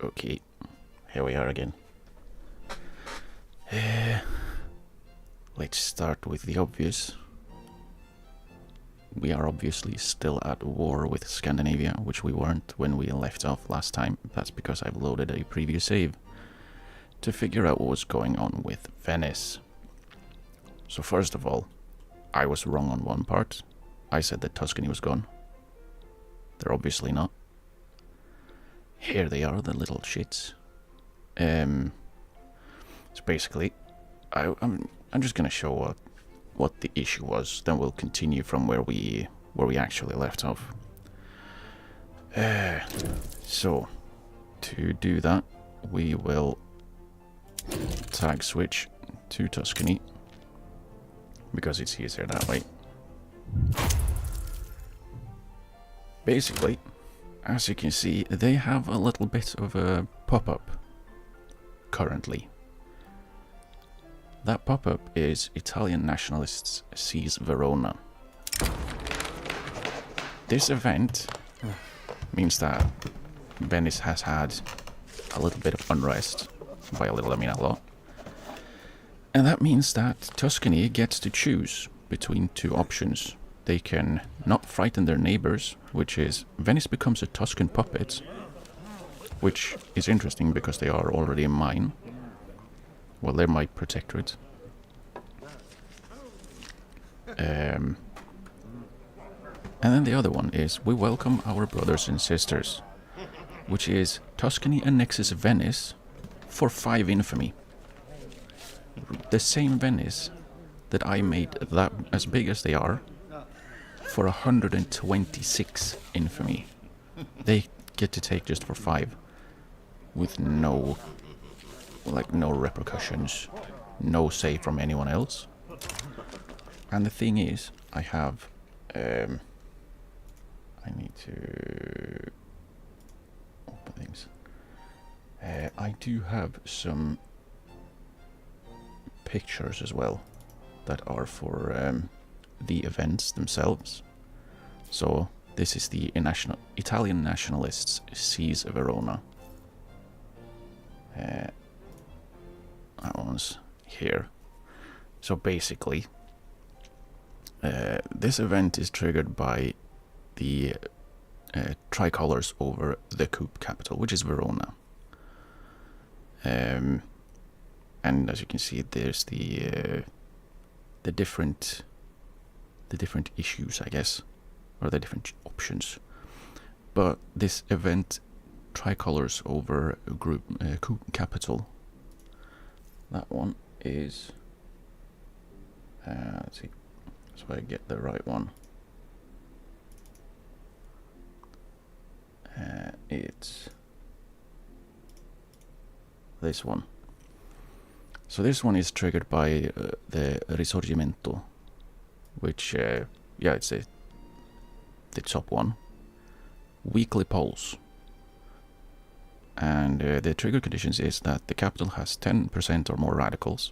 Okay, here we are again. Let's start with the obvious. We are obviously still at war with Scandinavia, which we weren't when we left off last time. That's because I've loaded a previous save to figure out what was going on with Venice. So first of all, I was wrong on one part. I said that Tuscany was gone. They're obviously not. Here they are, the little shits. So basically, I'm just gonna show what the issue was. Then we'll continue from where we actually left off. So to do that, we will tag switch to Tuscany because it's easier that way. Basically, as you can see, they have a little bit of a pop-up currently. That pop-up is Italian nationalists seize Verona. This event means that Venice has had a little bit of unrest. By a little, I mean a lot. And that means that Tuscany gets to choose between two options. They can not frighten their neighbors, which is Venice becomes a Tuscan puppet, which is interesting because they are already mine. Well, they're my protectorate. And then the other one is we welcome our brothers and sisters, which is Tuscany annexes Venice for 5 infamy. The same Venice that I made that as big as they are for 126 infamy. They get to take just for 5 with no repercussions, no say from anyone else. And the thing is, I have I need to open things. I do have some pictures as well that are for the events themselves. So this is the Italian nationalists seize Verona. That one's here. So basically, this event is triggered by the tricolors over the coup capital, which is Verona. And as you can see, there's the different issues, I guess, or the different options. But this event, tricolors over a coup capital. That one is. Let's see, so I get the right one. It's this one. So this one is triggered by the Risorgimento, which, it's the top one. Weekly polls. And the trigger conditions is that the capital has 10% or more radicals.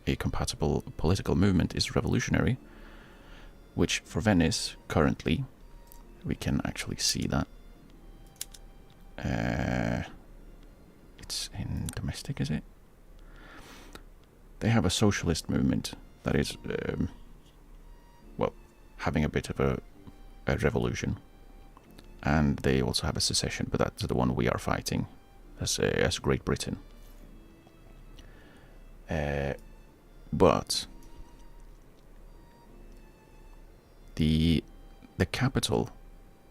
A compatible political movement is revolutionary, which for Venice, currently, we can actually see that. It's in domestic, is it? They have a socialist movement that is, having a bit of a revolution. And they also have a secession, but that's the one we are fighting as Great Britain. But the capital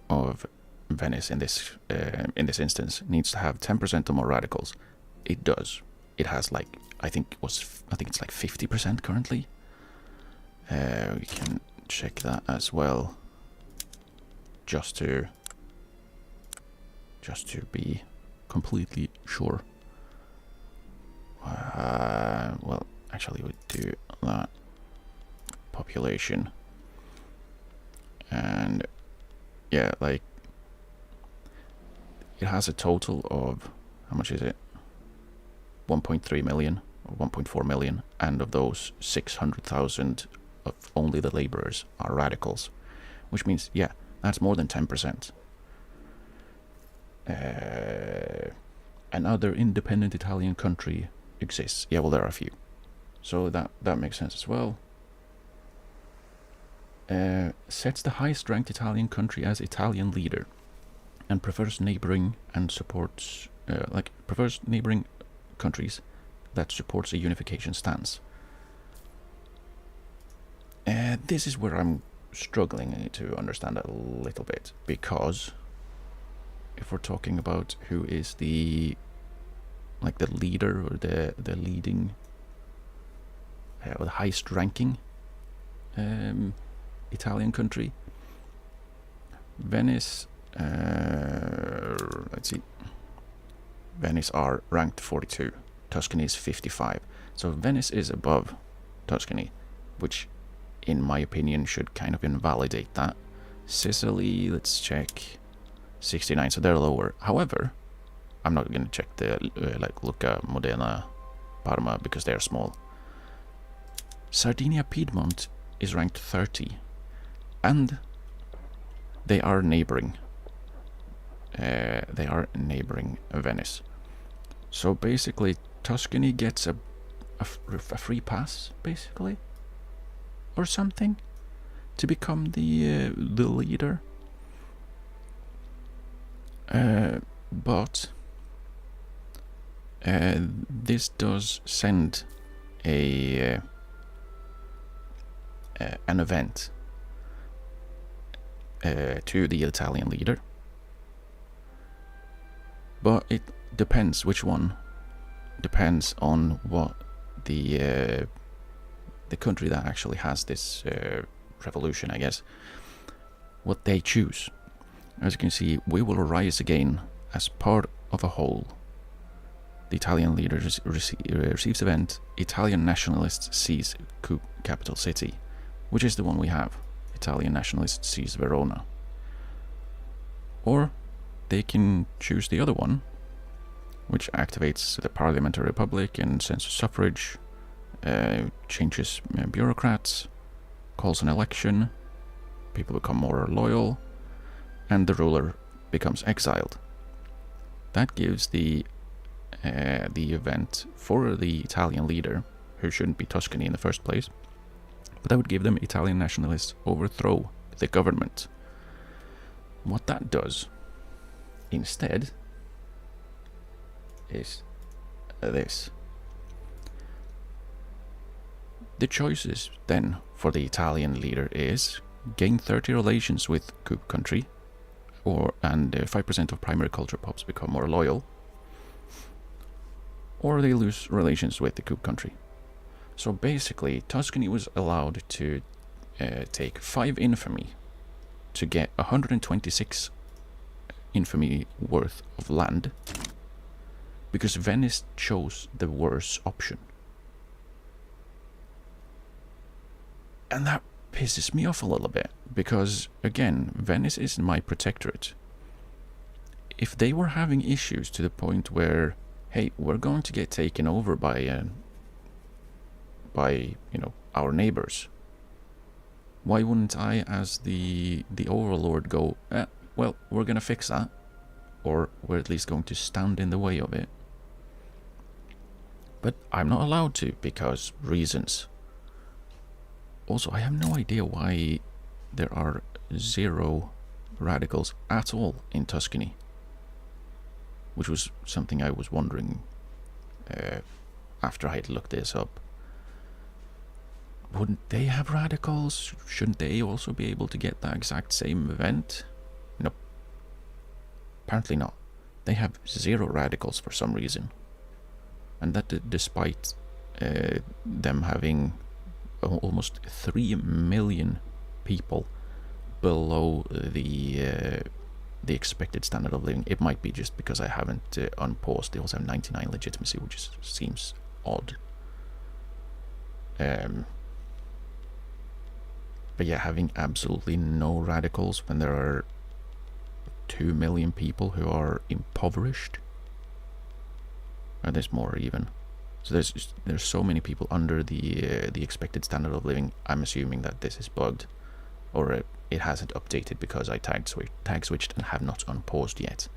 of Venice in this instance needs to have 10% or more radicals. It does. It has I think it's like 50% currently. We can check that as well, just to be completely sure. Well, actually, we do that population, and yeah, it has a total of, how much is it? 1.3 million or 1.4 million, and of those 600,000 of only the laborers are radicals, which means, yeah, that's more than 10%. And another independent Italian country exists. Yeah, well, there are a few. So that makes sense as well. Sets the highest ranked Italian country as Italian leader, and prefers neighboring and supports prefers neighboring countries that supports a unification stance. This is where I'm struggling to understand that a little bit, because if we're talking about who is the leader or the leading or the highest ranking Italian country, Venice, let's see, Venice are ranked 42, Tuscany is 55, so Venice is above Tuscany, which in my opinion should kind of invalidate that. Sicily, let's check, 69, so they're lower. However, I'm not going to check the Lucca, Modena, Parma, because they're small. Sardinia, Piedmont is ranked 30, and they are neighboring. Venice. So basically, Tuscany gets a free pass, basically, or something, to become the leader. But this does send an event to the Italian leader, but it depends which one. Depends on what the country that actually has this revolution, I guess, what they choose. As you can see, we will rise again as part of a whole. The Italian leader receives event. Italian nationalists seize capital city, which is the one we have. Italian nationalists seize Verona. Or they can choose the other one, which activates the parliamentary republic and sends suffrage, changes bureaucrats, calls an election, people become more loyal, and the ruler becomes exiled. That gives the event for the Italian leader, who shouldn't be Tuscany in the first place, but that would give them Italian nationalists overthrow the government. What that does instead is this. The choices then for the Italian leader is gain 30 relations with coup country, and 5% of primary culture pops become more loyal, or they lose relations with the coup country. So basically, Tuscany was allowed to take 5 infamy to get 126 infamy worth of land, because Venice chose the worse option. And that pisses me off a little bit, because again, Venice is my protectorate. If they were having issues to the point where, hey, we're going to get taken over by our neighbors, why wouldn't I, as the overlord, go, well, we're gonna fix that, or we're at least going to stand in the way of it? But I'm not allowed to, because reasons. Also, I have no idea why there are 0 radicals at all in Tuscany, which was something I was wondering after I had looked this up. Wouldn't they have radicals? Shouldn't they also be able to get that exact same event? Nope. Apparently not. They have 0 radicals for some reason. And that despite them having almost 3 million people below the expected standard of living. It might be just because I haven't unpaused. They also have 99 legitimacy, which seems odd. But yeah, having absolutely no radicals when there are 2 million people who are impoverished. And there's more even. So there's so many people under the expected standard of living. I'm assuming that this is bugged, or it hasn't updated because I tag switched and have not unpaused yet.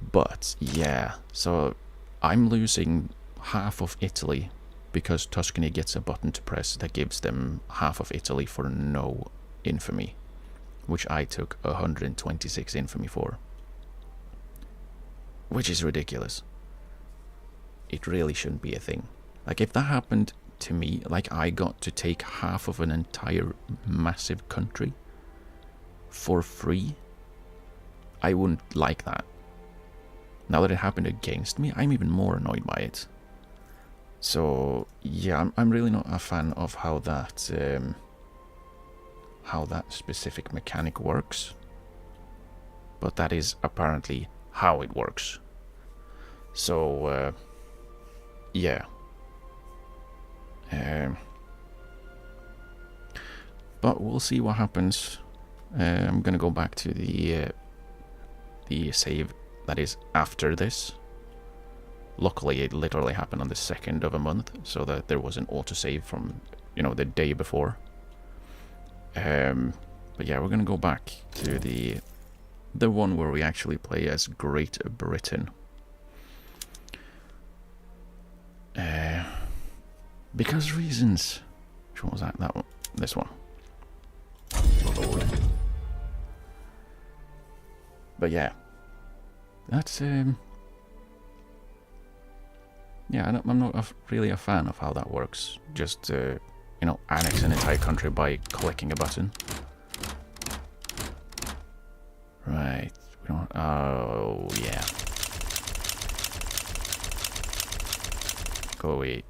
But yeah, so I'm losing half of Italy because Tuscany gets a button to press that gives them half of Italy for no infamy, which I took 126 infamy for, which is ridiculous. It really shouldn't be a thing. Like, if that happened to me, like I got to take half of an entire massive country for free, I wouldn't like that. Now that it happened against me, I'm even more annoyed by it. So yeah, I'm really not a fan of how that specific mechanic works. But that is apparently how it works. So yeah. But we'll see what happens. I'm gonna go back to the save that is after this. Luckily, it literally happened on the 2nd of a month, so that there was an autosave from, the day before. But yeah, we're gonna go back to the one where we actually play as Great Britain. Because reasons. Which one was that? That one. This one. But yeah, that's yeah, I'm not really a fan of how that works. Just annex an entire country by clicking a button. Right. We don't. Oh yeah. Go away.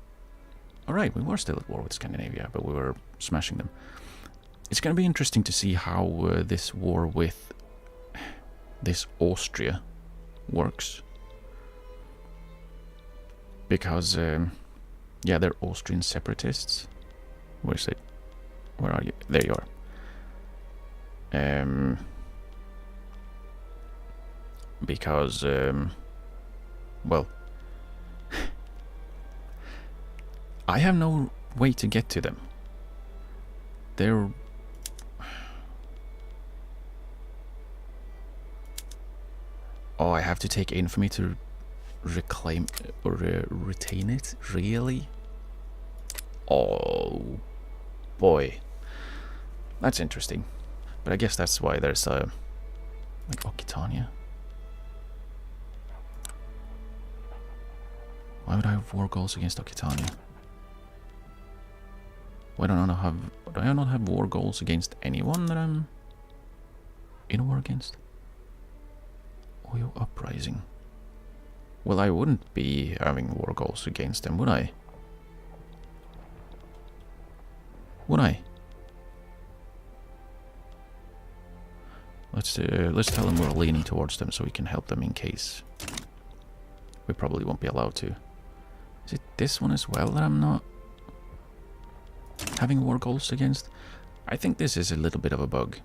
Alright, we were still at war with Scandinavia, but we were smashing them. It's going to be interesting to see how this war with this Austria works. Because, yeah, they're Austrian separatists. Where is it? Where are you? There you are. Because, well, I have no way to get to them. They're... Oh, I have to take infamy to reclaim or retain it? Really? Oh, boy. That's interesting. But I guess that's why there's like Occitania. Why would I have war goals against Occitania? Why do I not have war goals against anyone that I'm in a war against? Oyo Uprising. Well, I wouldn't be having war goals against them, would I? Would I? Let's tell them we're leaning towards them so we can help them in case. We probably won't be allowed to. Is it this one as well that I'm not having war goals against? I think this is a little bit of a bug.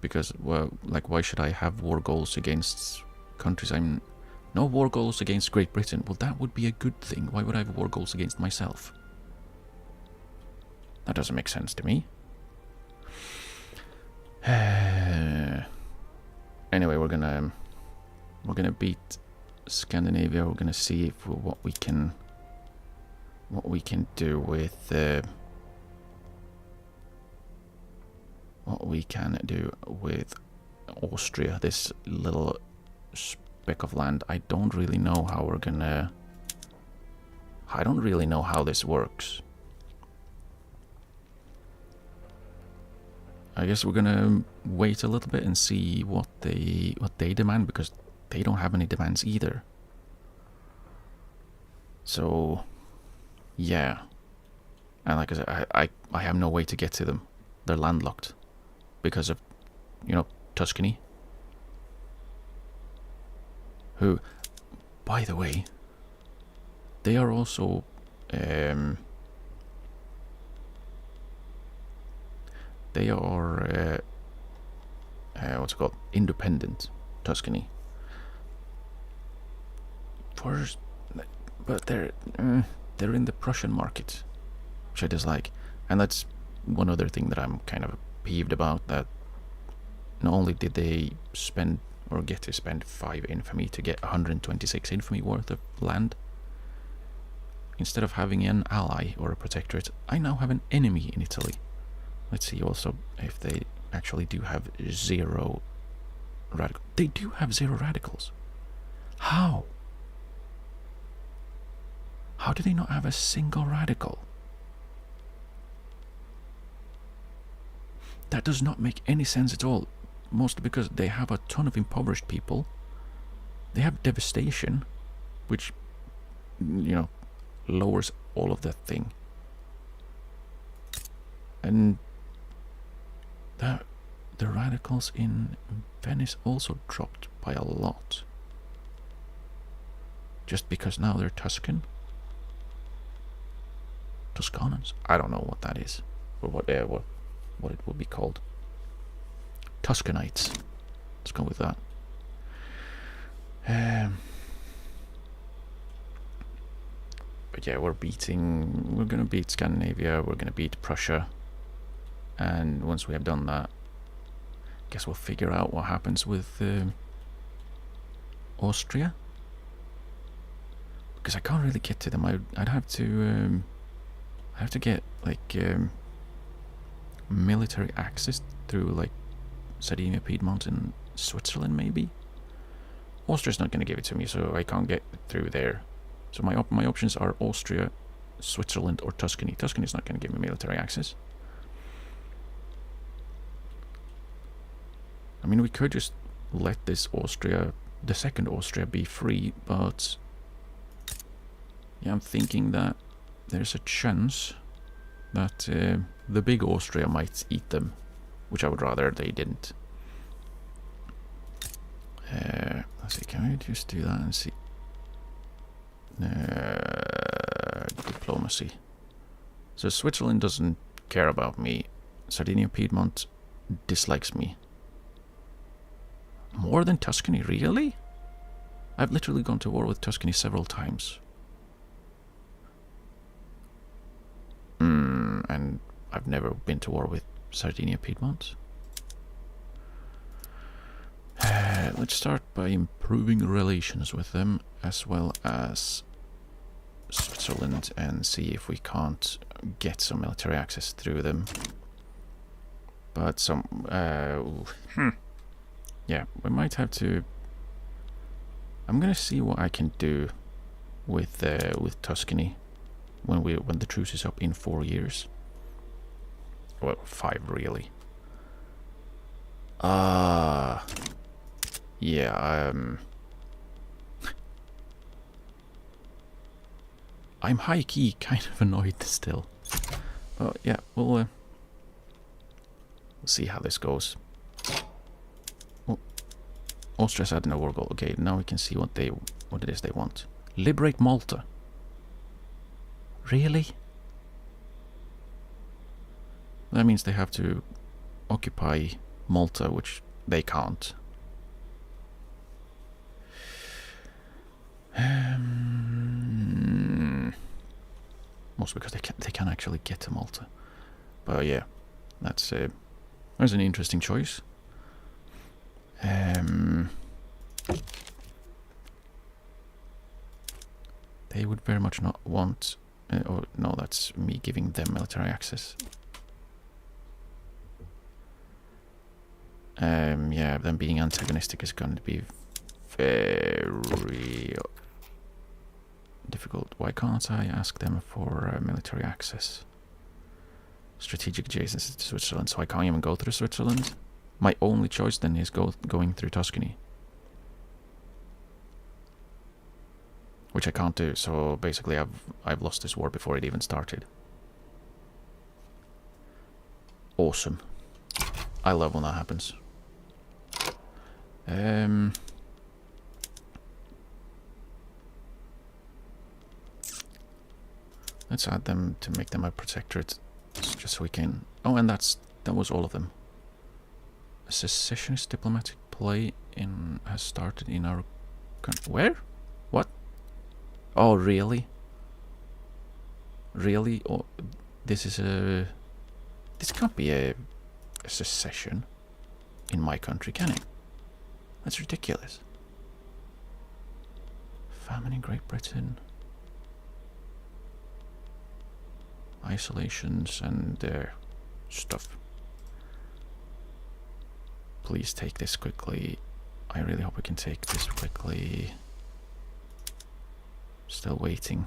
Because, well, like, why should I have war goals against countries I'm... No war goals against Great Britain. Well, that would be a good thing. Why would I have war goals against myself? That doesn't make sense to me. Anyway, we're gonna beat Scandinavia. We're gonna see if what we can do with Austria, this little speck of land. I don't really know how we're gonna... I don't really know how this works. I guess we're gonna wait a little bit and see what they demand, because they don't have any demands either. So, yeah. And like I said, I have no way to get to them. They're landlocked because of, Tuscany. Who, by the way, they are also they are what's it called? Independent Tuscany. But they're in the Prussian market, which I dislike, and that's one other thing that I'm kind of peeved about. That not only did they spend or get to spend 5 infamy to get 126 infamy worth of land. Instead of having an ally or a protectorate, I now have an enemy in Italy. Let's see also if they actually do have 0 radical. They do have 0 radicals. How? How do they not have a single radical? That does not make any sense at all. Mostly because they have a ton of impoverished people. They have devastation, which, you know, lowers all of that thing. And the radicals in Venice also dropped by a lot. Just because now they're Tuscan? Toscanans? I don't know what that is. Or what it would be called. Tuscanites. Let's go with that. But yeah, we're gonna beat Scandinavia, we're gonna beat Prussia. And once we have done that, I guess we'll figure out what happens with Austria. Because I can't really get to them. I'd have to get like military access through like Sardinia, Piedmont, and Switzerland maybe. Austria's not going to give it to me, so I can't get through there. So my options are Austria, Switzerland, or Tuscany. Tuscany's not going to give me military access. I mean, we could just let this Austria, the second Austria, be free, but yeah, I'm thinking that there's a chance that the big Austria might eat them, which I would rather they didn't. Let's see, can we just do that and see? Diplomacy. So Switzerland doesn't care about me. Sardinia, Piedmont dislikes me. More than Tuscany, really? I've literally gone to war with Tuscany several times. And I've never been to war with Sardinia, Piedmont. Let's start by improving relations with them, as well as Switzerland, and see if we can't get some military access through them. But yeah, we might have to. I'm gonna see what I can do with Tuscany when the truce is up in 4 years. Well, 5 really. Yeah, I'm high-key kind of annoyed still. But yeah, we'll see how this goes. Oh, Austria's had no war goal. Okay, now we can see what it is they want. Liberate Malta. Really? That means they have to occupy Malta, which they can't. Mostly because they can actually get to Malta. But yeah, that's an interesting choice. They would very much not want. Oh no, that's me giving them military access. Yeah, them being antagonistic is going to be very difficult. Why can't I ask them for military access? Strategic adjacency to Switzerland, so I can't even go through Switzerland. My only choice then is going through Tuscany, which I can't do. So basically, I've lost this war before it even started. Awesome. I love when that happens. Let's add them to make them a protectorate, just so we can. Oh, and that was all of them. A secessionist diplomatic play has started in our country. Where? What? Oh, really? Really? Oh, this can't be a secession in my country, can it? That's ridiculous. Famine in Great Britain. Isolations and stuff. Please take this quickly. I really hope we can take this quickly. Still waiting.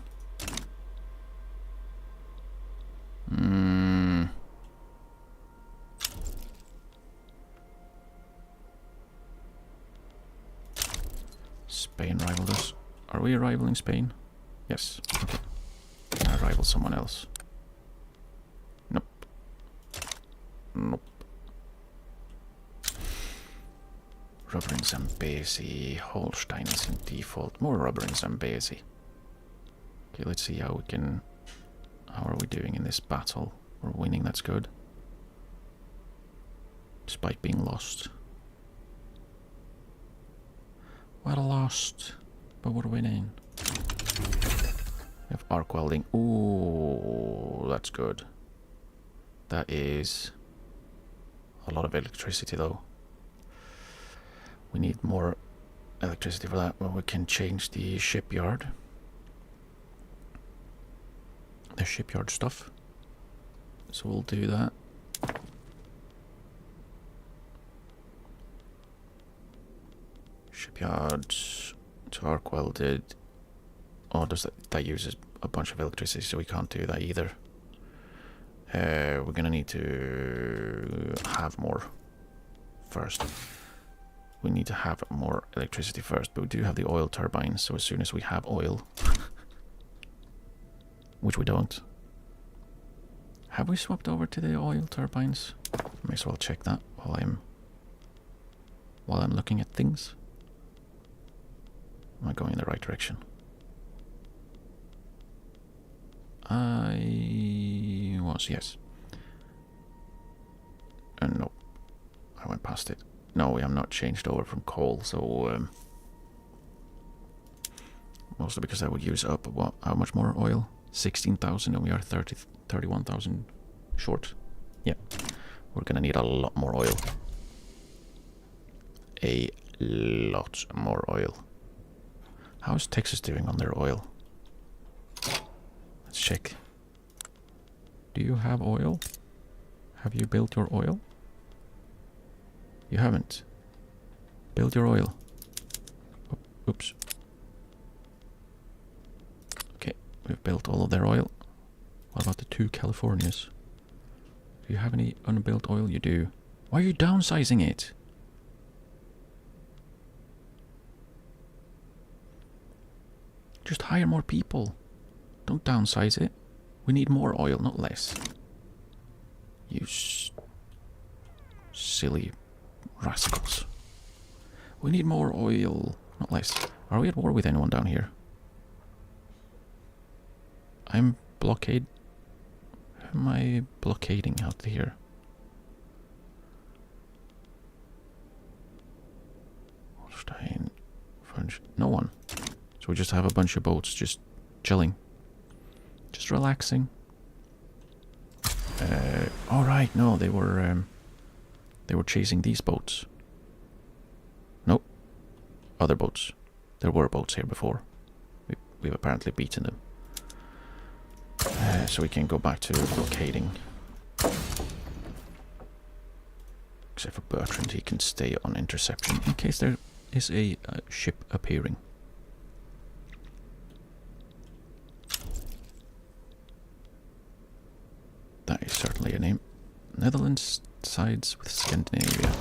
Spain rivaled us. Are we rivaling Spain? Yes. Okay. I rival someone else. Nope. Nope. Rubber in Zambezi. Holstein is in default. More rubber in Zambezi. Okay, let's see how we can... How are we doing in this battle? We're winning, that's good. Despite being lost. We're lost, but we're winning. We have arc welding. Ooh, that's good. That is a lot of electricity, though. We need more electricity for that. Well, we can change the shipyard. The shipyard stuff. So we'll do that. Shipyards to arc welded. Oh, that uses a bunch of electricity, so we can't do that either. We're gonna need to have more first. We need to have more electricity first, but we do have the oil turbines, so as soon as we have oil, which we don't. Have we swapped over to the oil turbines? May as well check that while I'm looking at things. Am I going in the right direction? I was, yes. No, I went past it. No, we have not changed over from coal, so mostly because I would use up what? How much more oil? 16,000, and we are 31,000 short. Yeah, we're gonna need a lot more oil. A lot more oil. How's Texas doing on their oil? Let's check. Do you have oil? Have you built your oil? You haven't. Build your oil. Oops. Okay, we've built all of their oil. What about the 2 Californias? Do you have any unbuilt oil? You do. Why are you downsizing it? Just hire more people. Don't downsize it. We need more oil, not less. You silly rascals. We need more oil, not less. Are we at war with anyone down here? I'm blockade. Who am I blockading out here? Holstein, French. No one. So we just have a bunch of boats just chilling. Just relaxing. All right, no, they were chasing these boats. Nope. Other boats. There were boats here before. We've apparently beaten them. So we can go back to blockading. Except for Bertrand, he can stay on interception in case there is a ship appearing. That is certainly a name. Netherlands sides with Scandinavia.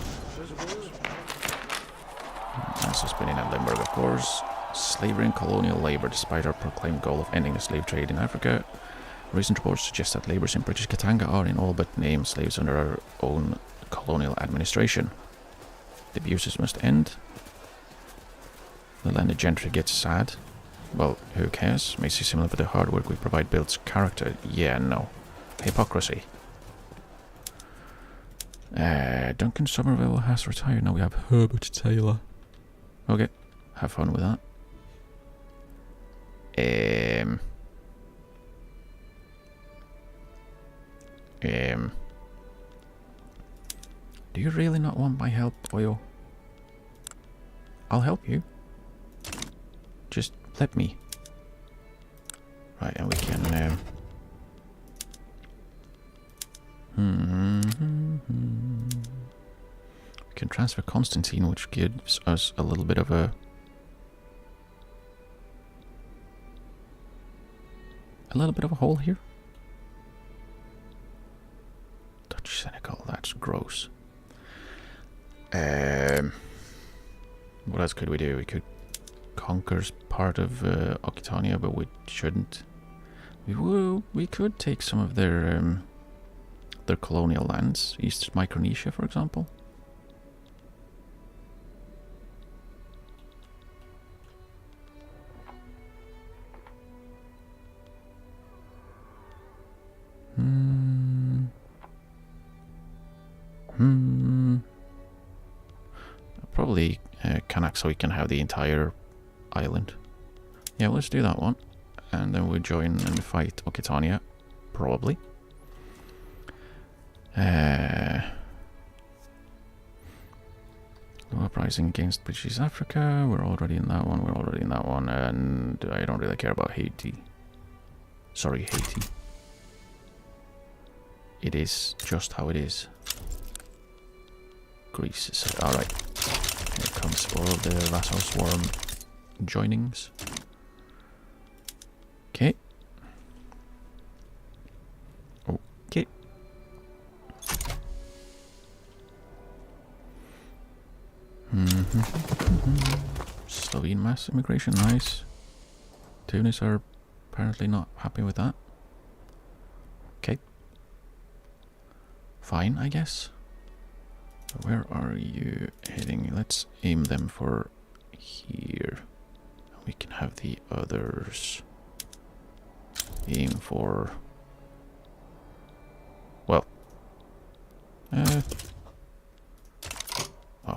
That's just been in Limburg, of course. Slavery and colonial labour, despite our proclaimed goal of ending the slave trade in Africa. Recent reports suggest that labourers in British Katanga are in all but name slaves under our own colonial administration. The abuses must end. The landed gentry gets sad. Well, who cares? May seem similar, but the hard work we provide builds character. Yeah, no. Hypocrisy. Duncan Somerville has retired. Now we have Herbert Taylor. Okay, have fun with that. Do you really not want my help, Oyo? I'll help you. Just let me. Right, and we can... we can transfer Constantine, which gives us a little bit of a... hole here. Dutch Senegal, that's gross. What else could we do? We could conquer part of Occitania, but we shouldn't. We could take some of their colonial lands, East Micronesia, for example. Probably Kanak, so we can have the entire island. Yeah, let's do that one. And then we'll join and fight Occitania. Probably. Uprising against British Africa. We're already in that one. And I don't really care about Haiti. Sorry, Haiti. It is just how it is. Greece is... Alright. Here comes all of the vassal swarm joinings. Okay. Okay. Slovene mass immigration, nice. Tunis are apparently not happy with that. Okay. Fine, I guess. Where are you heading? Let's aim them for here. We can have the others aim for... Well... Oh.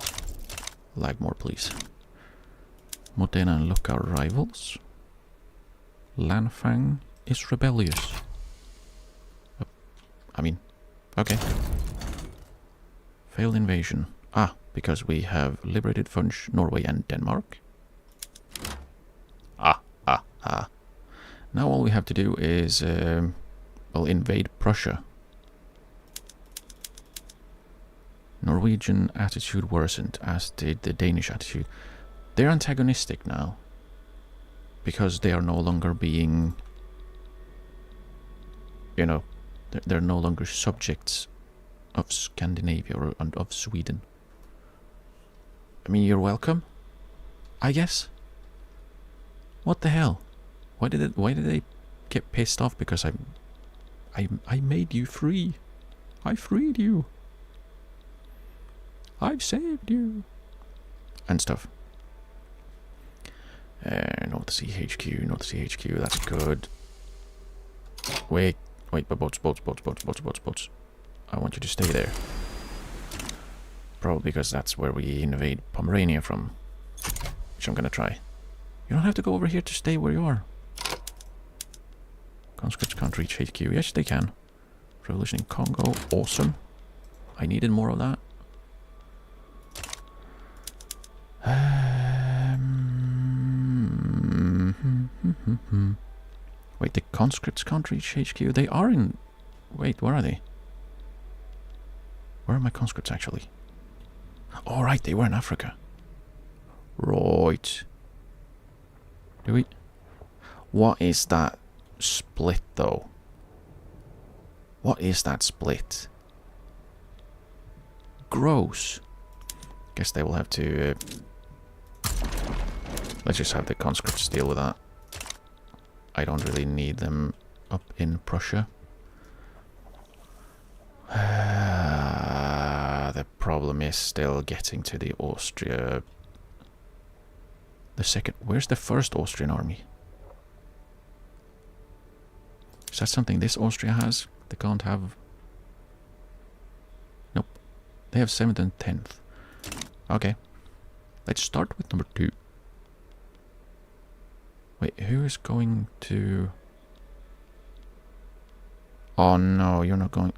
Lag more, please. Modena and Lucca are rivals. Lanfang is rebellious. I mean... Okay. Failed invasion. Ah, because we have liberated French, Norway and Denmark. Now all we have to do is, well, invade Prussia. Norwegian attitude worsened, as did the Danish attitude. They're antagonistic now. Because they are no longer being... You know, they're no longer subjects of Scandinavia or of Sweden. I mean, you're welcome, I guess. What the hell? Why did they get pissed off because I made you free? I freed you. I've saved you. And stuff. North Sea HQ, North Sea HQ, that's good. Wait, but boats. I want you to stay there. Probably because that's where we invade Pomerania from. Which I'm gonna try. You don't have to go over here to stay where you are. Conscripts can't reach HQ. Yes, they can. Revolution in Congo. Awesome. I needed more of that. Wait, the conscripts can't reach HQ? They are in... Wait, where are they? Where are my conscripts, actually? Oh, right, they were in Africa. Right. Do we... What is that split, though? What is that split? Gross. Guess they will have to... let's just have the conscripts deal with that. I don't really need them up in Prussia. The problem is still getting to the Austria... The second... Where's the first Austrian army? Is that something this Austria has? They can't have... Nope. They have 7th and 10th. Okay. Let's start with number 2. Wait, who is going to... Oh no, you're not going...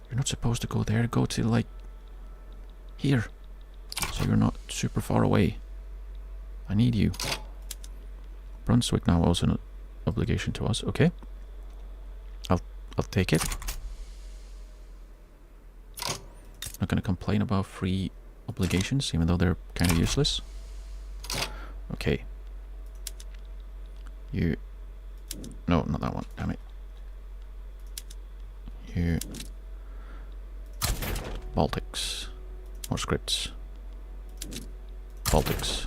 You're not supposed to go there. Go to, like... Here. So you're not super far away. I need you. Brunswick now owes an obligation to us. Okay. I'll take it. Not gonna complain about free obligations, even though they're kind of useless. Okay. You... No, not that one. Damn it. You... Baltics. More scripts. Baltics.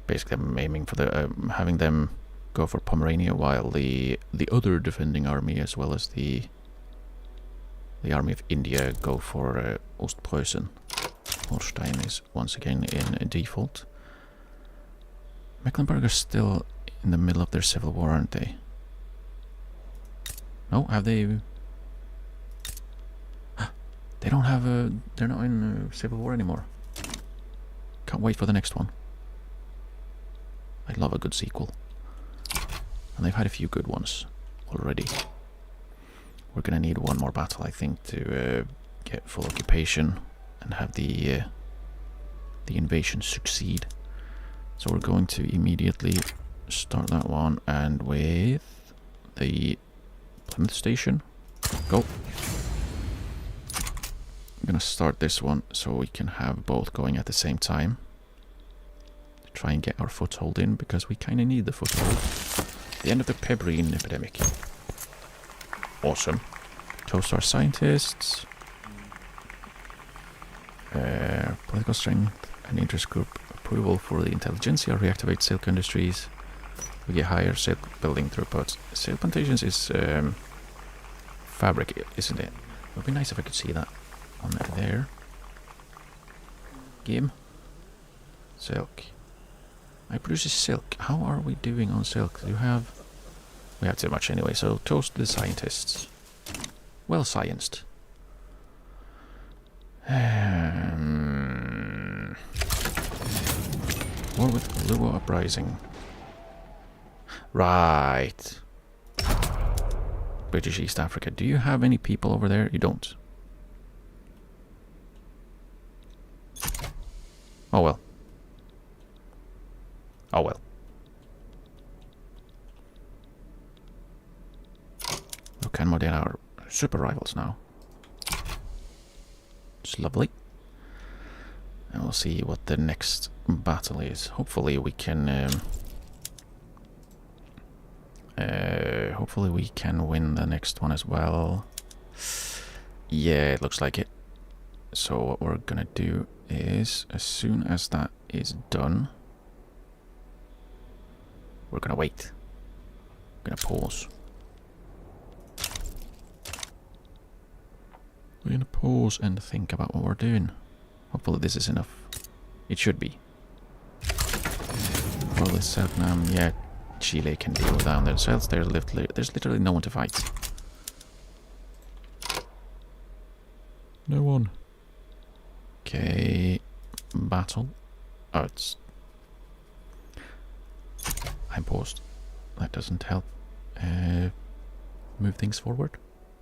Basically, I'm aiming for the having them go for Pomerania, while the other defending army, as well as the army of India, go for Ostpreußen. Holstein is once again in default. Mecklenburg are still in the middle of their civil war, aren't they? No, have they? They don't have a... They're not in civil war anymore. Can't wait for the next one. I love a good sequel. And they've had a few good ones already. We're gonna need one more battle, I think, to get full occupation and have the invasion succeed. So we're going to immediately start that one, and with the Plymouth station, go. I'm gonna start this one so we can have both going at the same time. Try and get our foothold in, because we kind of need the foothold. The end of the pebrine epidemic. Awesome. Toast our scientists. Political strength and interest group approval for the intelligentsia. Reactivate silk industries. We get higher silk building throughputs. Silk plantations is fabric, isn't it? It would be nice if I could see that on there. Game. Silk. I produce silk. How are we doing on silk? Do you have... We have too much anyway, so toast the scientists. Well scienced. War with Luo uprising. Right. British East Africa. Do you have any people over there? You don't. Oh well. Oh well. Luke and Modena are super rivals now. It's lovely. And we'll see what the next battle is. Hopefully we can win the next one as well. Yeah, it looks like it. So what we're gonna do is, as soon as that is done, we're gonna wait. We're gonna pause. We're gonna pause and think about what we're doing. Hopefully this is enough. It should be. Well, this Vietnam, yeah, Chile can deal with that on themselves. There's literally no one to fight. No one. Okay, battle. Oh, it's... I'm paused. That doesn't help move things forward.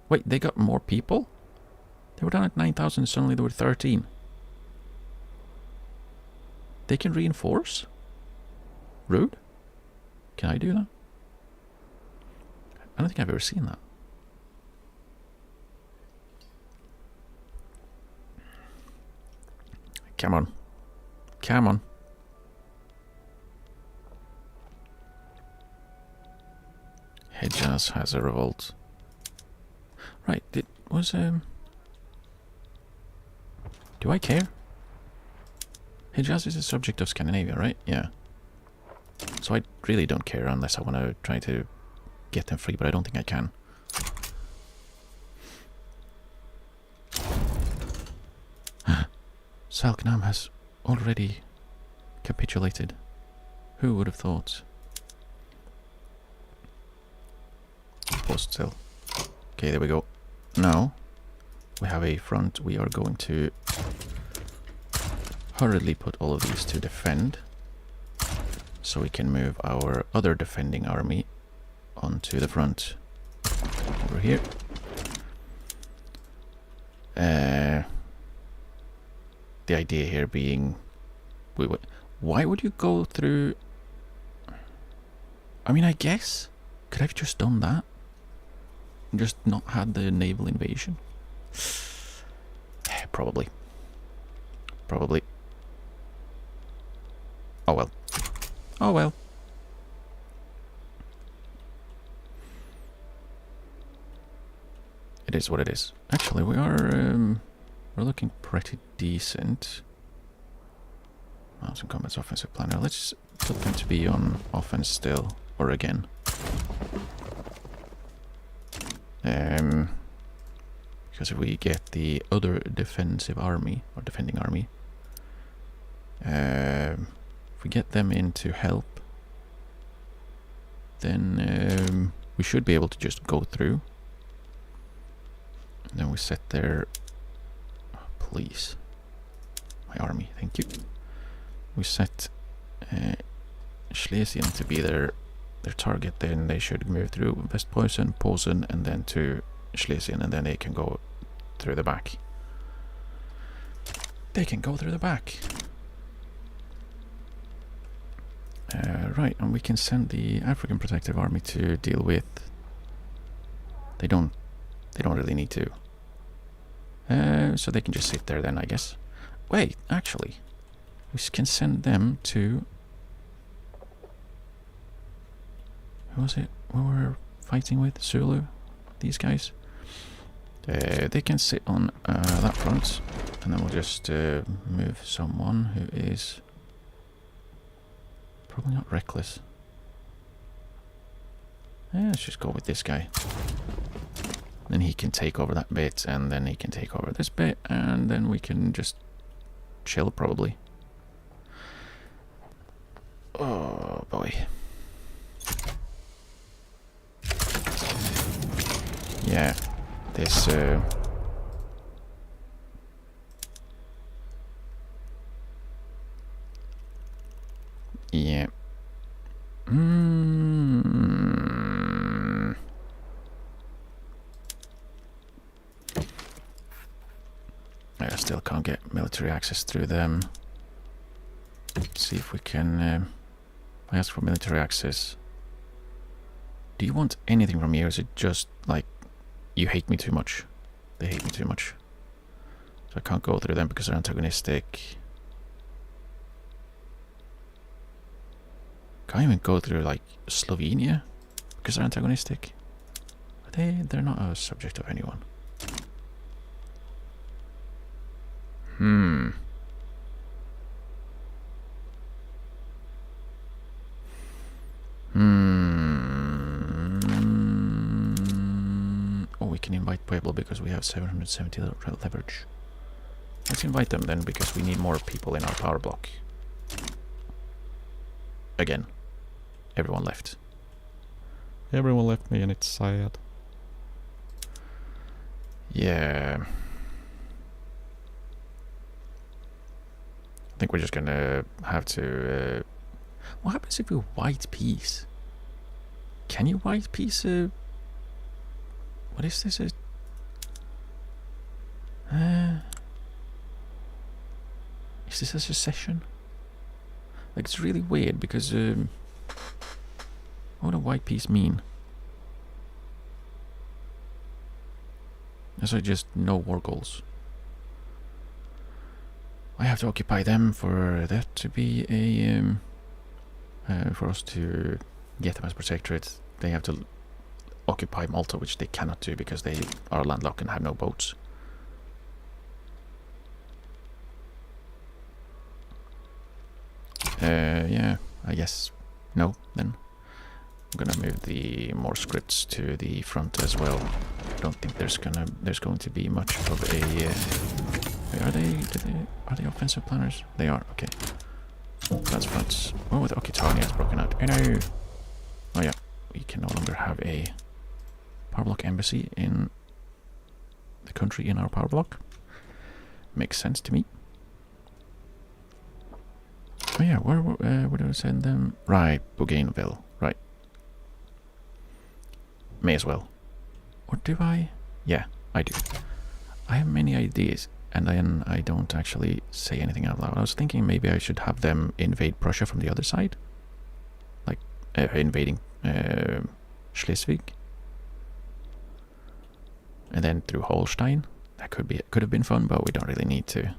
Wait, they got more people? They were down at 9,000, suddenly there were 13. They can reinforce? Rude? Can I do that? I don't think I've ever seen that. Come on. Come on. Hejaz has a revolt. Right, do I care? Hejaz is a subject of Scandinavia, right? Yeah. So I really don't care unless I want to try to get them free, but I don't think I can. Salknam has already capitulated. Who would have thought? Post still. Okay, there we go. Now we have a front. We are going to hurriedly put all of these to defend, so we can move our other defending army onto the front. over here. The idea here being, why would you go through? I mean, I guess could I've just done that, and just not had the naval invasion? Probably. Oh well. Oh well. It is what it is. Actually, we're looking pretty decent. Mountain Combat's offensive planner. Let's put them to be on offense still, or again. Because if we get the other defensive army, or defending army, if we get them in to help, then we should be able to just go through. And then we set their... Oh, please. My army, thank you. We set Schlesien to be their target, then they should move through Westpreußen, Posen, and then to Schlesien, and then they can go through the back. They can go through the back. Right, and we can send the African Protective Army to deal with... They don't really need to. So they can just sit there then, I guess. Wait, actually, we can send them to... Who was it we were fighting with? Zulu? These guys? They can sit on that front, and then we'll just move someone who is probably not reckless. Let's just go with this guy. Then he can take over that bit, and then he can take over this bit, and then we can just chill, probably. Oh boy. Yeah, this yeah. I still can't get military access through them. Let's see if we can I ask for military access. Do you want anything from me, or is it just like you hate me too much? They hate me too much. So I can't go through them because they're antagonistic. Can't even go through like Slovenia because they're antagonistic. They're not a subject of anyone. Oh, we can invite Pueblo because we have 770 leverage. Let's invite them then, because we need more people in our power block. Again, everyone left. Everyone left me, and it's sad. Yeah. I think we're just gonna have to... what happens if we white peace? Can you white peace what is this? Is this a secession? Like, it's really weird because what would a white peace mean? So just no war goals. I have to occupy them for that to be a for us to get them as protectorate. They have to occupy Malta, which they cannot do because they are landlocked and have no boats. Yeah, I guess no. Then I'm gonna move the more scripts to the front as well. I don't think there's going to be much of a. Are they offensive planners? They are. Okay. That's front. Oh, the Occitania has broken out. Hello. Oh yeah, we can no longer have a power block embassy in the country in our power block. Makes sense to me. Oh yeah, where would I send them? Right, Bougainville. Right. May as well. Or do I? Yeah, I do. I have many ideas, and then I don't actually say anything out loud. I was thinking maybe I should have them invade Prussia from the other side. Like, invading Schleswig. And then through Holstein. That could have been fun, but we don't really need to.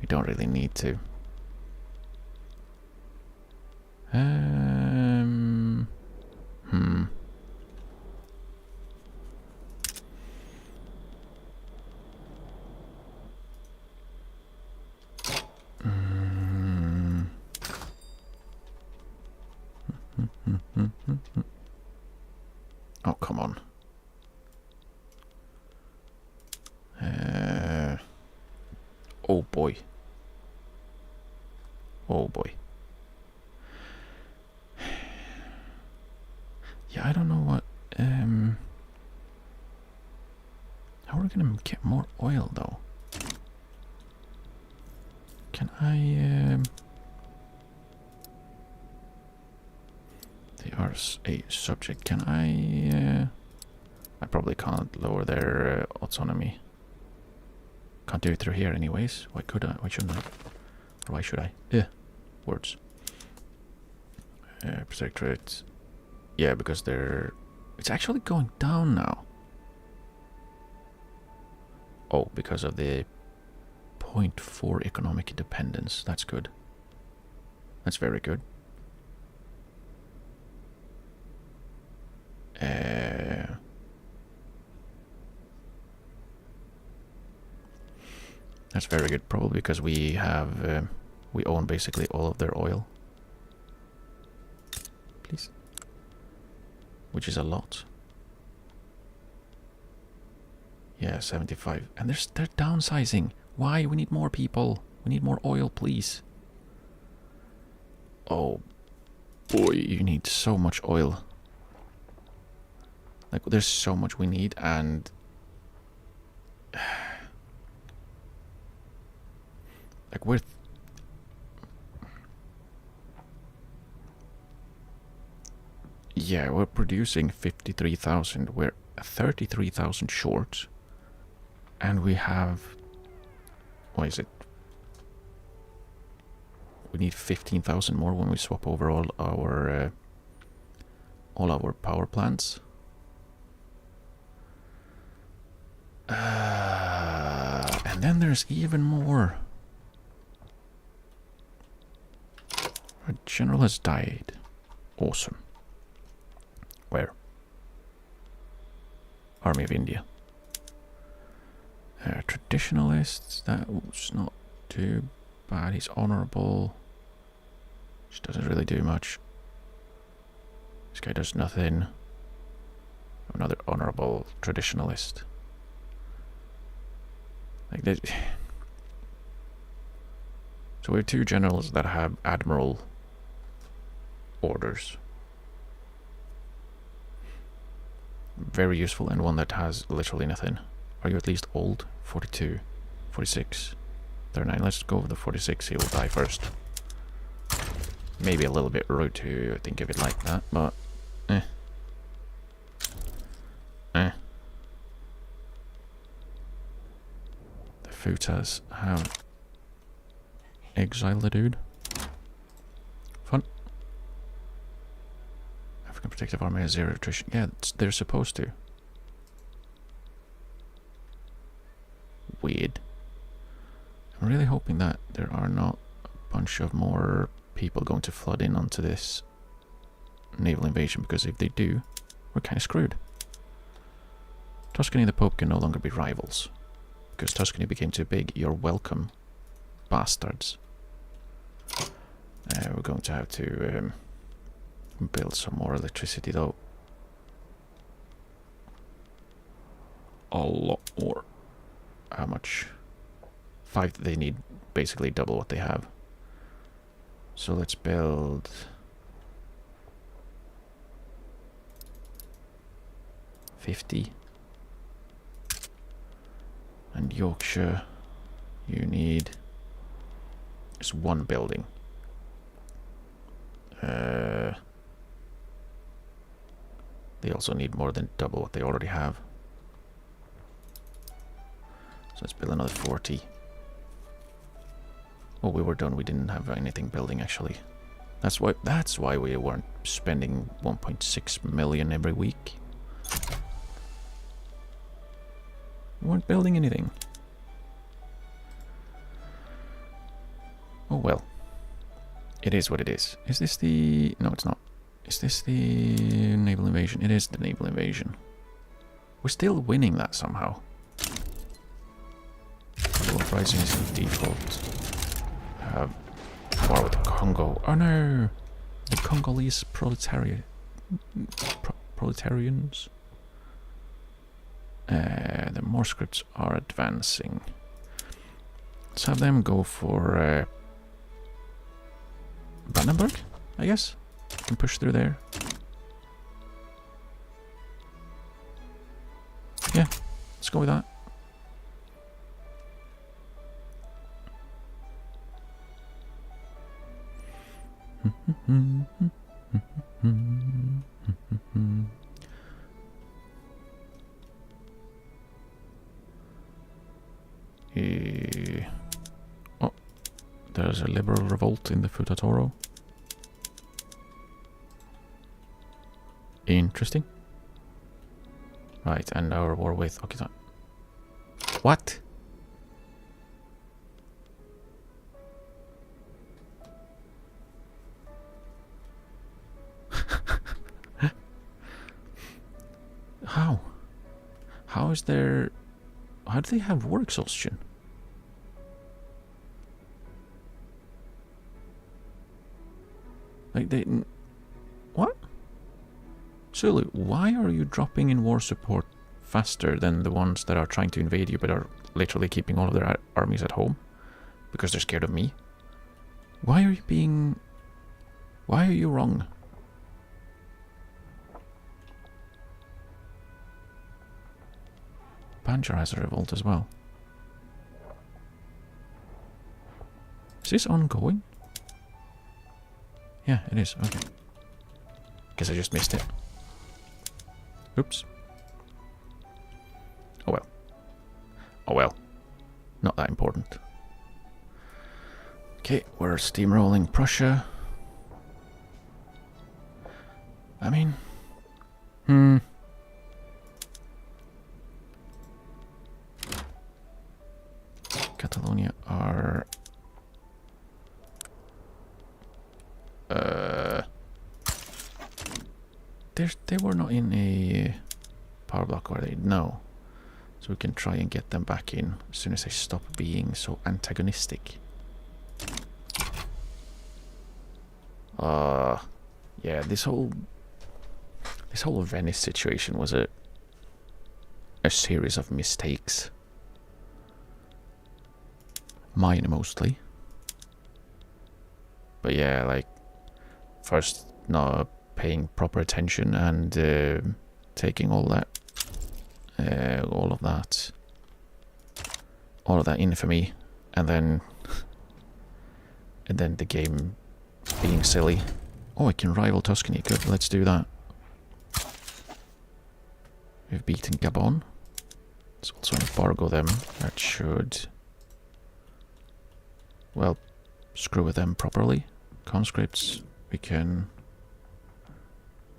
We don't really need to. Hmm. Oh, come on. Oh boy. Oh boy. Yeah, I don't know what. How are we gonna get more oil though? Can I? They are a subject. Can I? I probably can't lower their autonomy. Can't do it through here, anyways. Why could I? Why shouldn't I? Or why should I? Yeah, words. Protectorate. Yeah, because they're. It's actually going down now. Oh, because of the 0.4 economic independence. That's good. That's very good. That's very good. Probably because we have we own basically all of their oil. Please. Which is a lot. Yeah, 75. And they're downsizing. Why? We need more people. We need more oil, please. Oh boy, you need so much oil. Like, there's so much we need, and like we're producing 53,000. We're 33,000 short, and we have, what is it? We need 15,000 more when we swap over all our power plants. And then there's even more. Our general has died. Awesome. Where? Army of India. Traditionalists, that was not too bad. He's honorable. Just doesn't really do much. This guy does nothing. Another honorable traditionalist. Like this. So we have two generals that have admiral orders. Very useful, and one that has literally nothing. Are you at least old? 42, 46, 39. Let's go with the 46. He will die first. Maybe a little bit rude to think of it like that, but The Futas have exiled the dude. Fun. African Protective Army has 0 attrition. Yeah, they're supposed to. Weird. I'm really hoping that there are not a bunch of more people going to flood in onto this naval invasion, because if they do, we're kind of screwed. Tuscany and the Pope can no longer be rivals, because Tuscany became too big. You're welcome, bastards. We're going to have to build some more electricity, though. A lot more. How much? 5. They need basically double what they have. So let's build 50. And Yorkshire, you need just 1 building. They also need more than double what they already have. So let's build another 40. Oh, we were done. We didn't have anything building, actually. That's why we weren't spending 1.6 million every week. We weren't building anything. Oh well. It is what it is. Is this the... No, it's not. Is this the naval invasion? It is the naval invasion. We're still winning that somehow. World Uprising is the default. War with Congo. Oh no! The Congolese proletarians. The more scripts are advancing. Let's have them go for Brandenburg, I guess. Can push through there. Yeah, let's go with that. Oh, there's a liberal revolt in the Futatoro. Interesting. Right, and our war with Okita. What? How? How is there... How do they have war exhaustion? Like they... What? Sulu, why are you dropping in war support faster than the ones that are trying to invade you but are literally keeping all of their armies at home? Because they're scared of me? Why are you being... Why are you wrong? Panjar has a revolt as well. Is this ongoing? Yeah, it is. Okay. Guess I just missed it. Oops. Oh well. Oh well. Not that important. Okay, we're steamrolling Prussia. I mean... Catalonia are... They were not in a power block, were they? No. So we can try and get them back in as soon as they stop being so antagonistic. Yeah, this whole Venice situation was a series of mistakes. Mine mostly. But yeah, like first not paying proper attention and taking all of that infamy, and then the game being silly. Oh, I can rival Tuscany. Good, let's do that. We've beaten Gabon. Let's also embargo them. That should, well, screw with them properly. Conscripts, we can...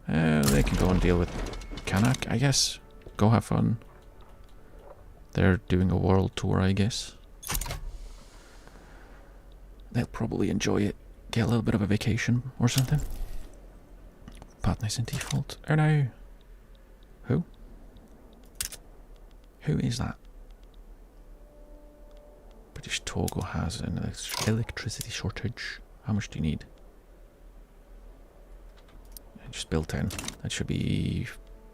they can go and deal with Kanak, I guess. Go have fun. They're doing a world tour, I guess. They'll probably enjoy it. Get a little bit of a vacation or something. Patna's in default. Oh no. Who? Who is that? British Togo has an electricity shortage. How much do you need? I just built 10. That should be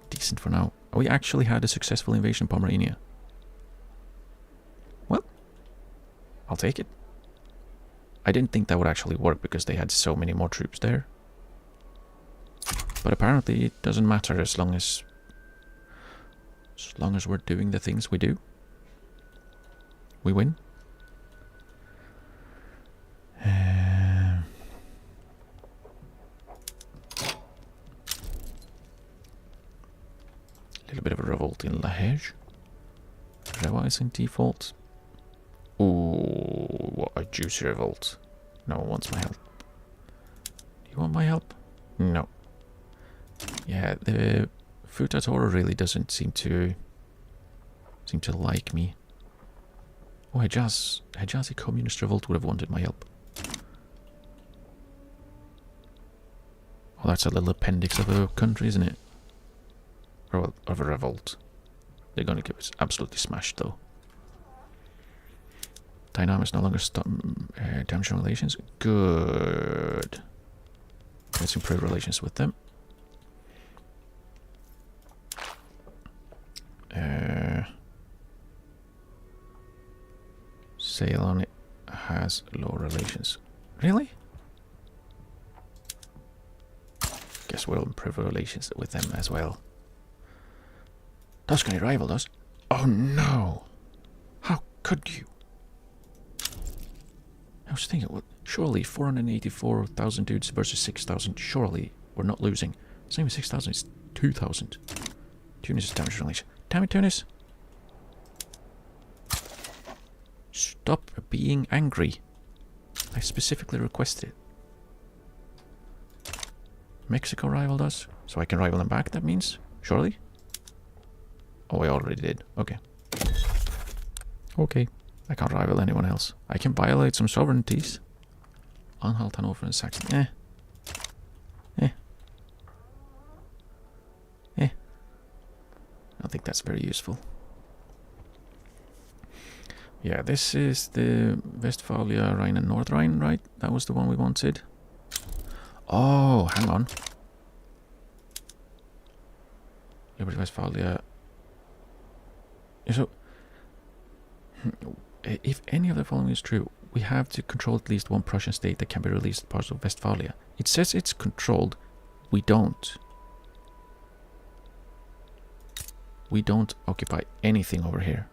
decent for now. Oh, we actually had a successful invasion of Pomerania. Well, I'll take it. I didn't think that would actually work because they had so many more troops there. But apparently it doesn't matter as long as we're doing the things we do. We win. little bit of a revolt in Lahej. Revise in default. Ooh, what a juicy revolt. No one wants my help. Do you want my help? No. Yeah, the Futatoro really doesn't seem to like me. Oh, Hijazi Communist Revolt would have wanted my help. Oh, that's a little appendix of a country, isn't it? Or of a revolt. They're going to get us absolutely smashed, though. Dynamics no longer damaging relations. Good. Let's improve relations with them. Ceylon has low relations. Really? Guess we'll improve relations with them as well. Tuscany rivaled us. Oh no! How could you? I was thinking, well, surely 484,000 dudes versus 6,000. Surely we're not losing. Same with 6,000. It's 2,000. Tunis is damage relation. Damn it, Tunis! Stop being angry. I specifically requested it. Mexico rivaled us, so I can rival them back, that means? Surely? Oh, I already did. Okay. Okay. I can't rival anyone else. I can violate some sovereignties. Anhalt, Hanover, and Saxony. I don't think that's very useful. Yeah, this is the Westphalia, Rhine and North Rhine, right? That was the one we wanted. Oh, hang on. Liberty Westphalia. So, if any of the following is true, we have to control at least one Prussian state that can be released parts of Westphalia. It says it's controlled. We don't. We don't occupy anything over here.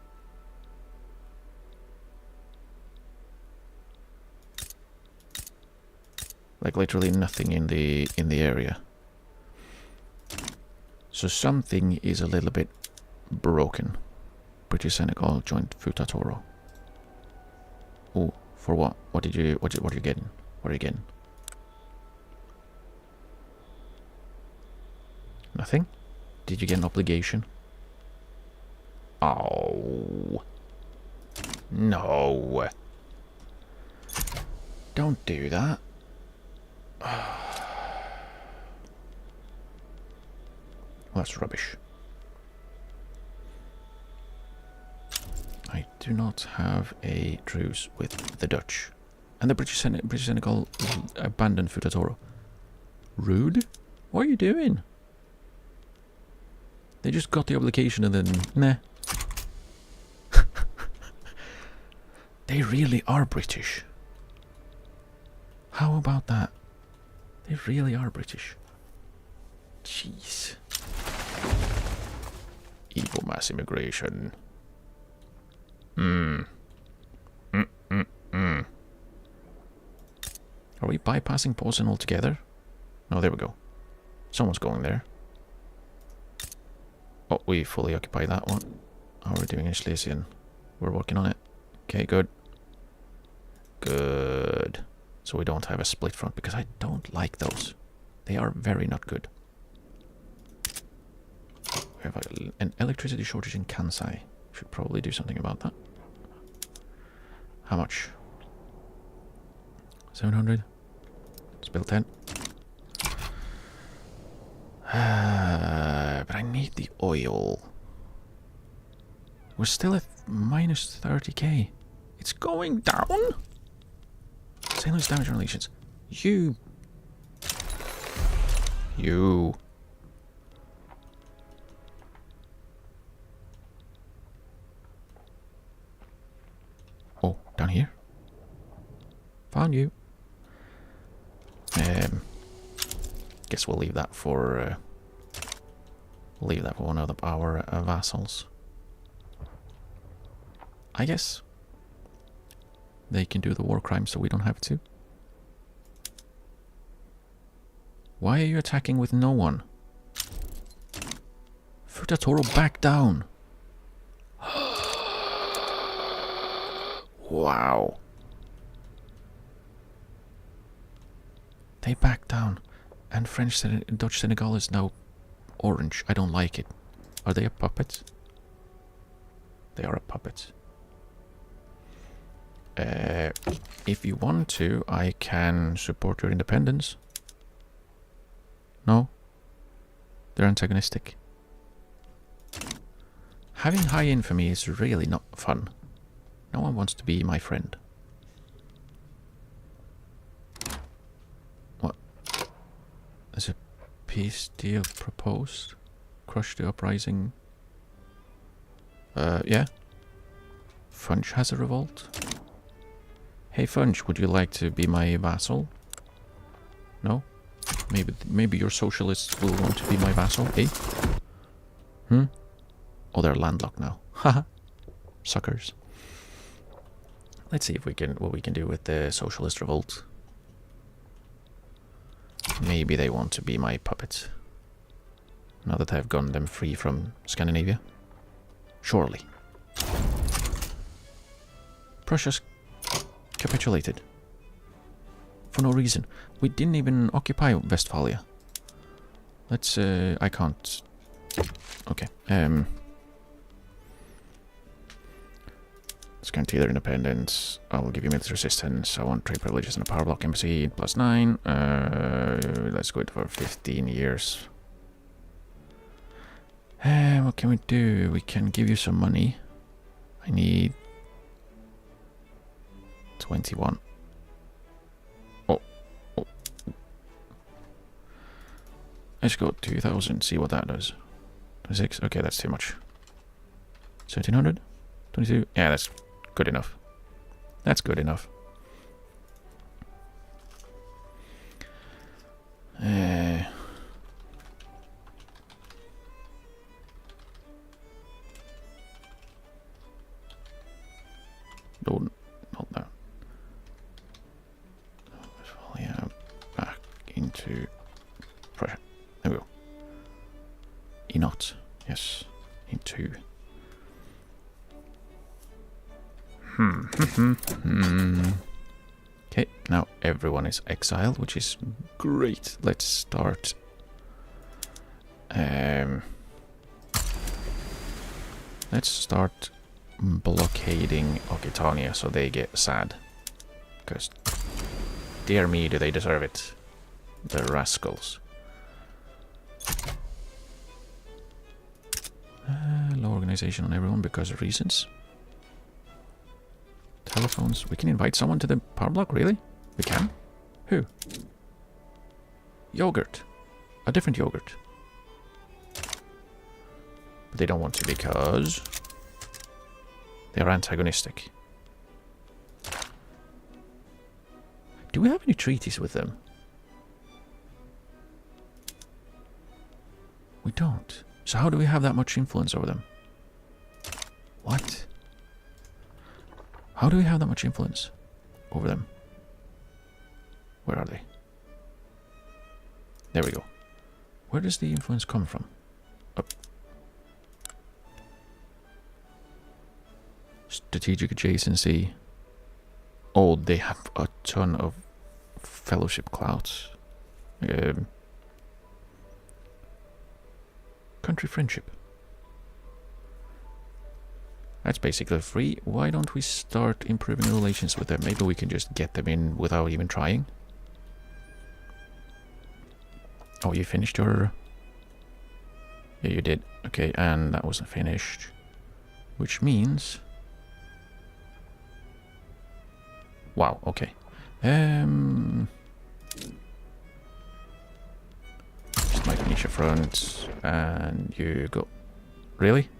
Like literally nothing in the area. So something is a little bit broken. British Senegal joined Futatoro. Oh, for what? What are you getting? What are you getting? Nothing? Did you get an obligation? Oh. No. Don't do that. Well, that's rubbish. I do not have a truce with the Dutch. And the British Senegal abandoned Futatoro. Rude? What are you doing? They just got the obligation and then... Nah. They really are British. How about that? They really are British. Jeez. Evil mass immigration. Are we bypassing Posen altogether? No, there we go. Someone's going there. Oh, we fully occupy that one. How are we doing in Schlesien? We're working on it. Okay, good. Good. So we don't have a split front, because I don't like those. They are very not good. We have an electricity shortage in Kansai. Should probably do something about that. How much? 700? Let's build 10. But I need the oil. We're still at minus 30k. It's going down? Sailor's damage relations. You. Oh, down here. Found you. Guess we'll leave that for one of our vassals. I guess they can do the war crimes, so we don't have to. Why are you attacking with no one? Toro, back down. Wow. They back down. And Dutch Senegal is now orange. I don't like it. Are they a puppet? They are a puppet. If you want to, I can support your independence. No? They're antagonistic. Having high infamy is really not fun. No one wants to be my friend. What? There's a peace deal proposed? Crush the uprising. Yeah. Funch has a revolt. Hey Funch, would you like to be my vassal? No? Maybe your socialists will want to be my vassal, eh? Hmm? Oh, they're landlocked now. Haha. Suckers. Let's see if what we can do with the socialist revolt. Maybe they want to be my puppet. Now that I've gotten them free from Scandinavia. Surely. Prussia's capitulated. For no reason. We didn't even occupy Westphalia. Let's, I can't. Okay, let's guarantee their independence. I will give you military assistance. I want trade privileges and a power block embassy. +9. Let's go for 15 years. What can we do? We can give you some money. I need 21. Oh. Let's go 2,000, see what that does. 26, okay, that's too much. 1,700? 22? Yeah, that's good enough. That's good enough. No, not that. Yeah, back into pressure. There we go. E-not. Yes. Into. Okay, now everyone is exiled, which is great. Let's start. Let's start blockading Occitania so they get sad. Because, dear me, do they deserve it. The rascals. Low organization on everyone because of reasons. Telephones. We can invite someone to the power block, really? We can? Who? Yogurt. A different yogurt. But they don't want to because they are antagonistic. Do we have any treaties with them? We don't. So how do we have that much influence over them? What? How do we have that much influence over them? Where are they? There we go. Where does the influence come from? Up. Strategic adjacency. Oh, they have a ton of fellowship clouds. Country friendship. That's basically free. Why don't we start improving relations with them? Maybe we can just get them in without even trying. Oh, you finished your... Yeah, you did. Okay, and that wasn't finished. Which means... Wow, okay. Just my Venetia front, and you go. Really?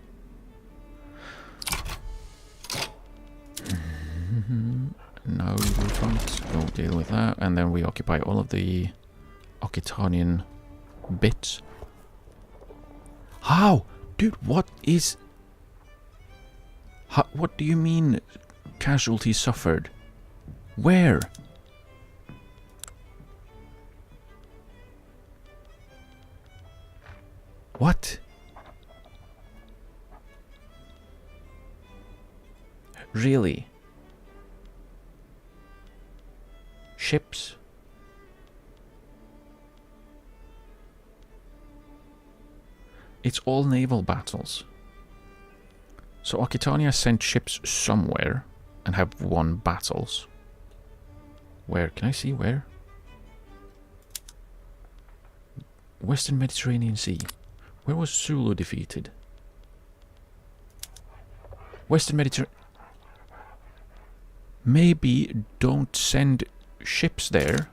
No, we front. We'll deal with that, and then we occupy all of the Occitanian bits. How? Dude, what is... How, what do you mean casualties suffered? Where? What? Really? Ships? It's all naval battles. So Aquitania sent ships somewhere and have won battles. Where? Can I see where? Western Mediterranean Sea. Where was Sulu defeated? Western Mediterranean... Maybe don't send ships there.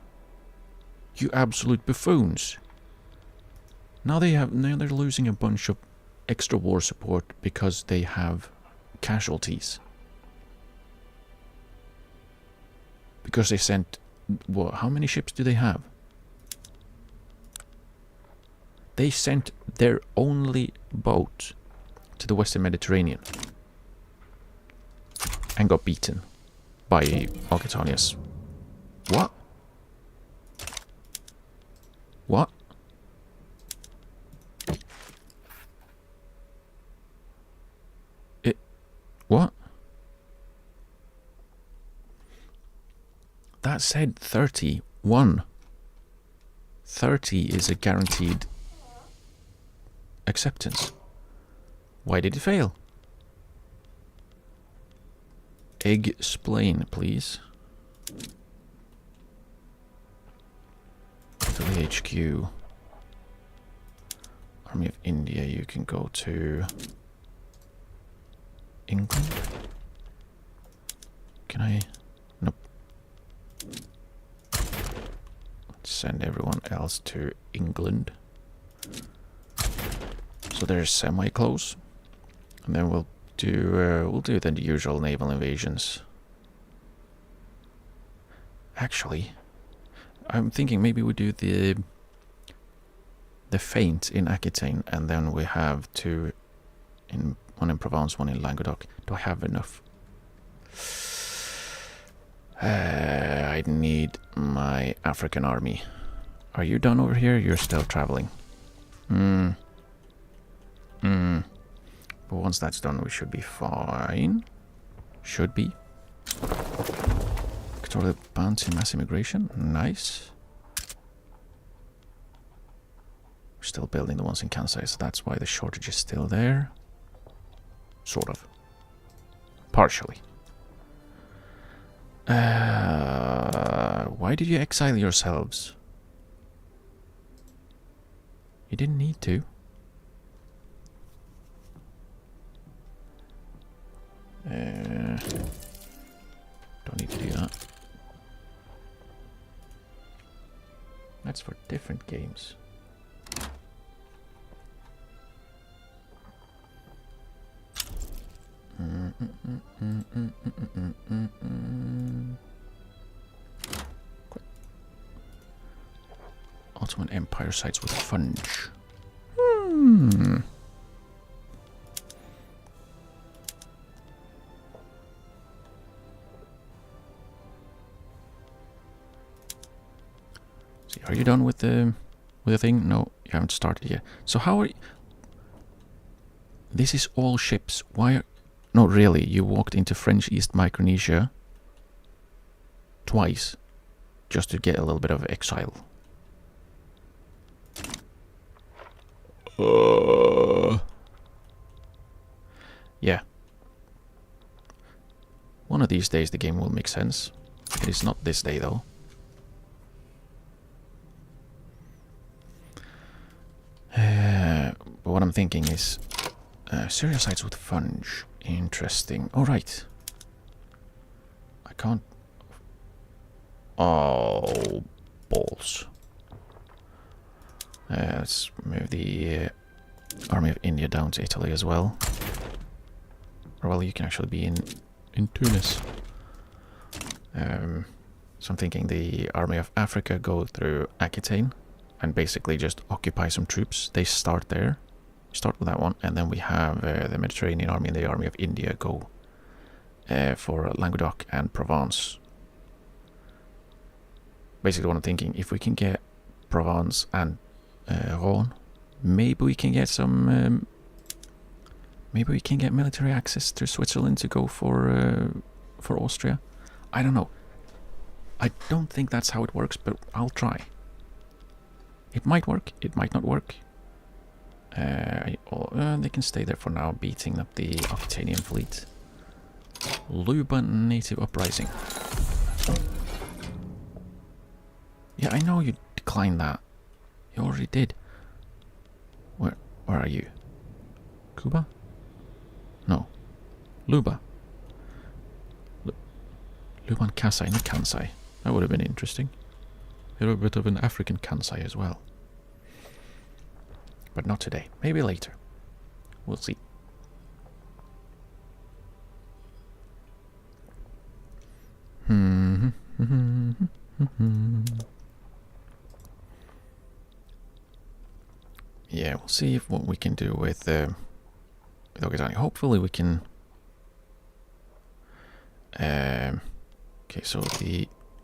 You absolute buffoons. Now they're losing a bunch of extra war support because they have casualties. Because they sent... What, how many ships do they have? They sent their only boat to the Western Mediterranean. And got beaten by Aquitania's. What? What? What? That said 31. 30 is a guaranteed acceptance. Why did it fail? Explain, please. To the HQ. Army of India, you can go to England. Can I? Nope. Let's send everyone else to England. So they're semi-close. And then we'll do the usual naval invasions. Actually, I'm thinking maybe we do the feint in Aquitaine, and then we have two one in Provence, one in Languedoc. Do I have enough? I need my African army. Are you done over here? You're still traveling. But once that's done, we should be fine. Should be. Control the bounty mass immigration. Nice. We're still building the ones in Kansai, so that's why the shortage is still there. Sort of. Partially. Why did you exile yourselves? You didn't need to. Don't need to do that. That's for different games. Ottoman Empire sites with funge. See, are you done with the thing? No, you haven't started yet. So how are you? This is all ships. Why are... No, really, you walked into French East Micronesia twice just to get a little bit of exile. Yeah. One of these days the game will make sense. It is not this day though. But what I'm thinking is Syria sites with funge. Interesting. Alright. I can't... Oh, balls. Let's move the Army of India down to Italy as well. Or well, you can actually be in Tunis. So I'm thinking the Army of Africa go through Aquitaine and basically just occupy some troops. They start there. Start with that one, and then we have the Mediterranean Army and the Army of India go for Languedoc and Provence. Basically what I'm thinking, if we can get Provence and Rhône, maybe we can get some Maybe we can get military access to Switzerland to go for Austria. I don't know. I don't think that's how it works, but I'll try. It might work. It might not work. They can stay there for now, beating up the Aquitanian fleet. Luba native uprising. Yeah, I know you declined that. You already did. Where are you? Cuba? No. Luba. Luban Kansai, not Kansai. That would have been interesting. A little bit of an African Kansai as well. But not today. Maybe later. We'll see. Yeah, we'll see if what we can do with Okazani. Hopefully we can. Okay, so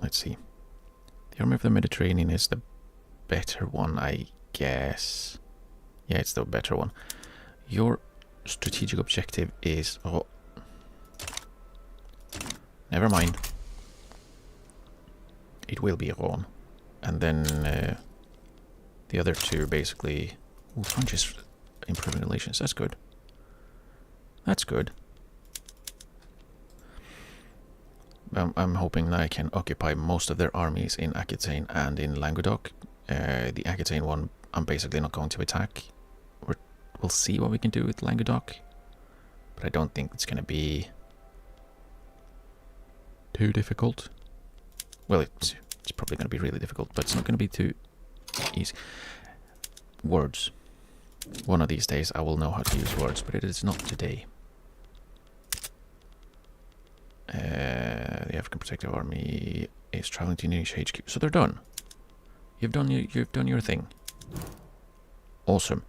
let's see. The Army of the Mediterranean is the better one, I guess. Yeah, it's the better one. Your strategic objective is... Oh. Never mind. It will be Ron. And then the other two basically... Ooh, French is improving relations. That's good. That's good. I'm hoping that I can occupy most of their armies in Aquitaine and in Languedoc. The Aquitaine one, I'm basically not going to attack. We'll see what we can do with Languedoc. But I don't think it's going to be too difficult. Well, it's probably going to be really difficult, but it's not going to be too easy. Words. One of these days I will know how to use words, but it is not today. The African Protective Army is traveling to Indonesia HQ. So they're done. You've done your thing. Awesome.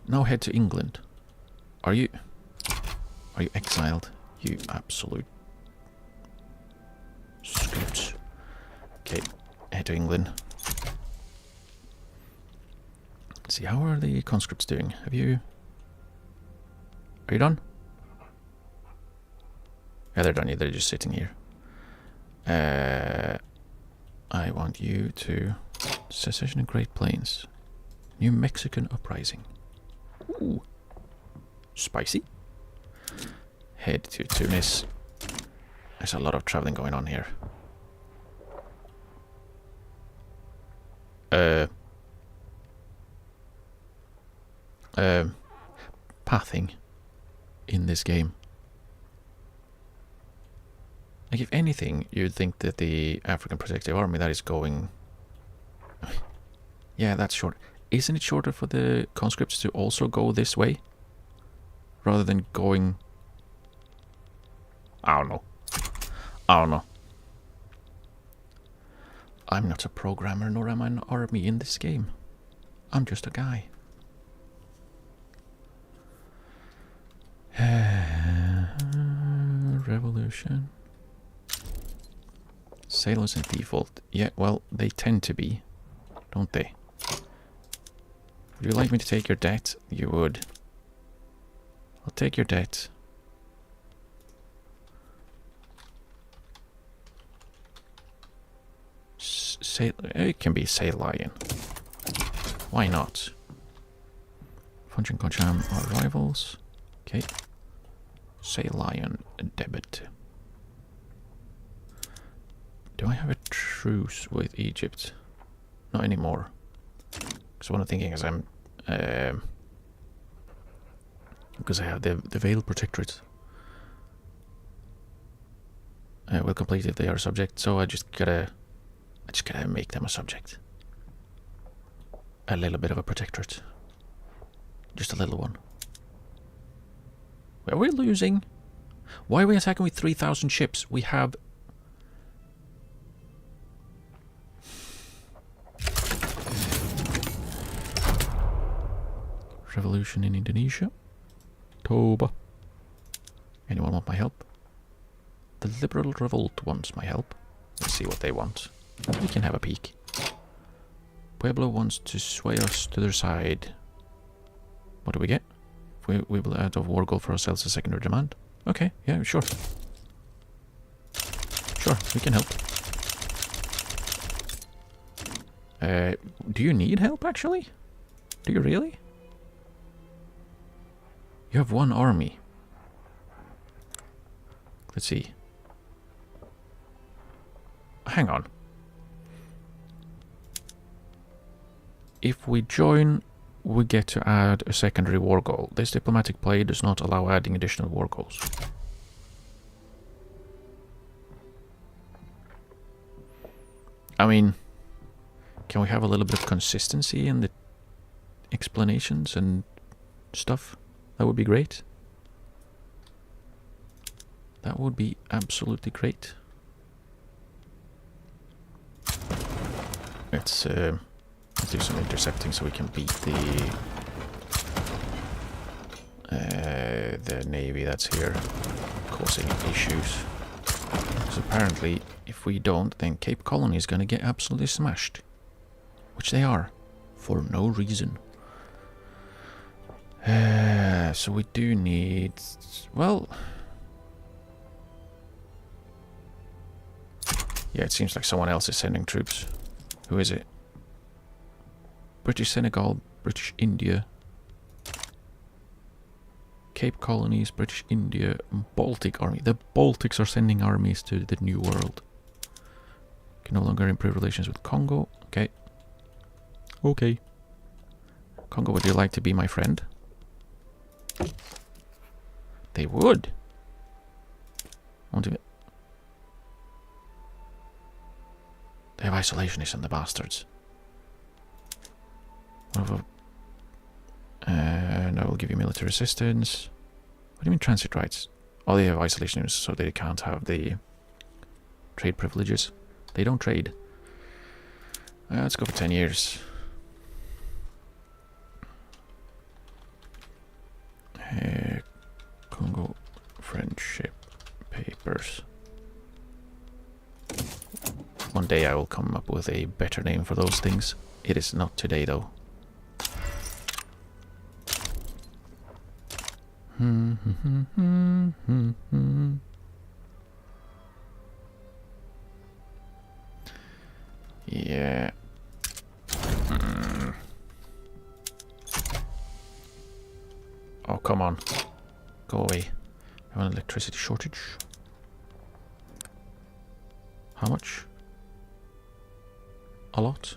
Now head to England. Are you exiled? You absolute scoots. Okay, head to England. Let's see, how are the conscripts doing? Are you done? Yeah, they're done. They're just sitting here. I want you to secession in Great Plains. New Mexican uprising. Ooh. Spicy. Head to Tunis. There's a lot of traveling going on here. Pathing in this game. Like, if anything, you'd think that the African Protective Army that is going... Yeah, that's short. Isn't it shorter for the conscripts to also go this way? Rather than going... I don't know. I'm not a programmer, nor am I an army in this game. I'm just a guy. Revolution. Sailors in default. Yeah, well, they tend to be, don't they? Would you like me to take your debt? You would. I'll take your debt. It can be Sail Lion. Why not? Function Koncham are rivals. Okay. Sail Lion debit. Do I have a truce with Egypt? Not anymore. Because what I'm thinking is because I have the Veil Protectorate. Will complete if they are subject, so I just gotta make them a subject. A little bit of a protectorate. Just a little one. Are we losing? Why are we attacking with 3,000 ships? We have... Revolution in Indonesia. Toba. Anyone want my help? The Liberal Revolt wants my help. Let's see what they want. We can have a peek. Pueblo wants to sway us to their side. What do we get? We will add a war goal for ourselves as secondary demand. Okay, yeah, sure. Sure, we can help. Do you need help, actually? Do you really? You have one army. Let's see. Hang on. If we join, we get to add a secondary war goal. This diplomatic play does not allow adding additional war goals. I mean, can we have a little bit of consistency in the explanations and stuff? That would be great. That would be absolutely great. Let's do some intercepting so we can beat the navy that's here, causing issues. Because apparently, if we don't, then Cape Colony is going to get absolutely smashed. Which they are, for no reason. So we do need... well... yeah, it seems like someone else is sending troops. Who is it? British Senegal, British India, Cape Colonies, British India, Baltic Army. The Baltics are sending armies to the New World. Can no longer improve relations with Congo. Okay. Okay. Congo, would you like to be my friend? They would. Won't do it. They have isolationism, the bastards. And I will give you military assistance. What do you mean transit rights? Oh, they have isolationism, so they can't have the trade privileges. They don't trade. Let's go for 10 years. Congo friendship papers. One day I will come up with a better name for those things. It is not today, though. Yeah. Oh, come on. Go away. I have an electricity shortage. How much? A lot.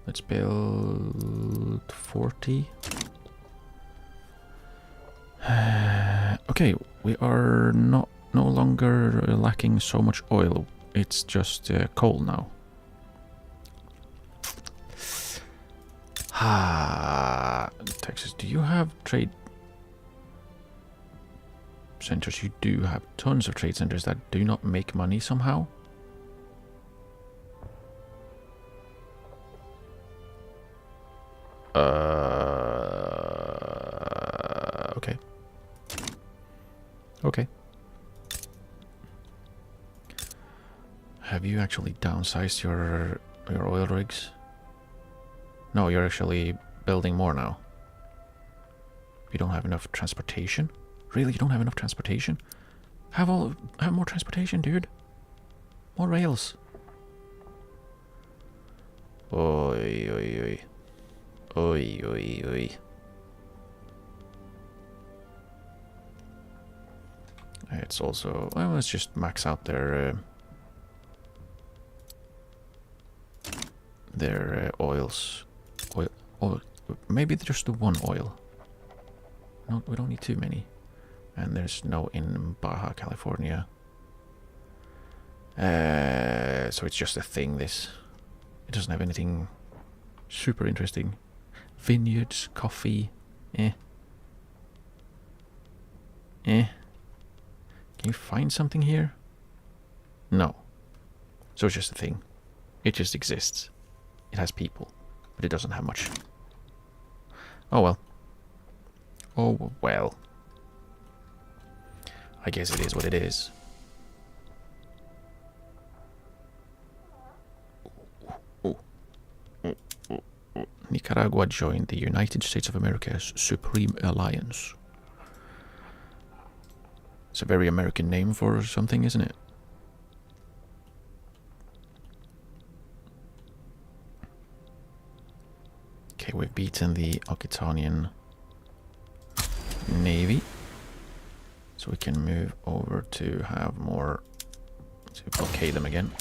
Let's build 40. Okay, we are no longer lacking so much oil. It's just coal now. Texas, do you have trade centers? You do have tons of trade centers that do not make money somehow. Okay. Okay. Have you actually downsized your oil rigs? No, you're actually building more now. You don't have enough transportation? Really, you don't have enough transportation? Have more transportation, dude. More rails. Oi, oi, oi. Oi, oi, oi. It's also... well, let's just max out their oils. Oil. Maybe just the one oil. No, we don't need too many. And there's no in Baja California. So it's just a thing, this. It doesn't have anything super interesting. Vineyards, coffee, Can you find something here? No. So it's just a thing. It just exists. It has people, but it doesn't have much. Oh well. Oh well. I guess it is what it is. Nicaragua joined the United States of America's Supreme Alliance. It's a very American name for something, isn't it? Okay, we've beaten the Occitanian Navy. So we can move over to have more... to blockade them again.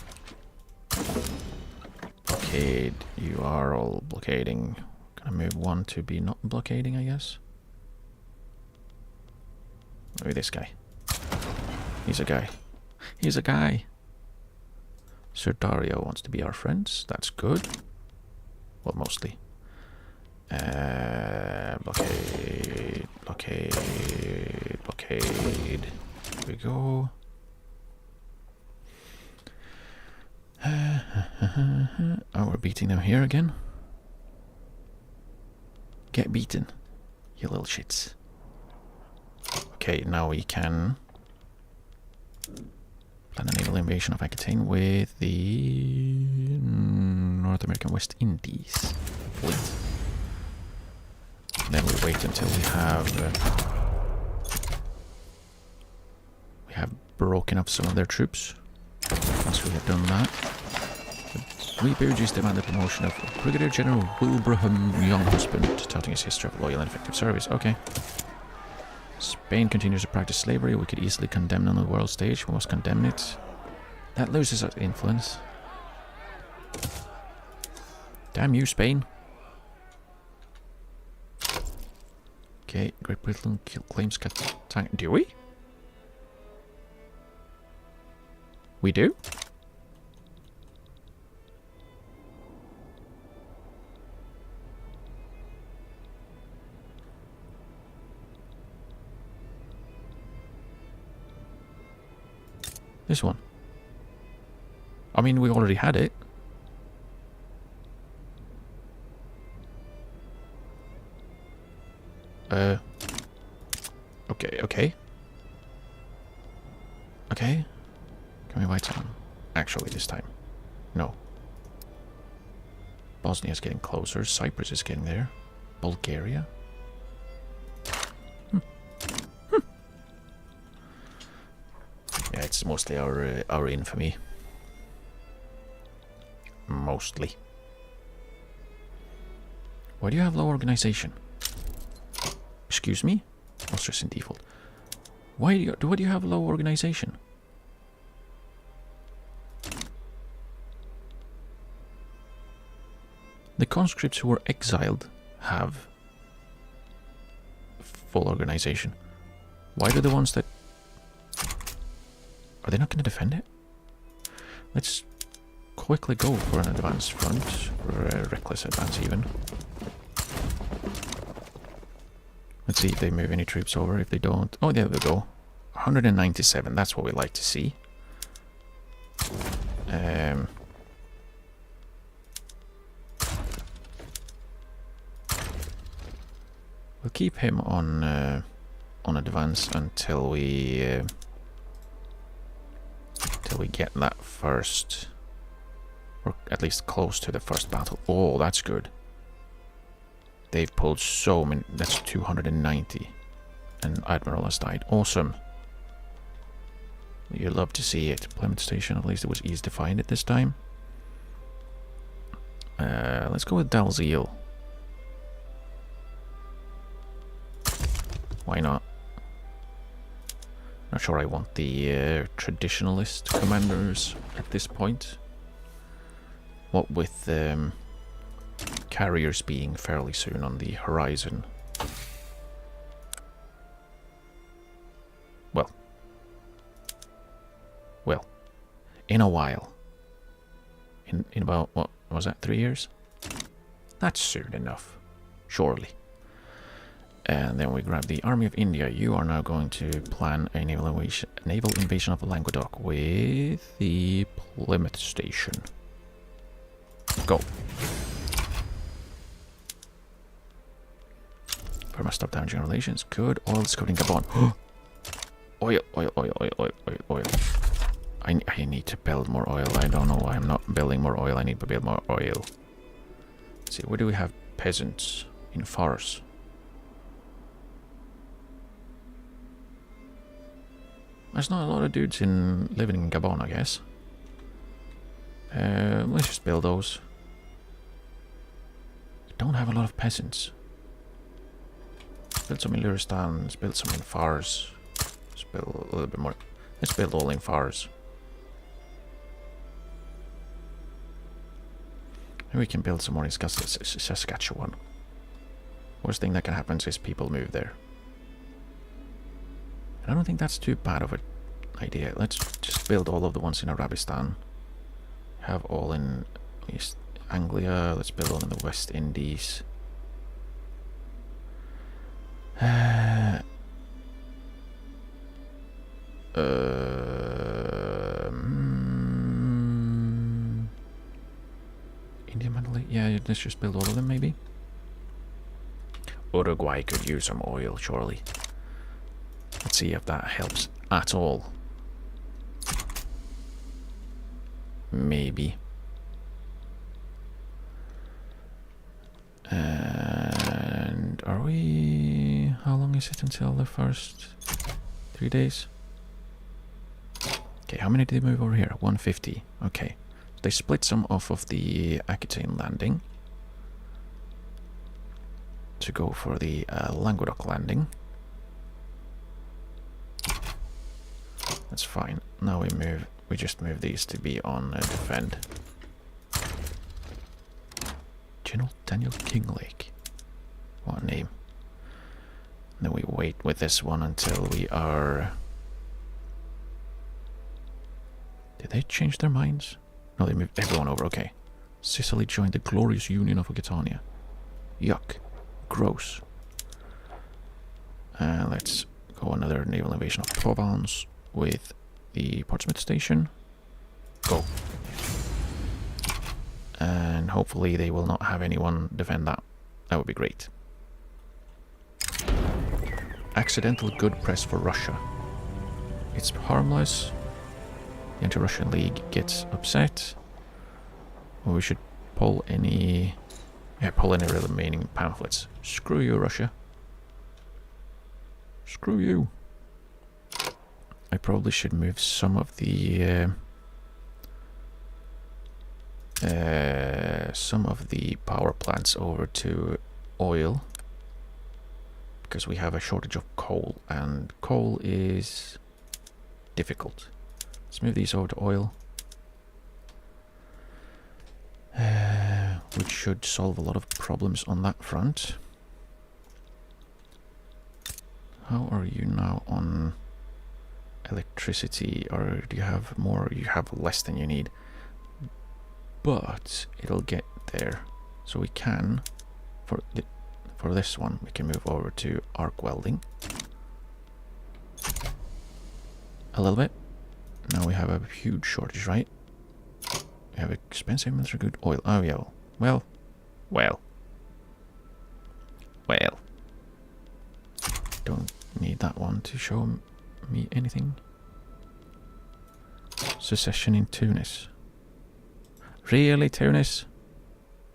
Blockade. You are all blockading. Gonna move one to be not blockading, I guess. Maybe this guy. He's a guy. He's a guy. Sir Dario wants to be our friends. That's good. Well, mostly. Blockade. Blockade. Blockade. Here we go. Oh, we're beating them here again. Get beaten, you little shits. Okay, now we can plan a naval invasion of Aquitaine with the North American West Indies fleet. Then we wait until we have broken up some of their troops. Once we have done that, we Burgess demand the promotion of Brigadier General Wilbraham Younghusband, touting his history of loyal and effective service. Okay. Spain continues to practice slavery. We could easily condemn it on the world stage. We must condemn it. That loses our influence. Damn you, Spain. Okay, Great Britain claims Catania. Do we? We do? This one. I mean, we already had it. Okay. Okay. Can we write some? Actually, this time. No. Bosnia's getting closer. Cyprus is getting there. Bulgaria. Yeah, it's mostly our infamy. Mostly. Why do you have low organization? Excuse me? Monsters in default. Why do you have low organization? The conscripts who were exiled have full organization. Why do the ones that... Are they not going to defend it? Let's quickly go for an advance front, or a reckless advance even. Let's see if they move any troops over. If they don't... Oh, there we go. 197, that's what we like to see. We'll keep him on advance until we get that first, or at least close to the first battle. Oh, that's good. They've pulled so many. That's 290, and Admiral has died. Awesome. You love to see it. Plymouth Station. At least it was easy to find it this time. Let's go with Dalziel. Why not? Not sure I want the traditionalist commanders at this point. What with carriers being fairly soon on the horizon. Well, in a while. In about, what was that, 3 years? That's soon enough, surely. And then we grab the Army of India. You are now going to plan a naval invasion of Languedoc with the Plymouth Station. Go. Burma stop damaging relations. Good. Oil discovered in Gabon. Oil. I need to build more oil. I don't know why I'm not building more oil. I need to build more oil. Let's see, where do we have peasants in Fars. There's not a lot of dudes living in Gabon, I guess. Let's just build those. We don't have a lot of peasants. Let's build some in Luristan, let's build some in Fars. Let's build a little bit more. Let's build all in Fars. Maybe we can build some more in Saskatchewan. Worst thing that can happen is people move there. I don't think that's too bad of an idea. Let's just build all of the ones in Arabistan. Have all in East Anglia. Let's build all in the West Indies. India, Mandalay. Yeah, let's just build all of them, maybe. Uruguay could use some oil, surely. Let's see if that helps at all. Maybe. And are we... How long is it until the first 3 days? Okay, how many did they move over here? 150. Okay. They split some off of the Aquitaine landing to go for the Languedoc landing. That's fine. Now we just move these to be on defend. General Daniel Kinglake. What a name. And then we wait with this one until we are... Did they change their minds? No, they moved everyone over, okay. Sicily joined the glorious Union of Occitania. Yuck. Gross. Let's go another naval invasion of Provence with the Portsmouth station. Go. And hopefully they will not have anyone defend that. That would be great. Accidental good press for Russia. It's harmless. The Anti-Russian League gets upset. Or we should pull any... Yeah, pull any remaining pamphlets. Screw you, Russia. Screw you. I probably should move some of the power plants over to oil, because we have a shortage of coal, and coal is difficult. Let's move these over to oil, which should solve a lot of problems on that front. How are you now on electricity? Or do you have more? You have less than you need, but it'll get there. So we can, for this one, we can move over to arc welding a little bit. Now we have a huge shortage, right? We have expensive military good oil. Oh yeah, well. Don't need that one to show me anything. Secession in Tunis. Really, Tunis?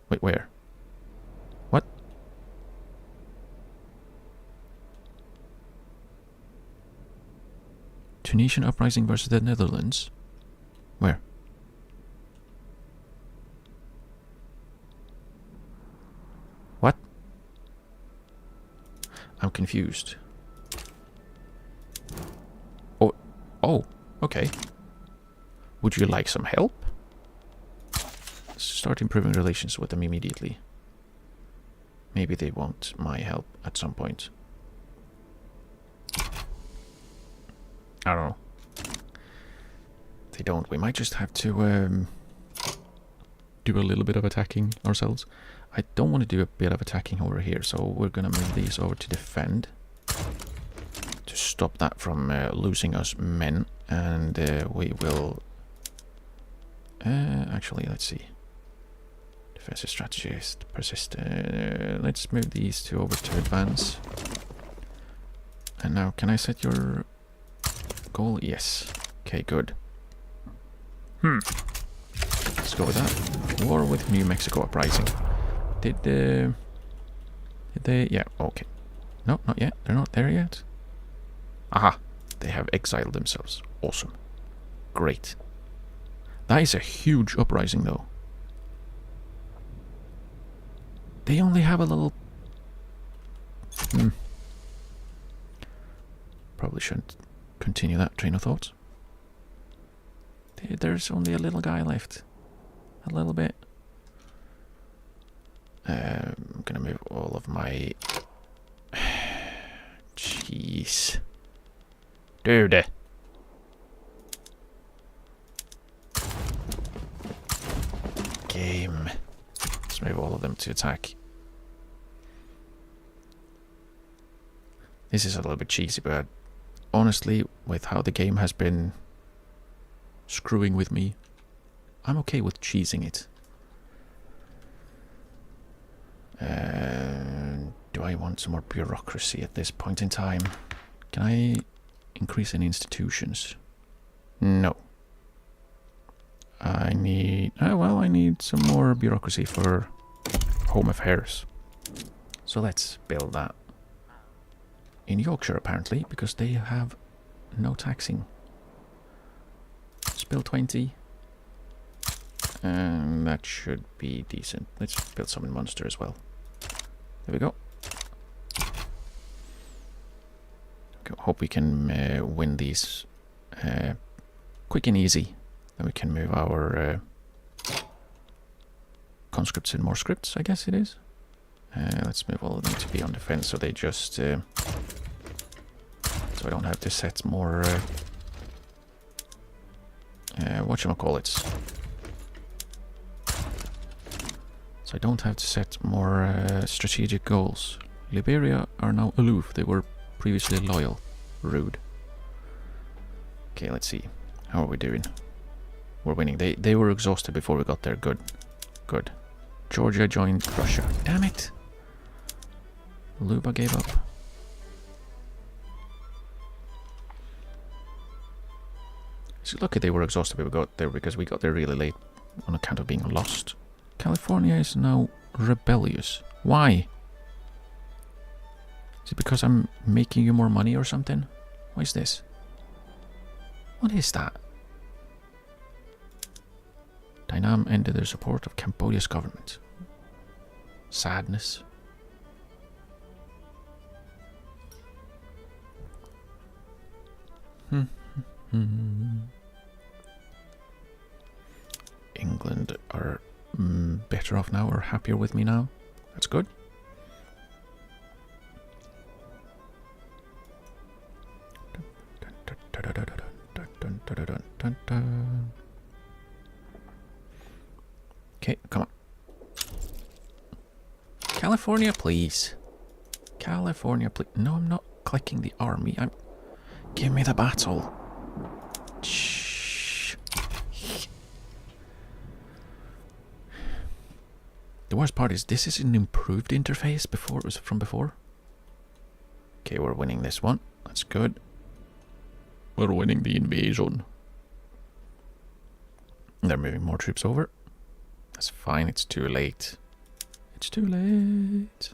Wait, where? What? Tunisian uprising versus the Netherlands? Where? What? I'm confused. Oh, okay. Would you like some help? Start improving relations with them immediately. Maybe they want my help at some point. I don't know. If they don't, we might just have to do a little bit of attacking ourselves. I don't want to do a bit of attacking over here, so we're gonna move these over to defend to stop that from losing us men, and we will actually, let's see. Defensive strategist, persist. Let's move these two over to advance. And now, can I set your goal? Yes. Okay, good. Let's go with that. War with New Mexico uprising. Did They, yeah, okay. No, not yet. They're not there yet. Aha! They have exiled themselves. Awesome. Great. That is a huge uprising, though. They only have a little... Probably shouldn't continue that train of thought. There's only a little guy left. A little bit. I'm gonna move all of my... Jeez. Dude. Game. Let's move all of them to attack. This is a little bit cheesy, but honestly, with how the game has been screwing with me, I'm okay with cheesing it. Do I want some more bureaucracy at this point in time? Can I increase any institutions? No. I need... well, I need some more bureaucracy for Home Affairs. So let's build that. In Yorkshire, apparently, because they have no taxing. Let's build 20. And that should be decent. Let's build some in Munster as well. There we go. Hope we can win these quick and easy. Then we can move our conscripts in more scripts, I guess it is. Let's move all of them to be on defense, so they just... so I don't have to set more... whatchamacallits. So I don't have to set more strategic goals. Liberia are now aloof. They were previously loyal. Rude. Okay, let's see. How are we doing? We're winning. They were exhausted before we got there. Good. Good. Georgia joined Russia. Damn it! Luba gave up. So lucky they were exhausted when we got there, because we got there really late on account of being lost. California is now rebellious. Why? Is it because I'm making you more money or something? What is this? What is that? Dynam ended their support of Cambodia's government. Sadness. England are better off now, or happier with me now. That's good. Okay, come on. California, please. California, please. No, I'm not clicking the army. Give me the battle. Shh. The worst part is this is an improved interface before it was from before. Okay, we're winning this one. That's good. We're winning the invasion. They're moving more troops over. That's fine, it's too late. It's too late.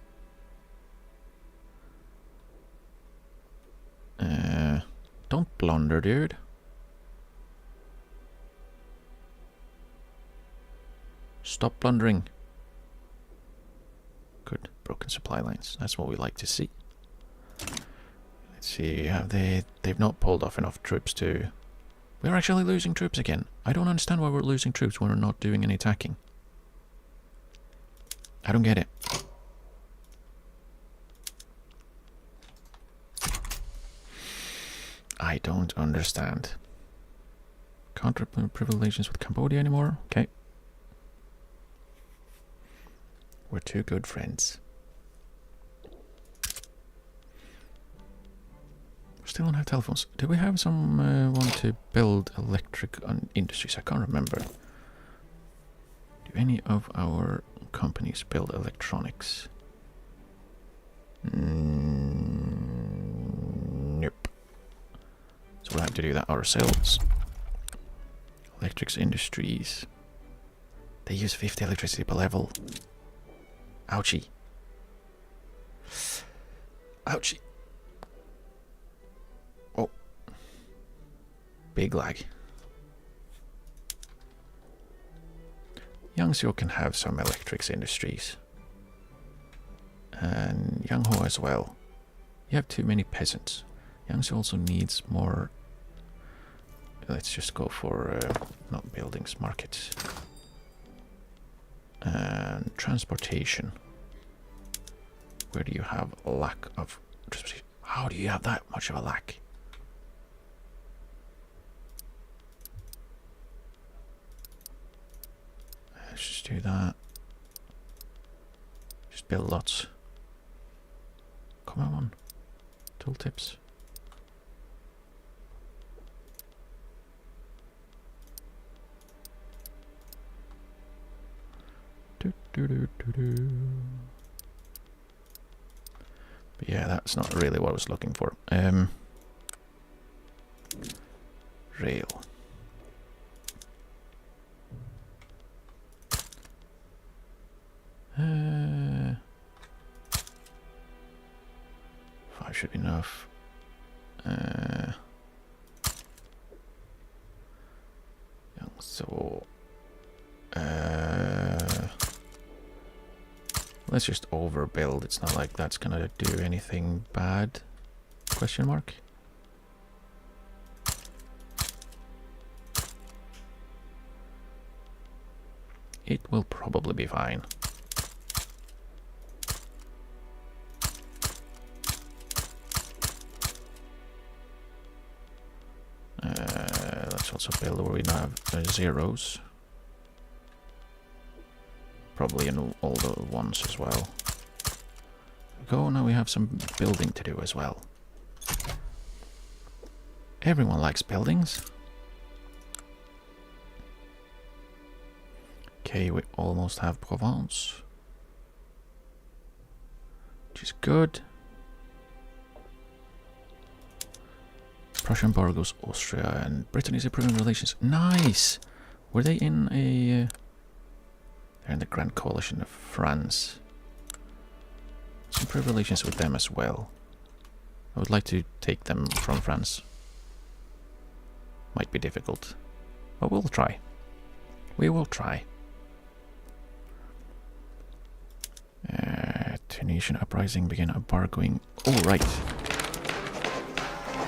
Don't blunder, dude. Stop blundering. Good. Broken supply lines. That's what we like to see. Let's see. Have they've not pulled off enough troops to... We're actually losing troops again. I don't understand why we're losing troops when we're not doing any attacking. I don't get it. I don't understand. Can't improve relations with Cambodia anymore. Okay. We're two good friends. We still don't have telephones. Do we have some want to build electric industries? I can't remember. Do any of our companies build electronics? Nope. So we'll have to do that ourselves. Electrics industries. They use 50 electricity per level. Ouchie. Ouchie. Oh. Big lag. Yangzhou can have some electrics industries. And Yangho as well. You have too many peasants. Yangzhou also needs more. Let's just go for not buildings, markets. And transportation. Where do you have a lack of transportation? How do you have that much of a lack? Let's just do that. Just build lots. Come on. Tooltips. But yeah, that's not really what I was looking for. Rail. Five should be enough. So let's just overbuild. It's not like that's gonna do anything bad. Question mark. It will probably be fine. Let's also build where we now have zeros. Probably in all the ones as well. Go, now we have some building to do as well. Everyone likes buildings. Okay, we almost have Provence. Which is good. Prussia embargoes Austria and Britain is improving relations. Nice! Were they in a... they're in the Grand Coalition of France. Let's improve relations with them as well. I would like to take them from France. Might be difficult. But we'll try. We will try. Tunisian uprising began embargoing. Oh, right.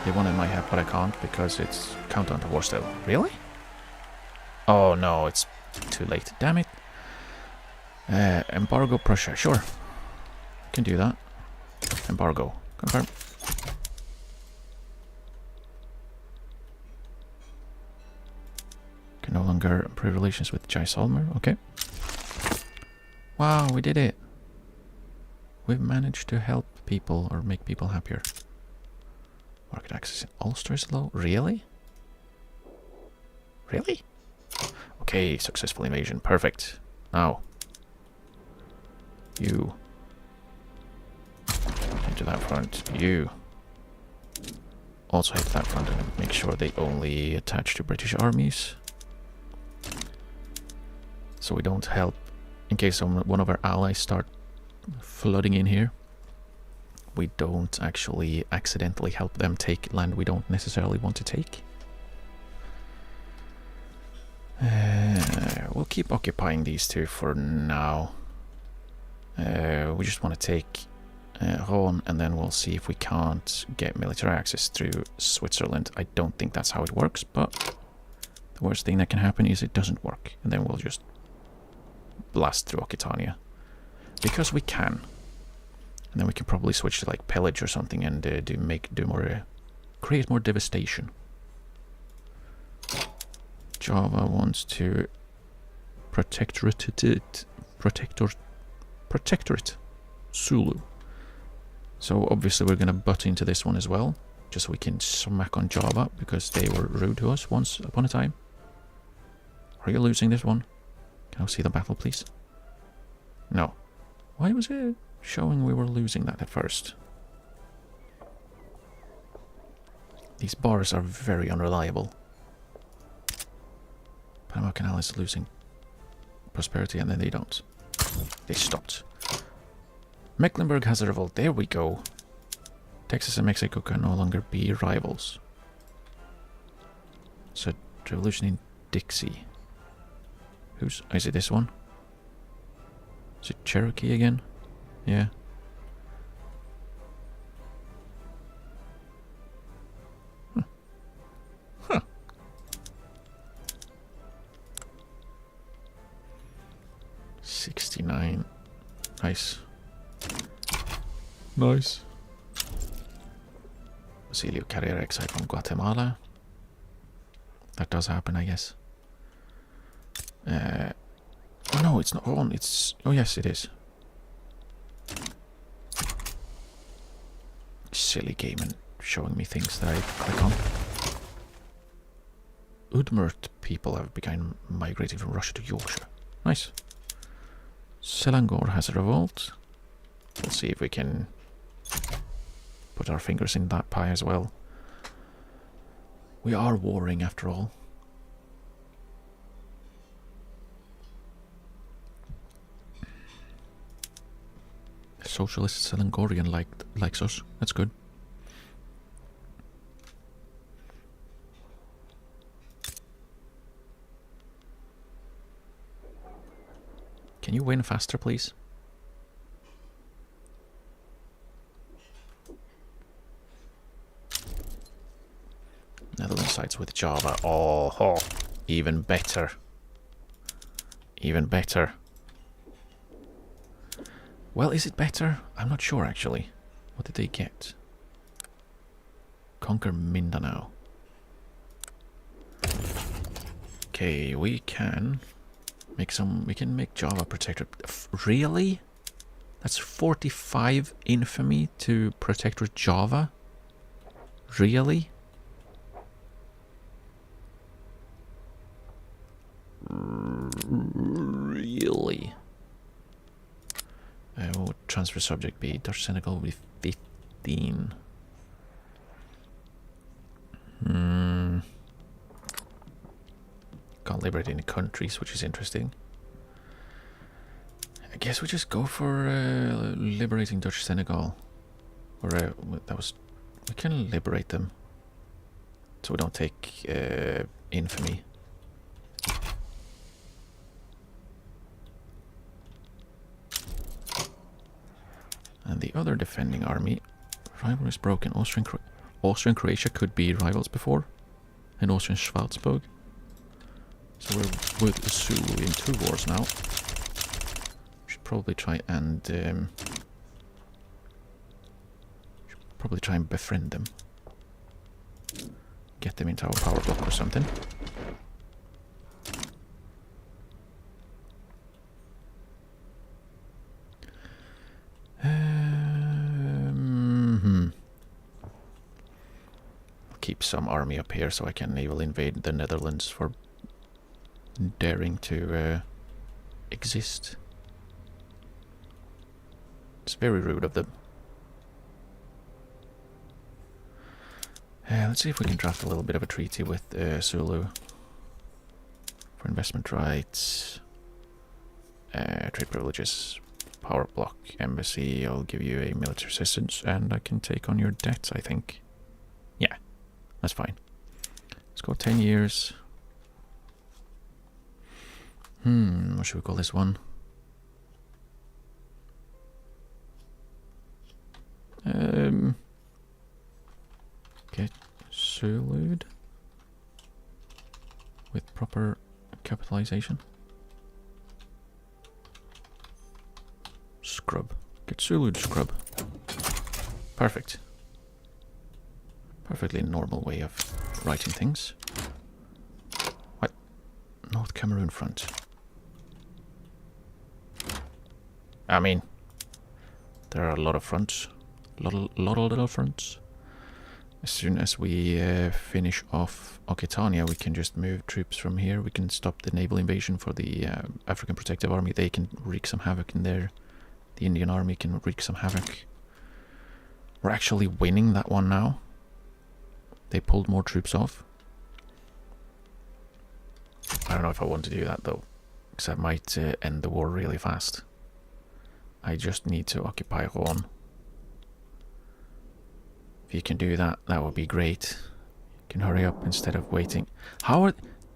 They wanted my help, but I can't because it's countdown to war still. Really? Oh no, it's too late. Damn it. Embargo Prussia. Sure. Can do that. Embargo. Confirm. Can no longer improve relations with Jaisalmer. Okay. Wow, we did it. We've managed to help people or make people happier. Market access in Ulster is low. Really? Really? Okay, successful invasion. Perfect. Now, you head to that front. You also head to that front and make sure they only attach to British armies. So we don't help in case one of our allies start flooding in here. We don't actually accidentally help them take land we don't necessarily want to take. We'll keep occupying these two for now. We just want to take Rouen, and then we'll see if we can't get military access through Switzerland. I don't think that's how it works, but the worst thing that can happen is it doesn't work, and then we'll just blast through Occitania. Because we can. And then we can probably switch to like pillage or something and create more devastation. Java wants to protectorate Sulu. So obviously we're gonna butt into this one as well, just so we can smack on Java because they were rude to us once upon a time. Are you losing this one? Can I see the battle, please? No. Why was it showing we were losing that at first? These bars are very unreliable. Panama Canal is losing prosperity and then they don't. They stopped. Mecklenburg has a revolt. There we go. Texas and Mexico can no longer be rivals. So, revolution in Dixie. Who's... Is it this one? Is it Cherokee again? Yeah. Huh. 69. Nice. Nice. Basilio Carrera exile from Guatemala. That does happen, I guess. Oh no, it's not on. It's... Oh yes, it is. Silly game and showing me things that I click on. Udmurt people have begun migrating from Russia to Yorkshire. Nice. Selangor has a revolt. We'll see if we can put our fingers in that pie as well. We are warring after all. Socialist Selangorian likes us. That's good. Can you win faster, please? Netherlands sides with Java. Oh, even better. Even better. Well, is it better? I'm not sure, actually. What did they get? Conquer Mindanao. Okay, we can make some... We can make Java Protectorate. Really? That's 45 infamy to Protectorate Java? Really? Really? What would transfer subject be? Dutch Senegal will be 15. Can't liberate any countries, which is interesting. I guess we just go for liberating Dutch Senegal. Or that was... We can liberate them. So we don't take infamy. And the other defending army, rival is broken. Austria and Croatia could be rivals before, and Austria and Schwarzburg. So we're with Zulu in 2 wars now. Should probably try and befriend them, get them into our power block or something. Keep some army up here so I can naval invade the Netherlands for daring to exist. It's very rude of them. Let's see if we can draft a little bit of a treaty with Zulu for investment rights, trade privileges, power block, embassy. I'll give you a military assistance and I can take on your debts, I think. Yeah. That's fine. Let's go 10 years. What should we call this one? Get Zulu'd with proper capitalization. Scrub. Get Zulu'd scrub. Perfect. Perfectly normal way of writing things. What? North Cameroon front. I mean, there are a lot of fronts. Lot of little fronts. As soon as we finish off Okitania, we can just move troops from here. We can stop the naval invasion for the African Protective Army. They can wreak some havoc in there. The Indian Army can wreak some havoc. We're actually winning that one now. They pulled more troops off. I don't know if I want to do that though, because that might end the war really fast. I just need to occupy Rouen. If you can do that, that would be great. You can hurry up instead of waiting. How are...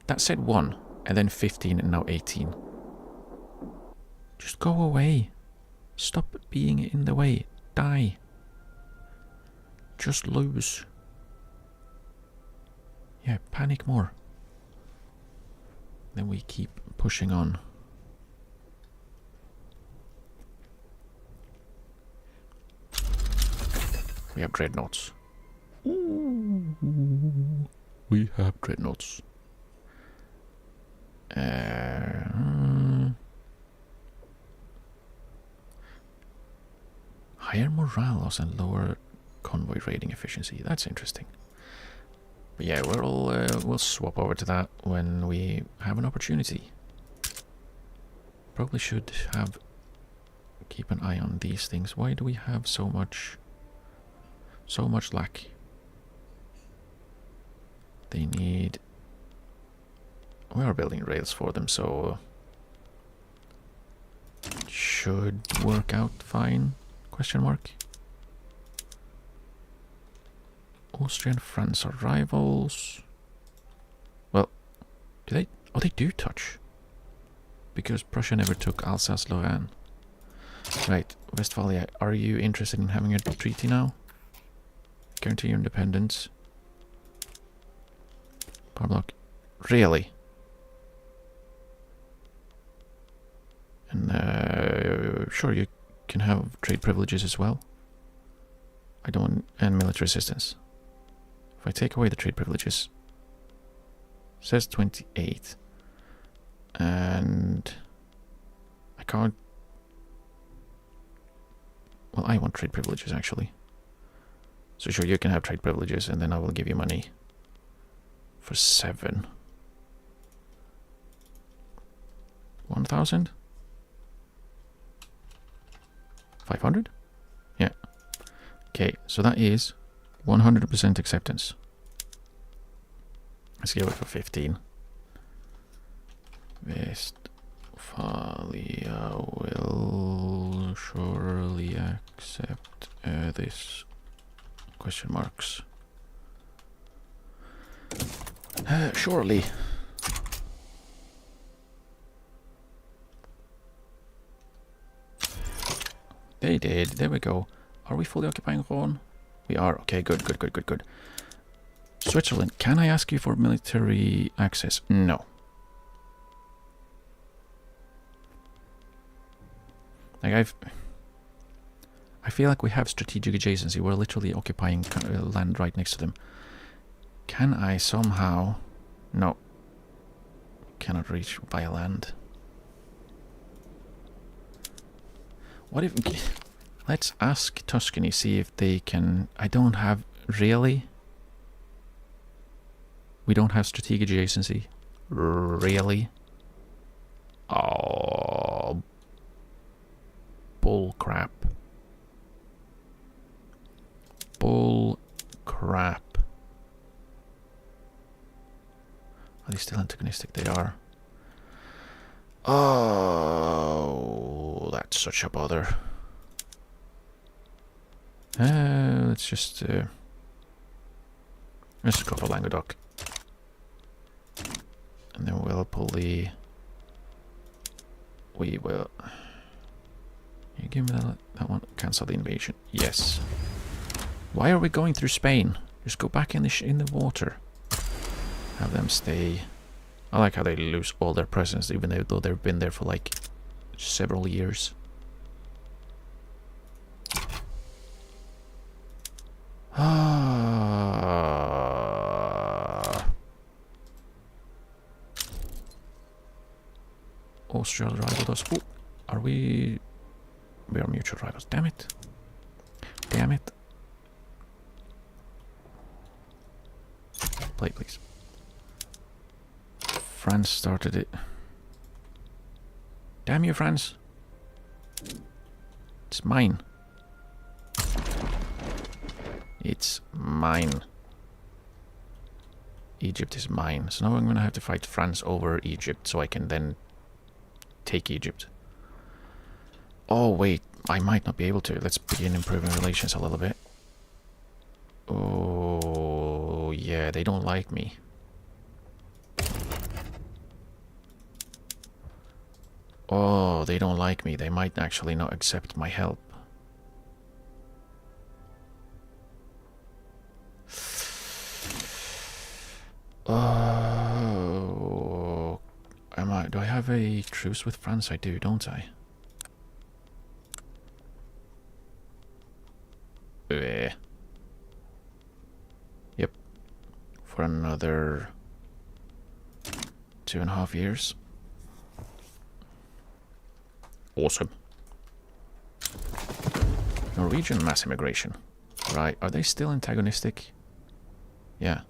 That said 1, and then 15, and now 18. Just go away. Stop being in the way. Die. Just lose. Yeah, panic more. Then we keep pushing on. We have dreadnoughts. Ooh, we have dreadnoughts. Higher morale loss and lower convoy raiding efficiency. That's interesting. But yeah, we'll swap over to that when we have an opportunity. Probably should have keep an eye on these things. Why do we have so much lack? They need... We are building rails for them, so it should work out fine. Question mark. Austria and France are rivals. Well, do they? Oh, they do touch. Because Prussia never took Alsace-Lorraine. Right, Westphalia, are you interested in having a treaty now? Guarantee your independence. Power block. Really? And sure, you can have trade privileges as well. I don't... and military assistance. If I take away the trade privileges... It says 28. And... I can't... Well, I want trade privileges, actually. So sure, you can have trade privileges, and then I will give you money. For 7. 1,000? 500? Yeah. Okay, so that is 100% acceptance. Let's give it for 15. Westphalia will surely accept this. Question marks. Surely. They did. There we go. Are we fully occupying Rouen? We are. Okay, good, good, good, good, good. Switzerland, can I ask you for military access? No. Like I feel like we have strategic adjacency. We're literally occupying land right next to them. Can I somehow... No. Cannot reach via land. What if... Let's ask Tuscany, see if they can... I don't have... Really? We don't have strategic adjacency? Really? Oh... Bull crap. Bull crap. Are they still antagonistic? They are. Oh, that's such a bother. Let's just go for Languedoc. And then we'll pull the... We will... You give me that one. Cancel the invasion. Yes. Why are we going through Spain? Just go back in the water. Have them stay. I like how they lose all their presence, even though they've been there for like several years. Austria rivaled us. Oh, are we? We are mutual rivals. Damn it! Damn it! Play, please. France started it. Damn you, France! It's mine. It's mine. Egypt is mine. So now I'm gonna have to fight France over Egypt so I can then take Egypt. Oh wait, I might not be able to. Let's begin improving relations a little bit. Oh, yeah, they don't like me. Oh, they don't like me. They might actually not accept my help. Oh, do I have a truce with France? I do, don't I? Yep. For another 2.5 years. Awesome. Norwegian mass immigration. Right, are they still antagonistic? Yeah.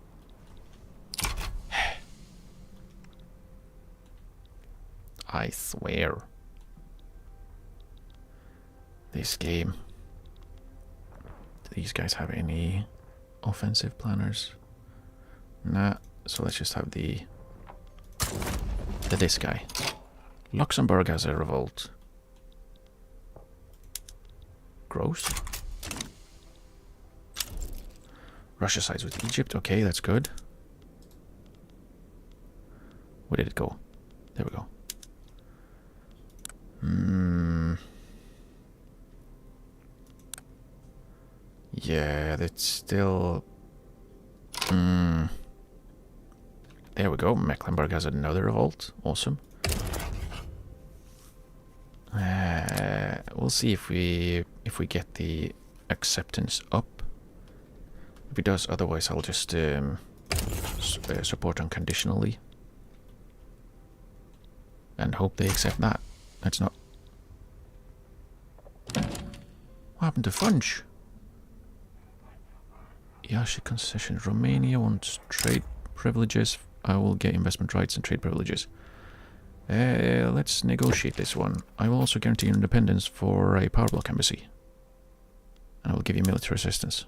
I swear. This game. Do these guys have any offensive planners? Nah, so let's just have this guy. Luxembourg has a revolt. Gross. Russia sides with Egypt. Okay, that's good. Where did it go? There we go. Yeah, that's still... There we go. Mecklenburg has another revolt. Awesome. We'll see if we get the acceptance up. If it does, otherwise I'll just support unconditionally. And hope they accept that. That's not... What happened to Funch? Yashi concession. Romania wants trade privileges. I will get investment rights and trade privileges. Let's negotiate this one. I will also guarantee independence for a power block embassy. And I will give you military assistance.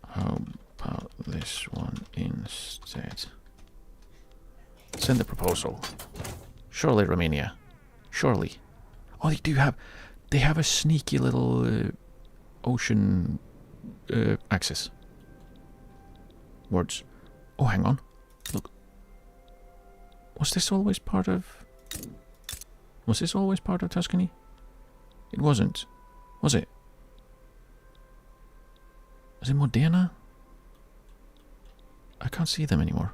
How about this one instead? Send the proposal. Surely, Romania. Surely. Oh, they do have... They have a sneaky little ocean access. Words. Oh, hang on. Look. Was this always part of... Was this always part of Tuscany? It wasn't. Was it? Was it Modena? I can't see them anymore.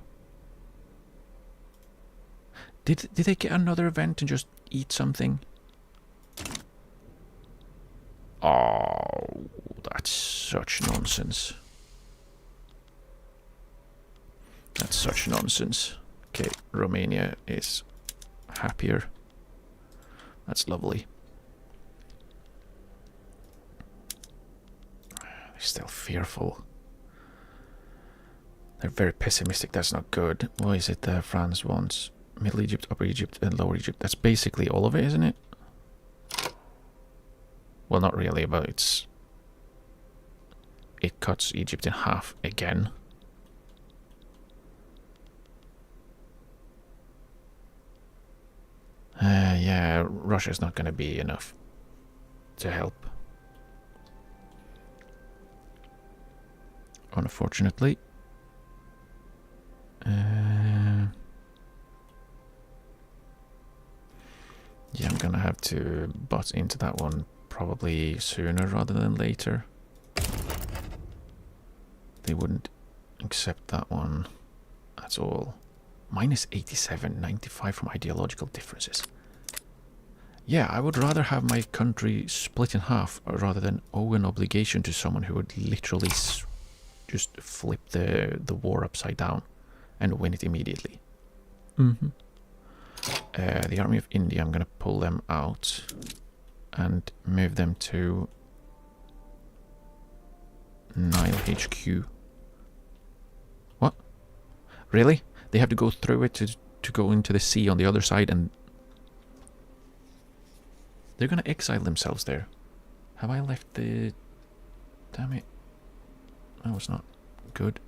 Did they get another event and just eat something? Oh, that's such nonsense. That's such nonsense. Okay, Romania is happier. That's lovely. They're still fearful. They're very pessimistic. That's not good. What is it that France wants? Middle Egypt, Upper Egypt, and Lower Egypt. That's basically all of it, isn't it? Well, not really, but it cuts Egypt in half again. Yeah, Russia's not going to be enough to help. Unfortunately. Yeah, I'm going to have to butt into that one probably sooner rather than later. They wouldn't accept that one at all. Minus 87, 95 from ideological differences. Yeah, I would rather have my country split in half rather than owe an obligation to someone who would literally just flip the war upside down and win it immediately. The Army of India, I'm going to pull them out and move them to Nile HQ. What? Really? They have to go through it to go into the sea on the other side, and they're going to exile themselves there. Have I left the... Damn it. That was not good.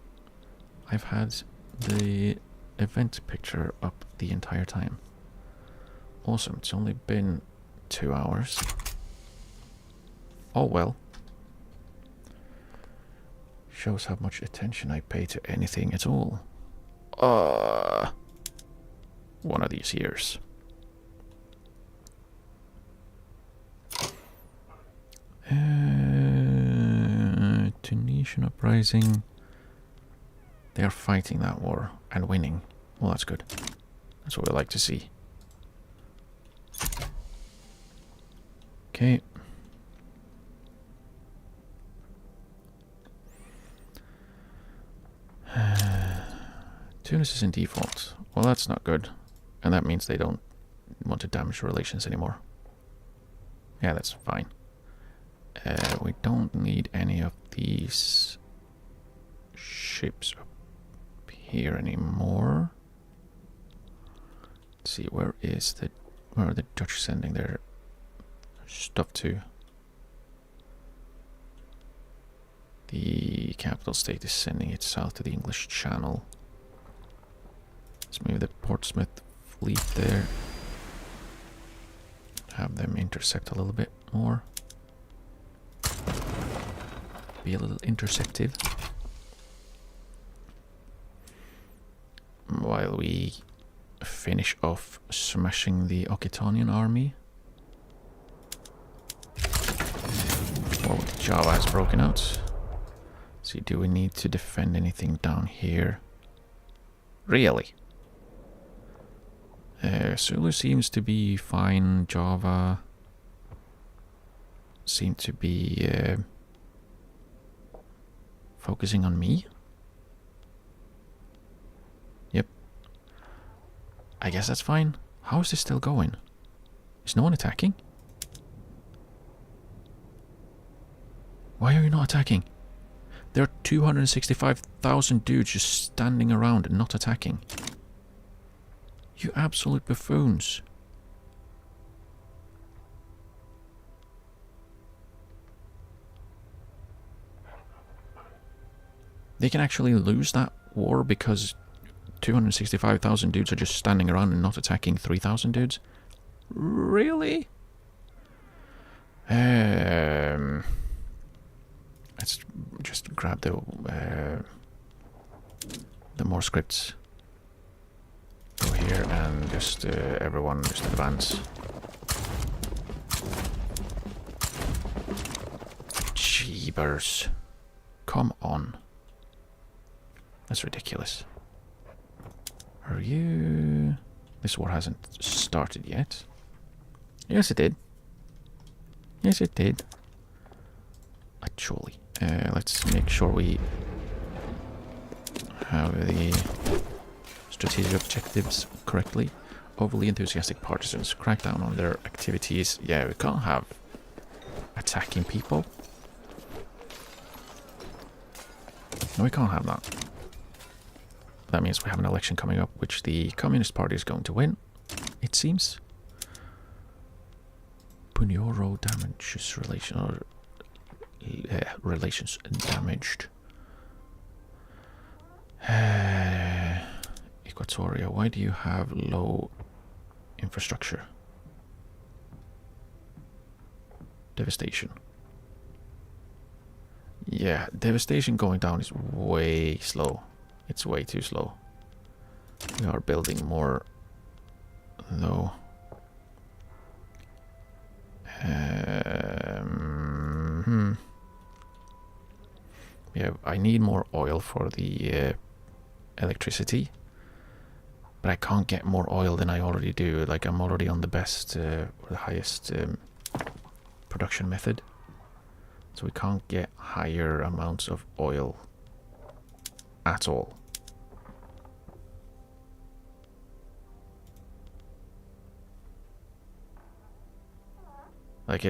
I've had the event picture up the entire time. Awesome, it's only been 2 hours. Oh well. Shows how much attention I pay to anything at all. One of these years. Tunisian uprising. They are fighting that war and winning. Well, that's good. That's what we like to see. Okay. Tunis is in default. Well, that's not good. And that means they don't want to damage relations anymore. Yeah, that's fine. We don't need any of these ships up here anymore. Let's see, where are the Dutch sending their stuff to? The capital state is sending it south to the English Channel. Let's move the Portsmouth fleet there. Have them intersect a little bit more. Be a little interceptive. While we finish off smashing the Occitanian army. Or Java has broken out. Let's see, do we need to defend anything down here? Really? Sulu seems to be fine. Java seem to be focusing on me. Yep. I guess that's fine. How is this still going? Is no one attacking? Why are you not attacking? There are 265,000 dudes just standing around and not attacking. You absolute buffoons. They can actually lose that war because 265,000 dudes are just standing around and not attacking 3,000 dudes? Really? Let's just grab the more scripts. Go here and just everyone just advance. Jeebers. Come on. That's ridiculous. Are you... This war hasn't started yet. Yes, it did. Yes, it did. Actually. Let's make sure we have the strategic objectives correctly. Overly enthusiastic partisans. Crack down on their activities. Yeah, we can't have attacking people. No, we can't have that. That means we have an election coming up, which the Communist Party is going to win, it seems. Punyoro damages relations damaged. Equatoria, why do you have low infrastructure? Devastation. Yeah, devastation going down is way slow. It's way too slow. We are building more, though. Yeah, I need more oil for the electricity, but I can't get more oil than I already do. Like, I'm already on the best, or the highest production method, so we can't get higher amounts of oil at all. Like,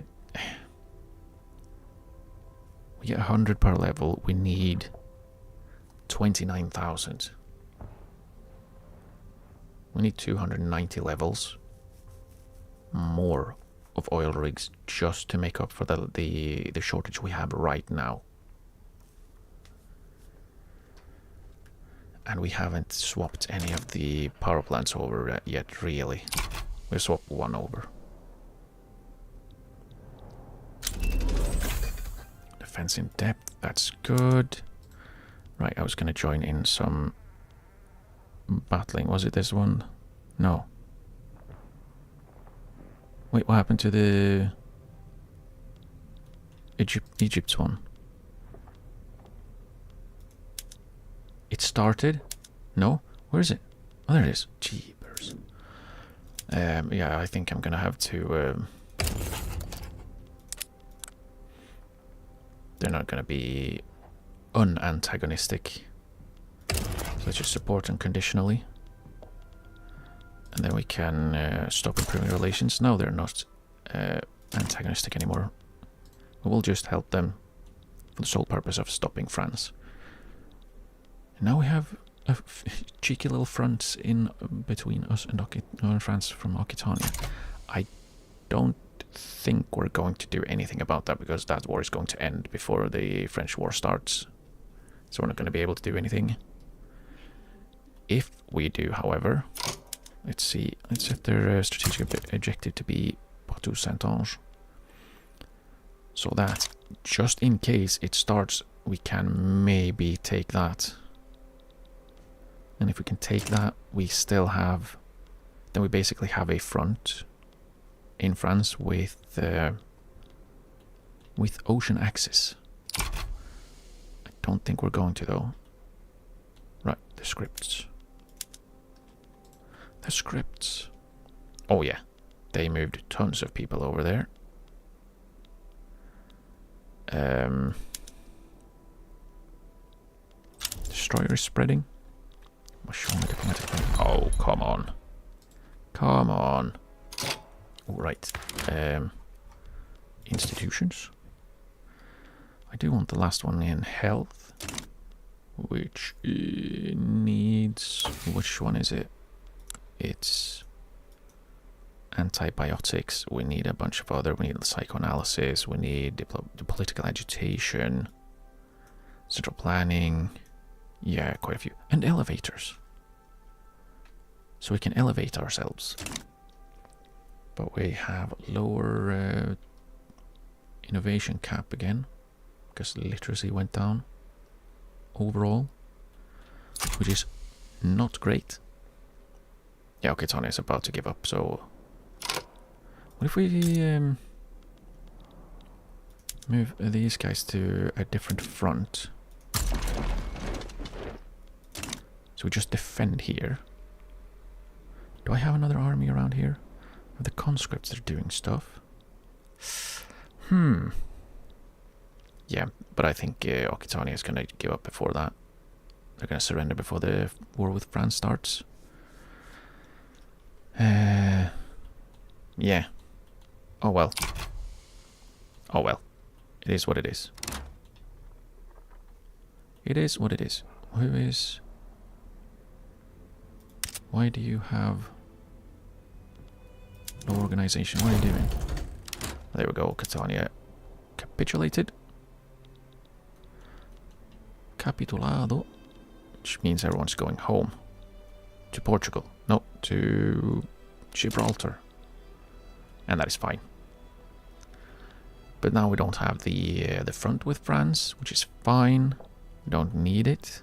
we get 100 per level, we need 29,000. We need 290 levels more of oil rigs just to make up for the shortage we have right now. And we haven't swapped any of the power plants over yet, really. We'll swap one over. Defense in depth, that's good. Right, I was going to join in some battling. Was it this one? No. Wait, what happened to the Egypt's one? It started? No? Where is it? Oh, there it is. Jeepers. Yeah, I think I'm gonna have to... they're not gonna be unantagonistic. So let's just support them conditionally. And then we can stop improving relations. No, they're not antagonistic anymore. We will just help them for the sole purpose of stopping France. And now we have a cheeky little front in between us and France from Occitania. I don't think we're going to do anything about that because that war is going to end before the French war starts. So we're not going to be able to do anything. If we do, however, let's see, let's set their strategic objective to be Poitou-Saintonge. So that, just in case it starts, we can maybe take that. And if we can take that, we still have... Then we basically have a front in France with ocean access. I don't think we're going to, though. Right, the scripts. The scripts. Oh yeah, they moved tons of people over there. Destroyer is spreading. Oh, come on. Come on. Alright. Institutions. I do want the last one in health. Which needs... Which one is it? It's antibiotics. We need a bunch of other. We need psychoanalysis. We need the political agitation. Central planning. Yeah, quite a few. And elevators. So we can elevate ourselves. But we have lower innovation cap again. Because literacy went down. Overall. Which is not great. Yeah, okay, Tanya is about to give up, so... What if we move these guys to a different front? So we just defend here. Do I have another army around here? Are the conscripts that are doing stuff? Yeah, but I think Occitania is going to give up before that. They're going to surrender before the war with France starts. Yeah. Oh well. Oh well. It is what it is. It is what it is. Who is... Why do you have no organization? What are you doing? There we go. Catania capitulated. Capitulado. Which means everyone's going home. To Portugal. No, to Gibraltar. And that is fine. But now we don't have the front with France, which is fine. We don't need it.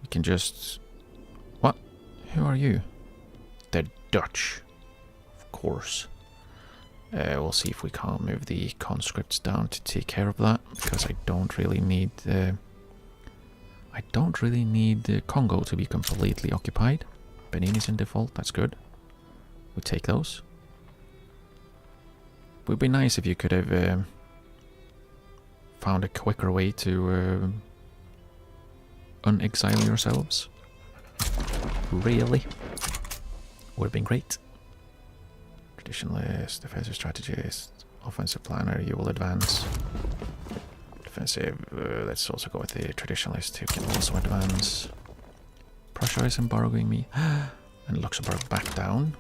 We can just... What? Who are you? They're Dutch. Of course. We'll see if we can't move the conscripts down to take care of that, because I don't really need... I don't really need Congo to be completely occupied. Benin is in default, that's good. We take those. It would be nice if you could have found a quicker way to unexile yourselves. Really? Would have been great. Traditionalist, defensive strategist, offensive planner, you will advance. Defensive, let's also go with the traditionalist who can also advance. Prussia is embargoing me. And Luxembourg back down.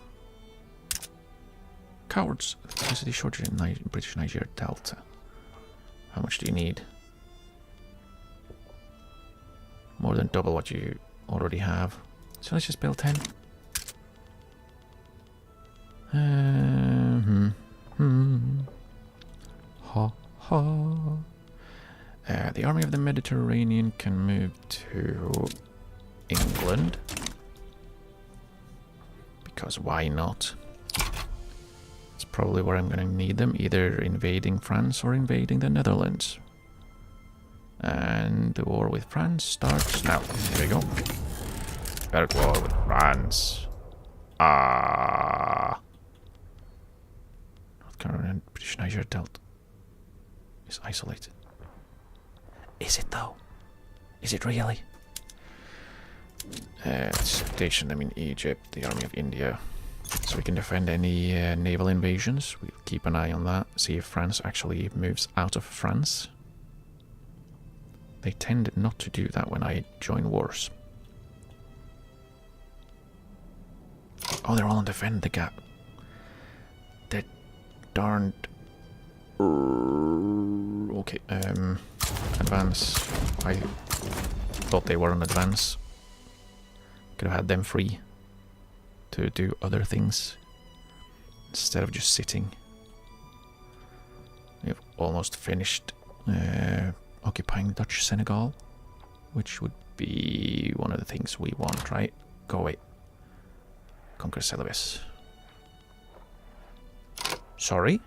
Cowards. Electricity shortage in British Niger Delta. How much do you need? More than double what you already have. So let's just build 10. Ha ha. The army of the Mediterranean can move to England. Because why not? It's probably where I'm going to need them, either invading France or invading the Netherlands. And the war with France starts now. Here we go. Berg war with France. North Carolina and British Niger Delta is isolated. Is it though? Is it really? Station them in Egypt, the army of India, so we can defend any naval invasions. We'll keep an eye on that, see if France actually moves out of France. They tend not to do that when I join wars. Oh, they're all on defend the gap. They're darned. Okay, advance. I thought they were on advance. Could have had them free to do other things instead of just sitting. We've almost finished occupying Dutch Senegal, which would be one of the things we want, right? Go away. Conquer Celebes. Sorry?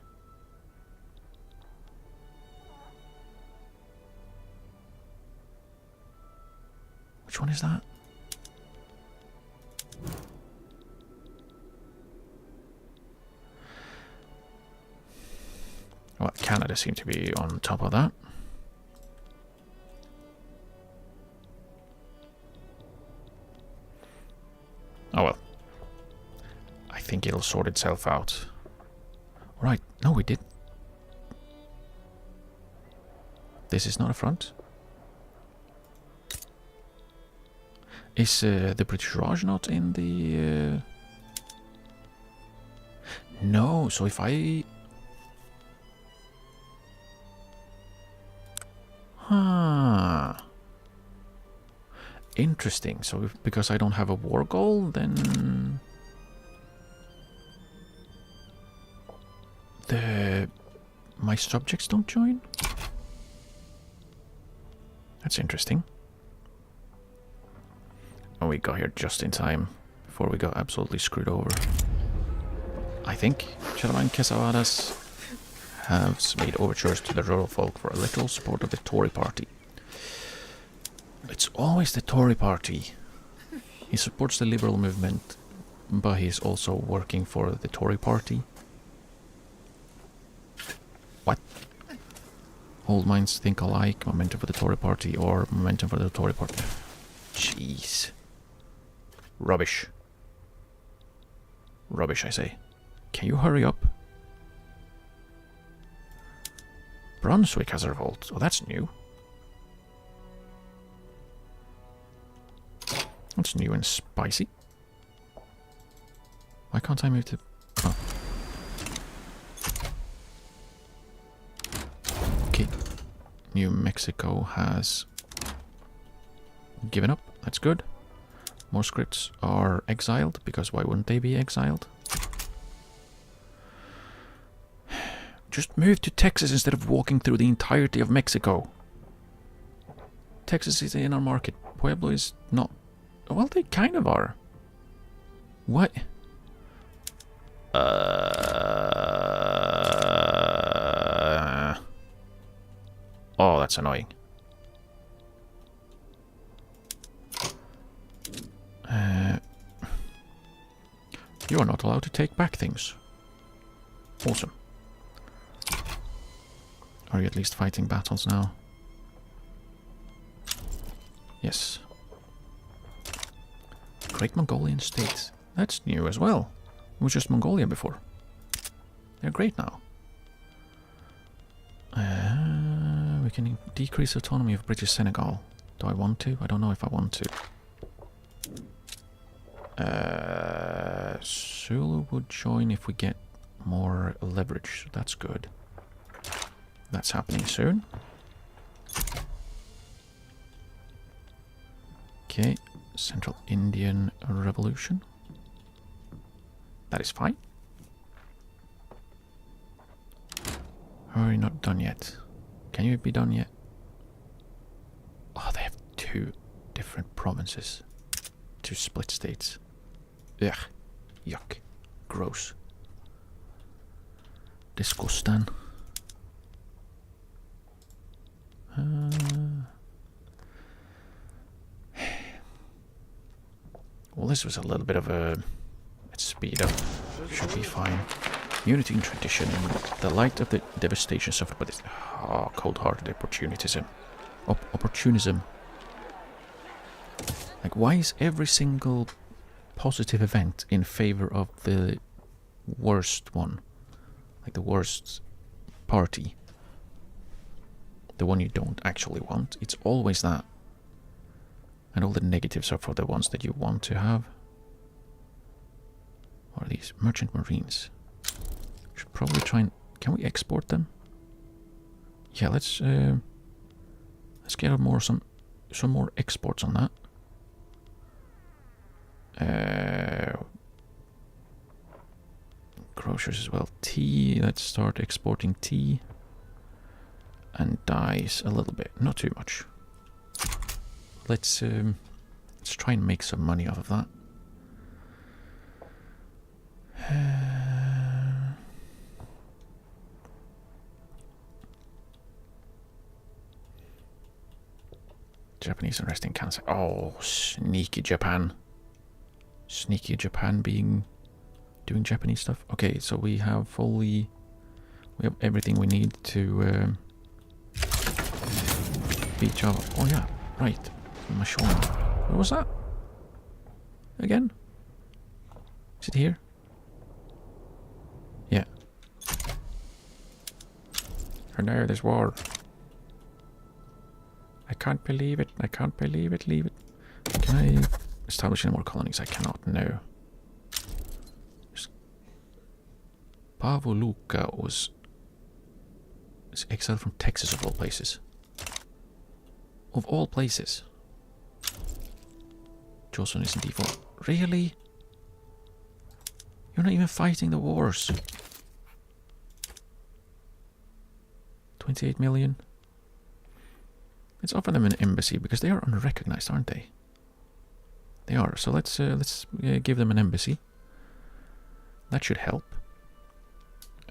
Which one is that? Well, Canada seemed to be on top of that. Oh well. I think it'll sort itself out. Right, no we did. This is not a front. Is the British Raj not in the... No, so if I... Huh. Interesting. So if, because I don't have a war goal, then... my subjects don't join? That's interesting. Oh, we got here just in time before we got absolutely screwed over. I think Chalaban Quesavadas has made overtures to the rural folk for a literal support of the Tory party. It's always the Tory party. He supports the liberal movement, but he's also working for the Tory party. What? Old minds think alike, momentum for the Tory party or momentum for the Tory party. Jeez. Rubbish. Rubbish, I say. Can you hurry up? Brunswick has a revolt. Oh, that's new. That's new and spicy. Why can't I move to... Oh. Okay. New Mexico has given up. That's good. More scripts are exiled, because why wouldn't they be exiled? Just move to Texas instead of walking through the entirety of Mexico. Texas is in our market. Pueblo is not. Well, they kind of are. What? Oh, that's annoying. You are not allowed to take back things. Awesome. Are you at least fighting battles now? Yes. Great Mongolian State. That's new as well. It was just Mongolia before. They're great now. We can decrease autonomy of British Senegal. Do I want to? I don't know if I want to. Sulu would join if we get more leverage. So that's good. That's happening soon. Okay, Central Indian Revolution. That is fine. Or are you not done yet? Can you be done yet? Oh, they have 2 different provinces. 2 split states. Ugh. Yuck. Gross. Disgusting. Well, this was a little bit of a... Let's speed up. Should be fine. Unity and tradition. In the light of the devastation suffered by this... Oh, cold-hearted opportunism. Opportunism. Like, why is every single positive event in favor of the worst one? Like, the worst party. The one you don't actually want. It's always that. And all the negatives are for the ones that you want to have. What are these? Merchant Marines. Should probably try and... Can we export them? Yeah, let's get more some more exports on that. Grocers as well. Tea. Let's start exporting tea. And dyes a little bit. Not too much. Let's try and make some money off of that. Japanese unrest in Kansai. Oh, sneaky Japan. Sneaky Japan doing Japanese stuff. Okay, so we have everything we need to beat Java. Oh yeah, right. Machon. Where was that? Again? Is it here? Yeah. And now there's war. I can't believe it. I can't believe it. Leave it. Can I establish any more colonies? I cannot. No. Pavoluca was exiled from Texas of all places. Of all places. Johnson is in default. Really? You're not even fighting the wars. 28 million. Let's offer them an embassy because they are unrecognized, aren't they? They are. So let's give them an embassy. That should help.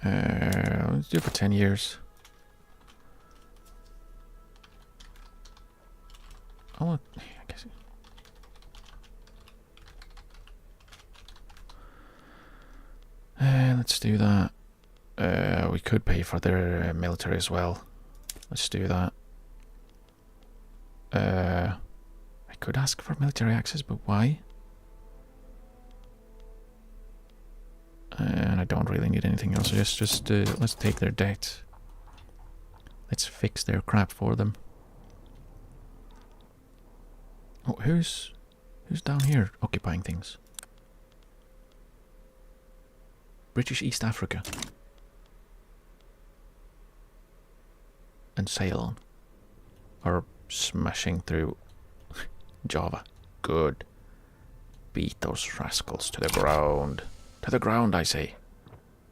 Let's do it for 10 years. I guess. Let's do that. We could pay for their military as well. Let's do that. I could ask for military access, but why? And I don't really need anything else. Just let's take their debt. Let's fix their crap for them. Oh, who's down here occupying things? British East Africa. And Ceylon are smashing through Java. Good. Beat those rascals to the ground. To the ground, I say.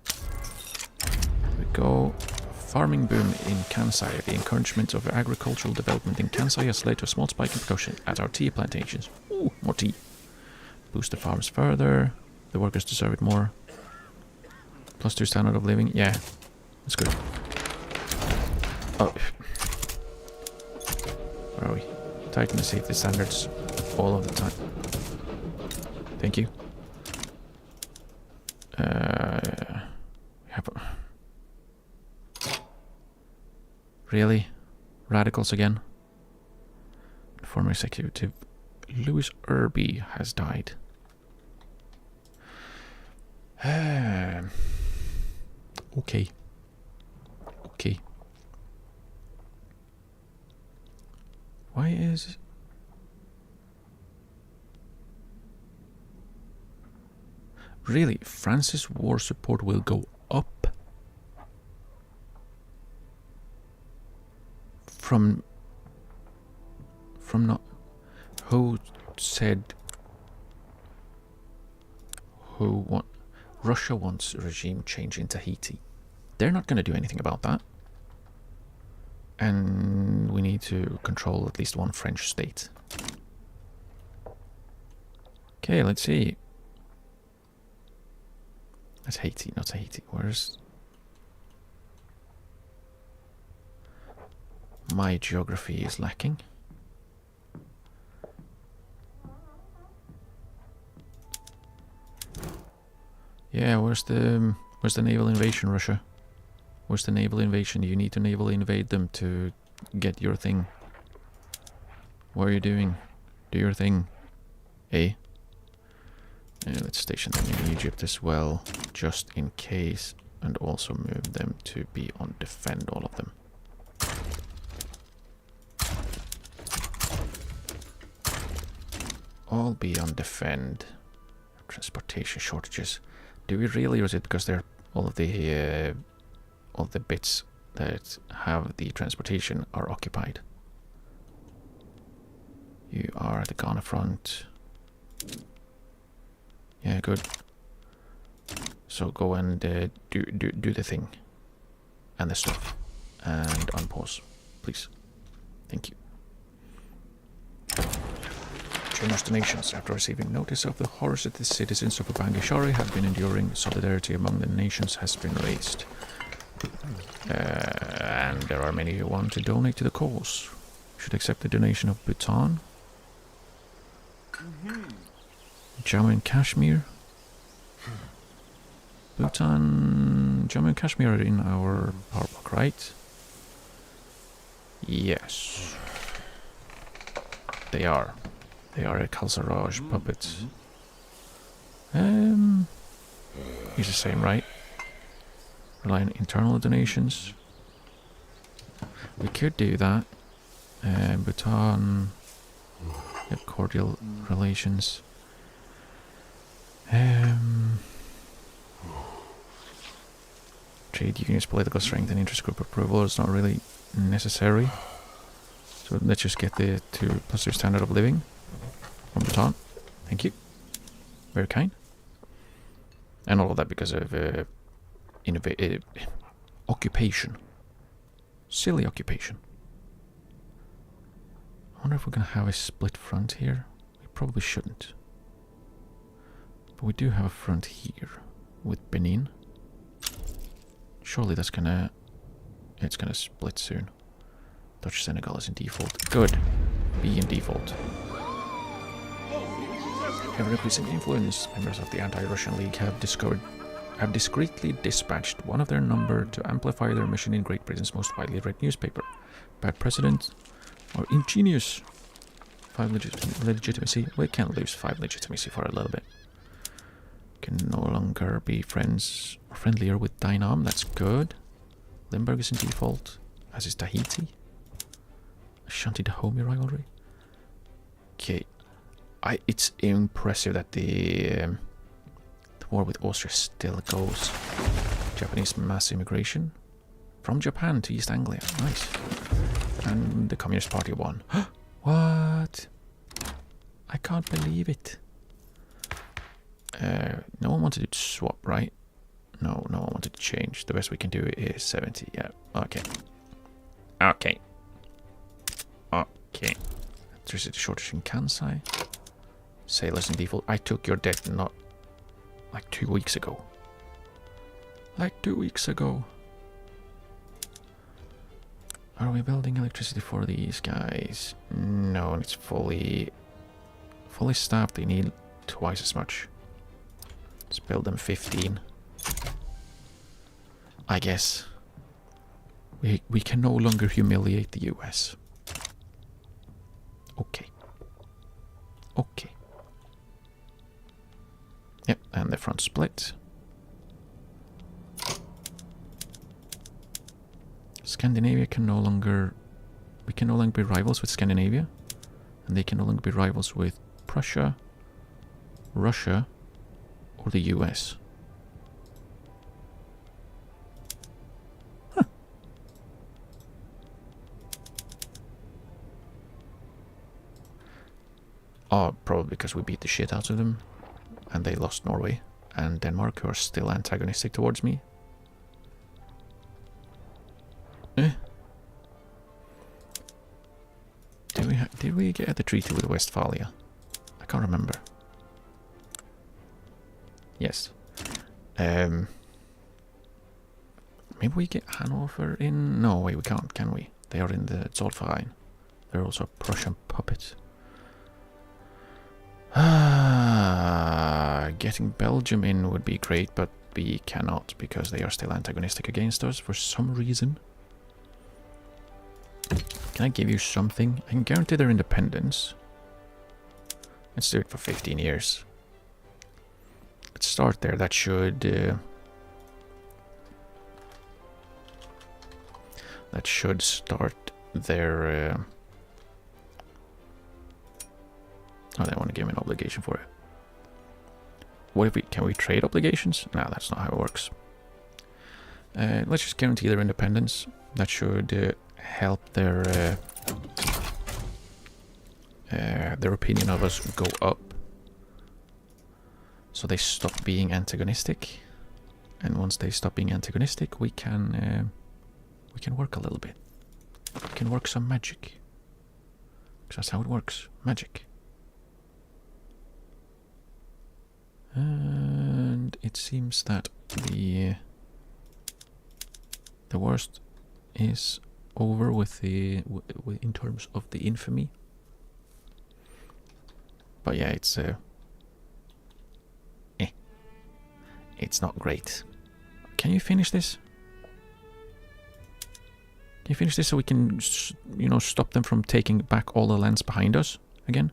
Here we go. Farming boom in Kansai. The encouragement of agricultural development in Kansai has led to a small spike in production at our tea plantations. Ooh, more tea. Boost the farms further. The workers deserve it more. +2 standard of living. Yeah, that's good. Oh. Where are we? Tighten the safety standards all of the time. Thank you. Really? Radicals again? Former executive Louis Irby has died. Okay. Okay. Why is... Really, France's war support will go up from not... Who said... Russia wants regime change in Tahiti. They're not going to do anything about that. And we need to control at least one French state. Okay, let's see. That's Haiti, not Haiti. Where's... My geography is lacking. Yeah, where's the naval invasion, Russia? Where's the naval invasion? You need to naval invade them to get your thing. What are you doing? Do your thing. Eh? Let's station them in Egypt as well, just in case, and also move them to be on defend, all of them. All be on defend. Transportation shortages. Do we really, or is it because they're all of the bits that have the transportation are occupied? You are at the Ghana front. Yeah, good. So go and do the thing and the stuff, and unpause, please. Thank you. Generous donations. After receiving notice of the horrors that the citizens of Ubangishari have been enduring, solidarity among the nations has been raised. And there are many who want to donate to the cause. You should accept the donation of Bhutan, Jammu and Kashmir. Bhutan, Jammu and Kashmir are in our power block, right? Yes. They are. They are a Kalsaraj puppet. He's the same, right? Rely on internal donations. We could do that. Bhutan, have cordial relations. Trade unions, political strength, and interest group approval is not really necessary. So let's just get the 2+2 standard of living from Bhutan. Thank you. Very kind. And all of that because of occupation. Silly occupation. I wonder if we're going to have a split front here. We probably shouldn't. But we do have a front here with Benin. Surely that's gonna... it's gonna split soon. Dutch Senegal is in default. Good. Be in default. Ever increasing influence, members of the Anti-Russian League have discreetly dispatched one of their number to amplify their mission in Great Britain's most widely read newspaper. Bad president or ingenious. 5 legitimacy. We can't lose 5 legitimacy for a little bit. Can no longer be friends or friendlier with Dynam. That's good. Limburg is in default, as is Tahiti. Ashanti-Dahomey rivalry. Okay. It's impressive that the war with Austria still goes. Japanese mass immigration from Japan to East Anglia. Nice. And the Communist Party won. What? I can't believe it. No one wanted to swap, right? No, no one wanted to change. The best we can do is 70. Yeah. Okay. Okay. Okay. Electricity shortage in Kansai. Sailors in default. I took your debt not like 2 weeks ago. Like 2 weeks ago. Are we building electricity for these guys? No, and it's fully staffed. They need twice as much. Let's build them 15. I guess. We can no longer humiliate the US. Okay. Okay. Yep, and the front split. Scandinavia can no longer... we can no longer be rivals with Scandinavia. And they can no longer be rivals with Prussia, Russia, or the US. Huh. Oh, probably because we beat the shit out of them. And they lost Norway and Denmark, who are still antagonistic towards me. get the treaty with Westphalia? I can't remember. Yes. Maybe we get Hanover in... No, wait, we can't, can we? They are in the Zollverein. They're also a Prussian puppet. Getting Belgium in would be great, but we cannot because they are still antagonistic against us for some reason. Can I give you something? I can guarantee their independence. Let's do it for 15 years. Let's start there. That should... that should start their... Oh, they want to give me an obligation for it. What if we... Can we trade obligations? No, that's not how it works. Let's just guarantee their independence. That should help their opinion of us go up. So they stop being antagonistic. And once they stop being antagonistic, we can work a little bit. We can work some magic. Because that's how it works. Magic. And it seems that the worst is over with the in terms of the infamy. But yeah, it's it's not great. Can you finish this? Can you finish this so we can, you know, stop them from taking back all the lands behind us again?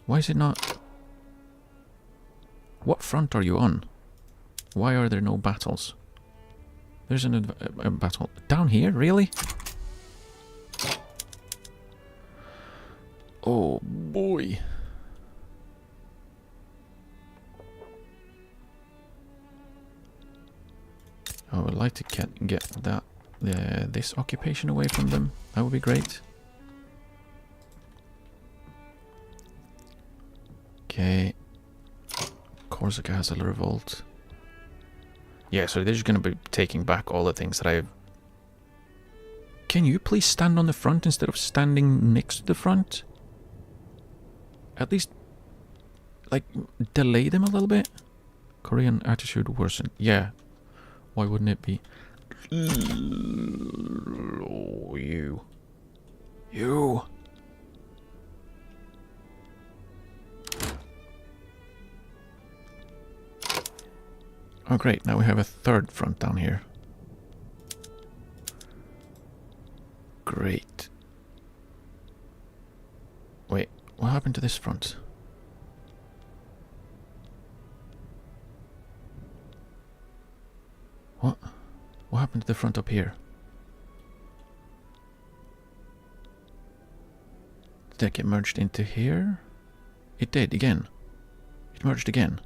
Why is it not? What front are you on? Why are there no battles? There's a battle down here, really? Oh boy. I would like to get that this occupation away from them. That would be great. Okay. Corsica has a revolt. Yeah, so they're just going to be taking back all the things that I've... Can you please stand on the front instead of standing next to the front? At least, like, delay them a little bit? Korean attitude worsened. Yeah. Why wouldn't it be? Oh, you. You. Oh great, now we have a third front down here. Great. Wait, what happened to this front? What? What happened to the front up here? Did that get merged into here? It did, again. It merged again.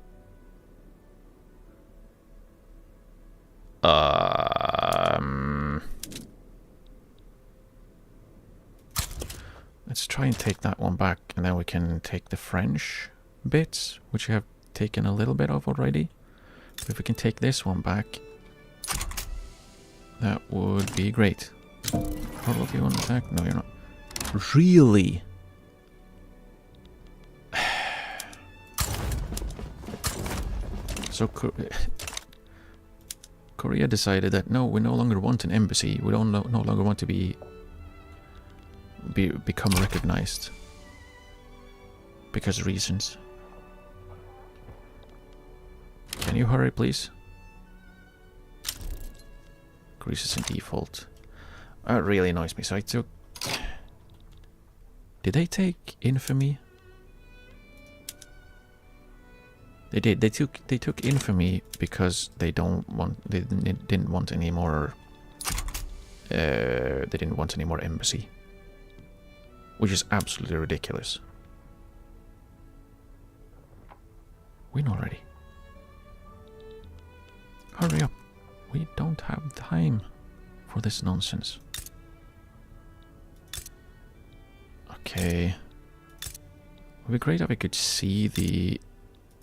Let's try and take that one back, and then we can take the French bits, which we have taken a little bit of already. But if we can take this one back, that would be great. All of you on attack? No, you're not. Really? So Korea decided that no, we no longer want an embassy. We don't no longer want to become recognized because reasons. Can you hurry, please? Greece is in default. That really annoys me. So I took. Did they take infamy? They did. They took infamy because they didn't want any more. They didn't want any more embassy, which is absolutely ridiculous. Win already. Hurry up. We don't have time for this nonsense. Okay. It would be great if I could see the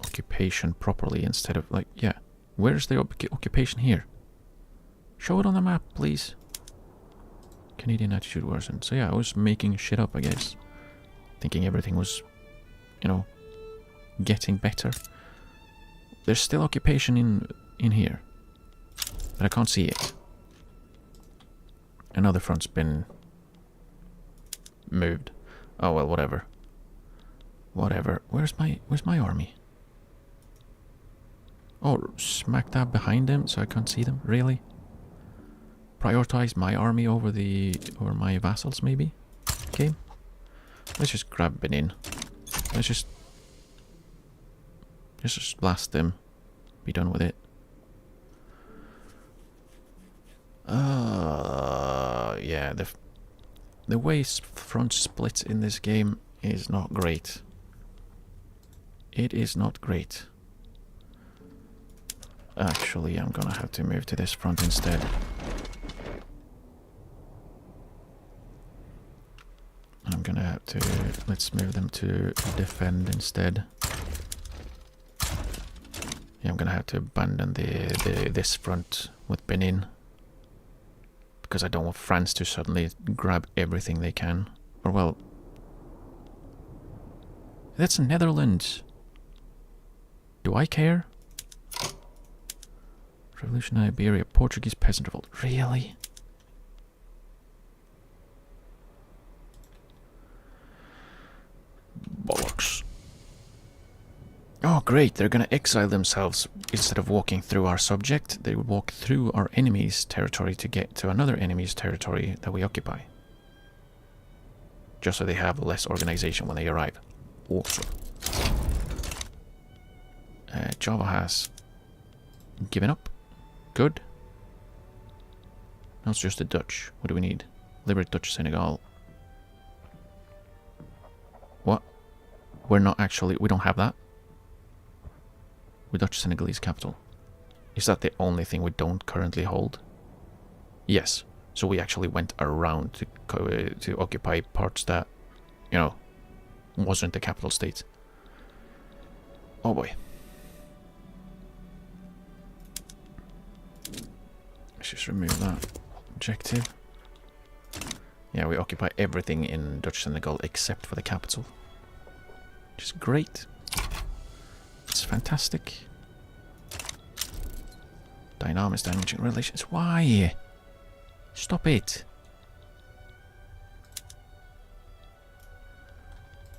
occupation properly instead of, like, yeah. Where's the occupation here? Show it on the map, please. Canadian attitude worsened. So yeah, I was making shit up, I guess. Thinking everything was, you know, getting better. There's still occupation in here. But I can't see it. Another front's been moved. Oh well, whatever. Whatever. Where's my army? Oh, smack dab behind them so I can't see them? Really? Prioritize my army over my vassals, maybe? Okay. Let's just grab Benin. Let's just blast them. Be done with it. Yeah, the way front splits in this game is not great. It is not great. Actually, I'm gonna have to move to this front instead. I'm gonna have to... Let's move them to defend instead. Yeah, I'm gonna have to abandon this front with Benin. Because I don't want France to suddenly grab everything they can. Or well... That's Netherlands! Do I care? Revolution in Iberia, Portuguese peasant revolt. Really? Bollocks. Oh great, they're gonna exile themselves. Instead of walking through our subject, they would walk through our enemy's territory to get to another enemy's territory that we occupy. Just so they have less organization when they arrive. Awesome. Java has given up. Good. Now it's just the Dutch. What do we need? Liberate Dutch Senegal. What? We're not actually... We don't have that. With Dutch Senegalese capital. Is that the only thing we don't currently hold? Yes. So we actually went around to occupy parts that, you know, wasn't the capital state. Oh boy. Let's just remove that objective. Yeah, we occupy everything in Dutch Senegal except for the capital. Which is great. It's fantastic. Dynamics damaging relations. Why? Stop it.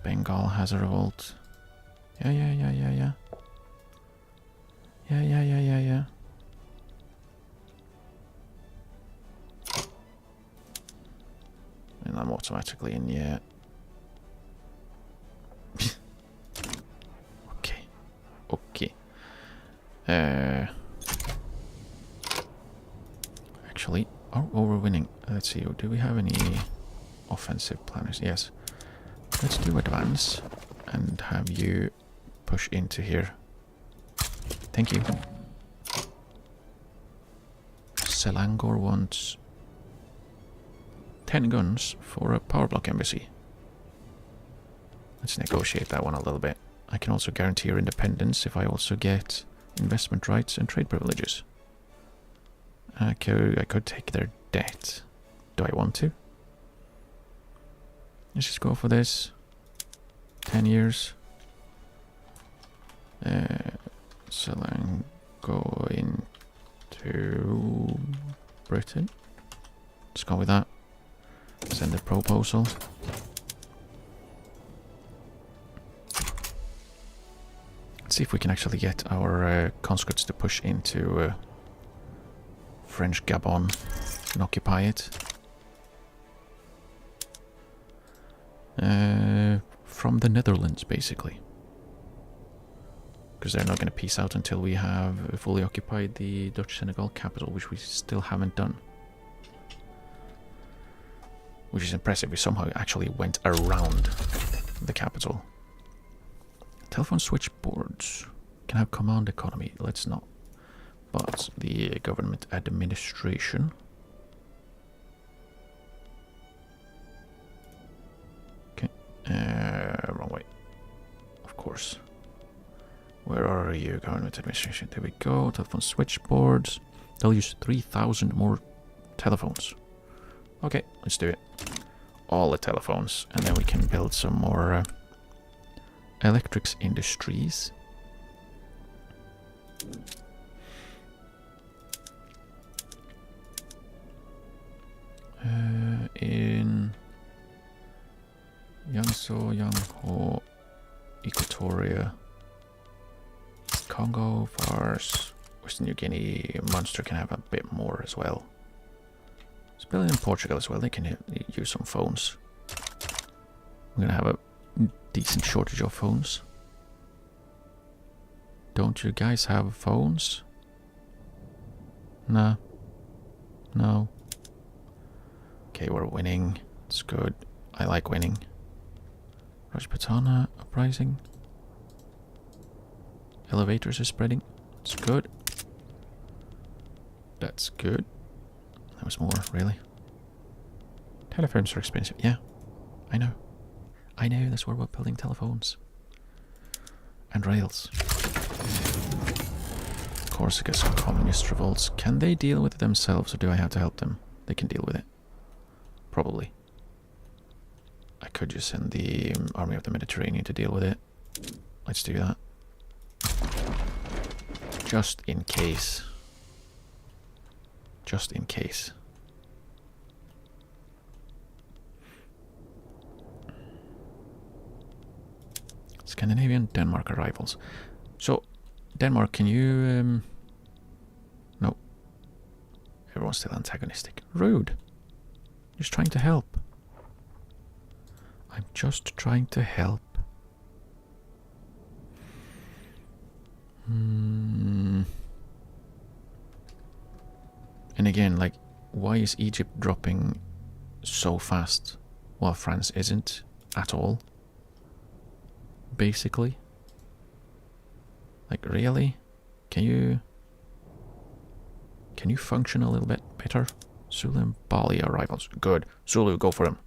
Bengal has a revolt. Yeah. Yeah. And I'm automatically in, yeah. Okay. Actually, oh, we're winning. Let's see, do we have any offensive planners? Yes. Let's do advance and have you push into here. Thank you. Selangor wants 10 guns for a power block embassy. Let's negotiate that one a little bit. I can also guarantee your independence if I also get investment rights and trade privileges. I could take their debt. Do I want to? Let's just go for this. 10 years. Selangor into Britain. Let's go with that. Send a proposal. Let's see if we can actually get our conscripts to push into French Gabon and occupy it. From the Netherlands, basically. Because they're not going to peace out until we have fully occupied the Dutch Senegal capital, which we still haven't done. Which is impressive. We somehow actually went around the capital. Telephone switchboards can have command economy. Let's not. But the government administration. Okay. Wrong way. Of course. Where are you, government administration? There we go. Telephone switchboards. They'll use 3,000 more telephones. Okay, let's do it. All the telephones, and then we can build some more electrics industries. In Yangso, Yangho, Equatoria, Congo, Fars, Western New Guinea, Munster can have a bit more as well. It's building in Portugal as well, they can use some phones. We're gonna have a decent shortage of phones. Don't you guys have phones? Nah. No. Okay, we're winning. It's good. I like winning. Rajputana uprising. Elevators are spreading. It's good. That's good. That was more, really. Telephones are expensive. Yeah, I know. I know, that's where we're building telephones. And rails. Corsica's communist revolts. Can they deal with it themselves, or do I have to help them? They can deal with it. Probably. I could just send the Army of the Mediterranean to deal with it. Let's do that. Just in case. Just in case. Scandinavian, Denmark arrivals. So, Denmark, can you... No. Everyone's still antagonistic. Rude. Just trying to help. I'm just trying to help. And again, like, why is Egypt dropping so fast while France isn't at all? Basically. Like, really? Can you function a little bit better? Zulu and Bali are rivals. Good. Zulu, go for him.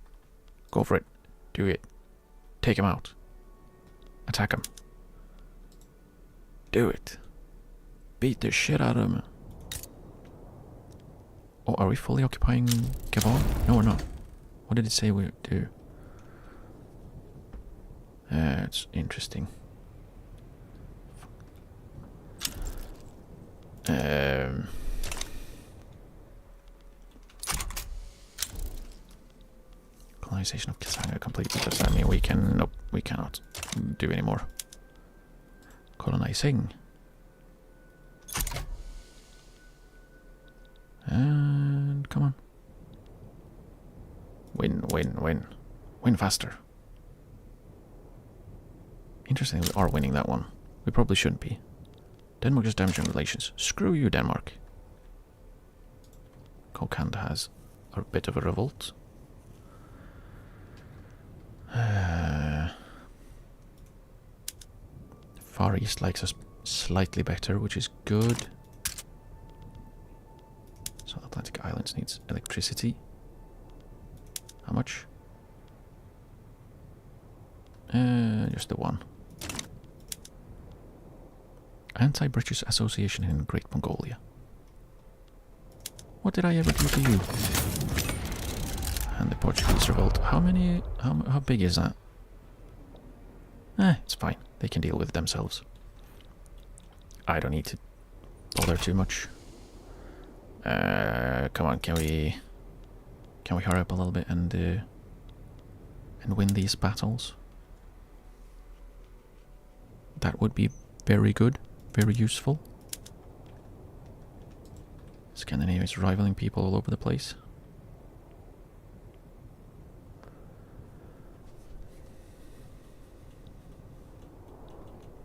Go for it. Do it. Take him out. Attack him. Do it. Beat the shit out of him. Oh, are we fully occupying Gabon? No, we're not. What did it say we do? It's interesting. Colonization of Kisanga completed. Does that mean we can... Nope, we cannot do any more. Colonizing. And come on. Win, win, win. Win faster. Interesting, we are winning that one. We probably shouldn't be. Denmark is damaging relations. Screw you, Denmark. Kokanda has a bit of a revolt. Far East likes us slightly better, which is good. South Atlantic Islands needs electricity. How much? Just the one. Anti-British Association in Great Mongolia. What did I ever do to you? And the Portuguese revolt. How many... How big is that? It's fine. They can deal with it themselves. I don't need to bother too much. Come on, can we hurry up a little bit and win these battles? That would be very good, very useful. Scandinavia is rivaling people all over the place.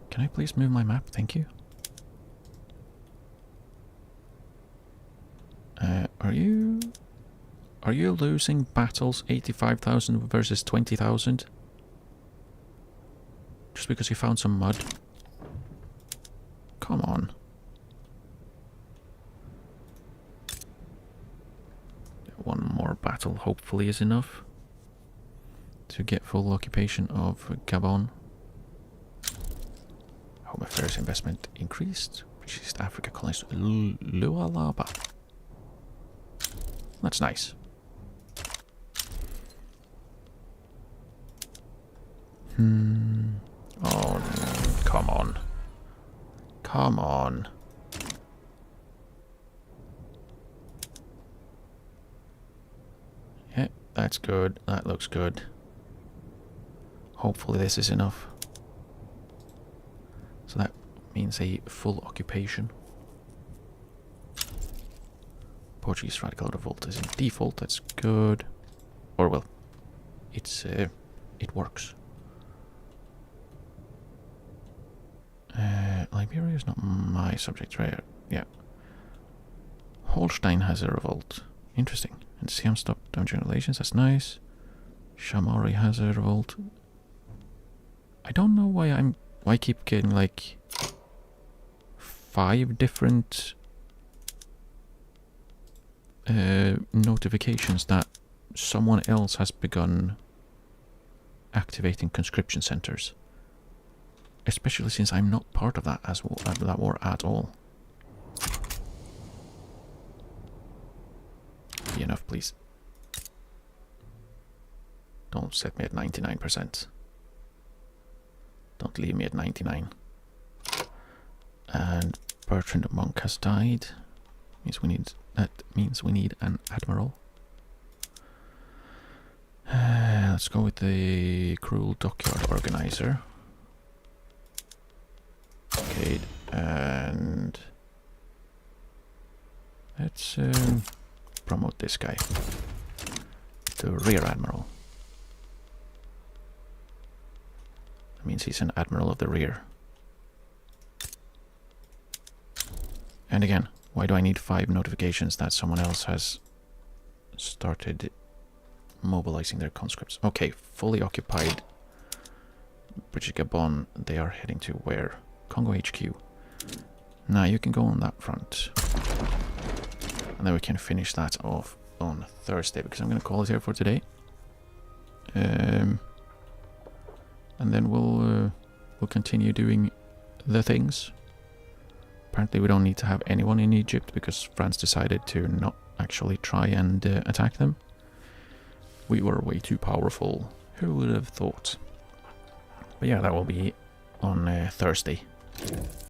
Can I please move my map? Thank you. Are you losing battles 85,000 versus 20,000? Just because you found some mud? Come on. One more battle hopefully is enough to get full occupation of Gabon. Home Affairs investment increased. British East Africa colonized Lualaba. That's nice. Oh, come on. Come on. Yeah, that's good. That looks good. Hopefully this is enough. So that means a full occupation. Portuguese Radical Revolt is in default. That's good. Or well, it works. Liberia is not my subject, right? Yeah. Holstein has a revolt. Interesting. And Siam stopped damaging relations. That's nice. Shamari has a revolt. I don't know why I keep getting like 5 different notifications that someone else has begun activating conscription centers. Especially since I'm not part of that that war at all. Be enough, please. Don't set me at 99%. Don't leave me at 99. And Bertrand Monk has died. That means we need an admiral. Let's go with the cruel dockyard organizer. Okay, and let's promote this guy to rear admiral. That means he's an admiral of the rear. And again, why do I need 5 notifications that someone else has started mobilizing their conscripts? Okay, fully occupied British Gabon. They are heading to where? Congo HQ. Now you can go on that front. And then we can finish that off on Thursday, because I'm going to call it here for today. And then we'll continue doing the things. Apparently we don't need to have anyone in Egypt because France decided to not actually try and attack them. We were way too powerful. Who would have thought? But yeah, that will be on Thursday.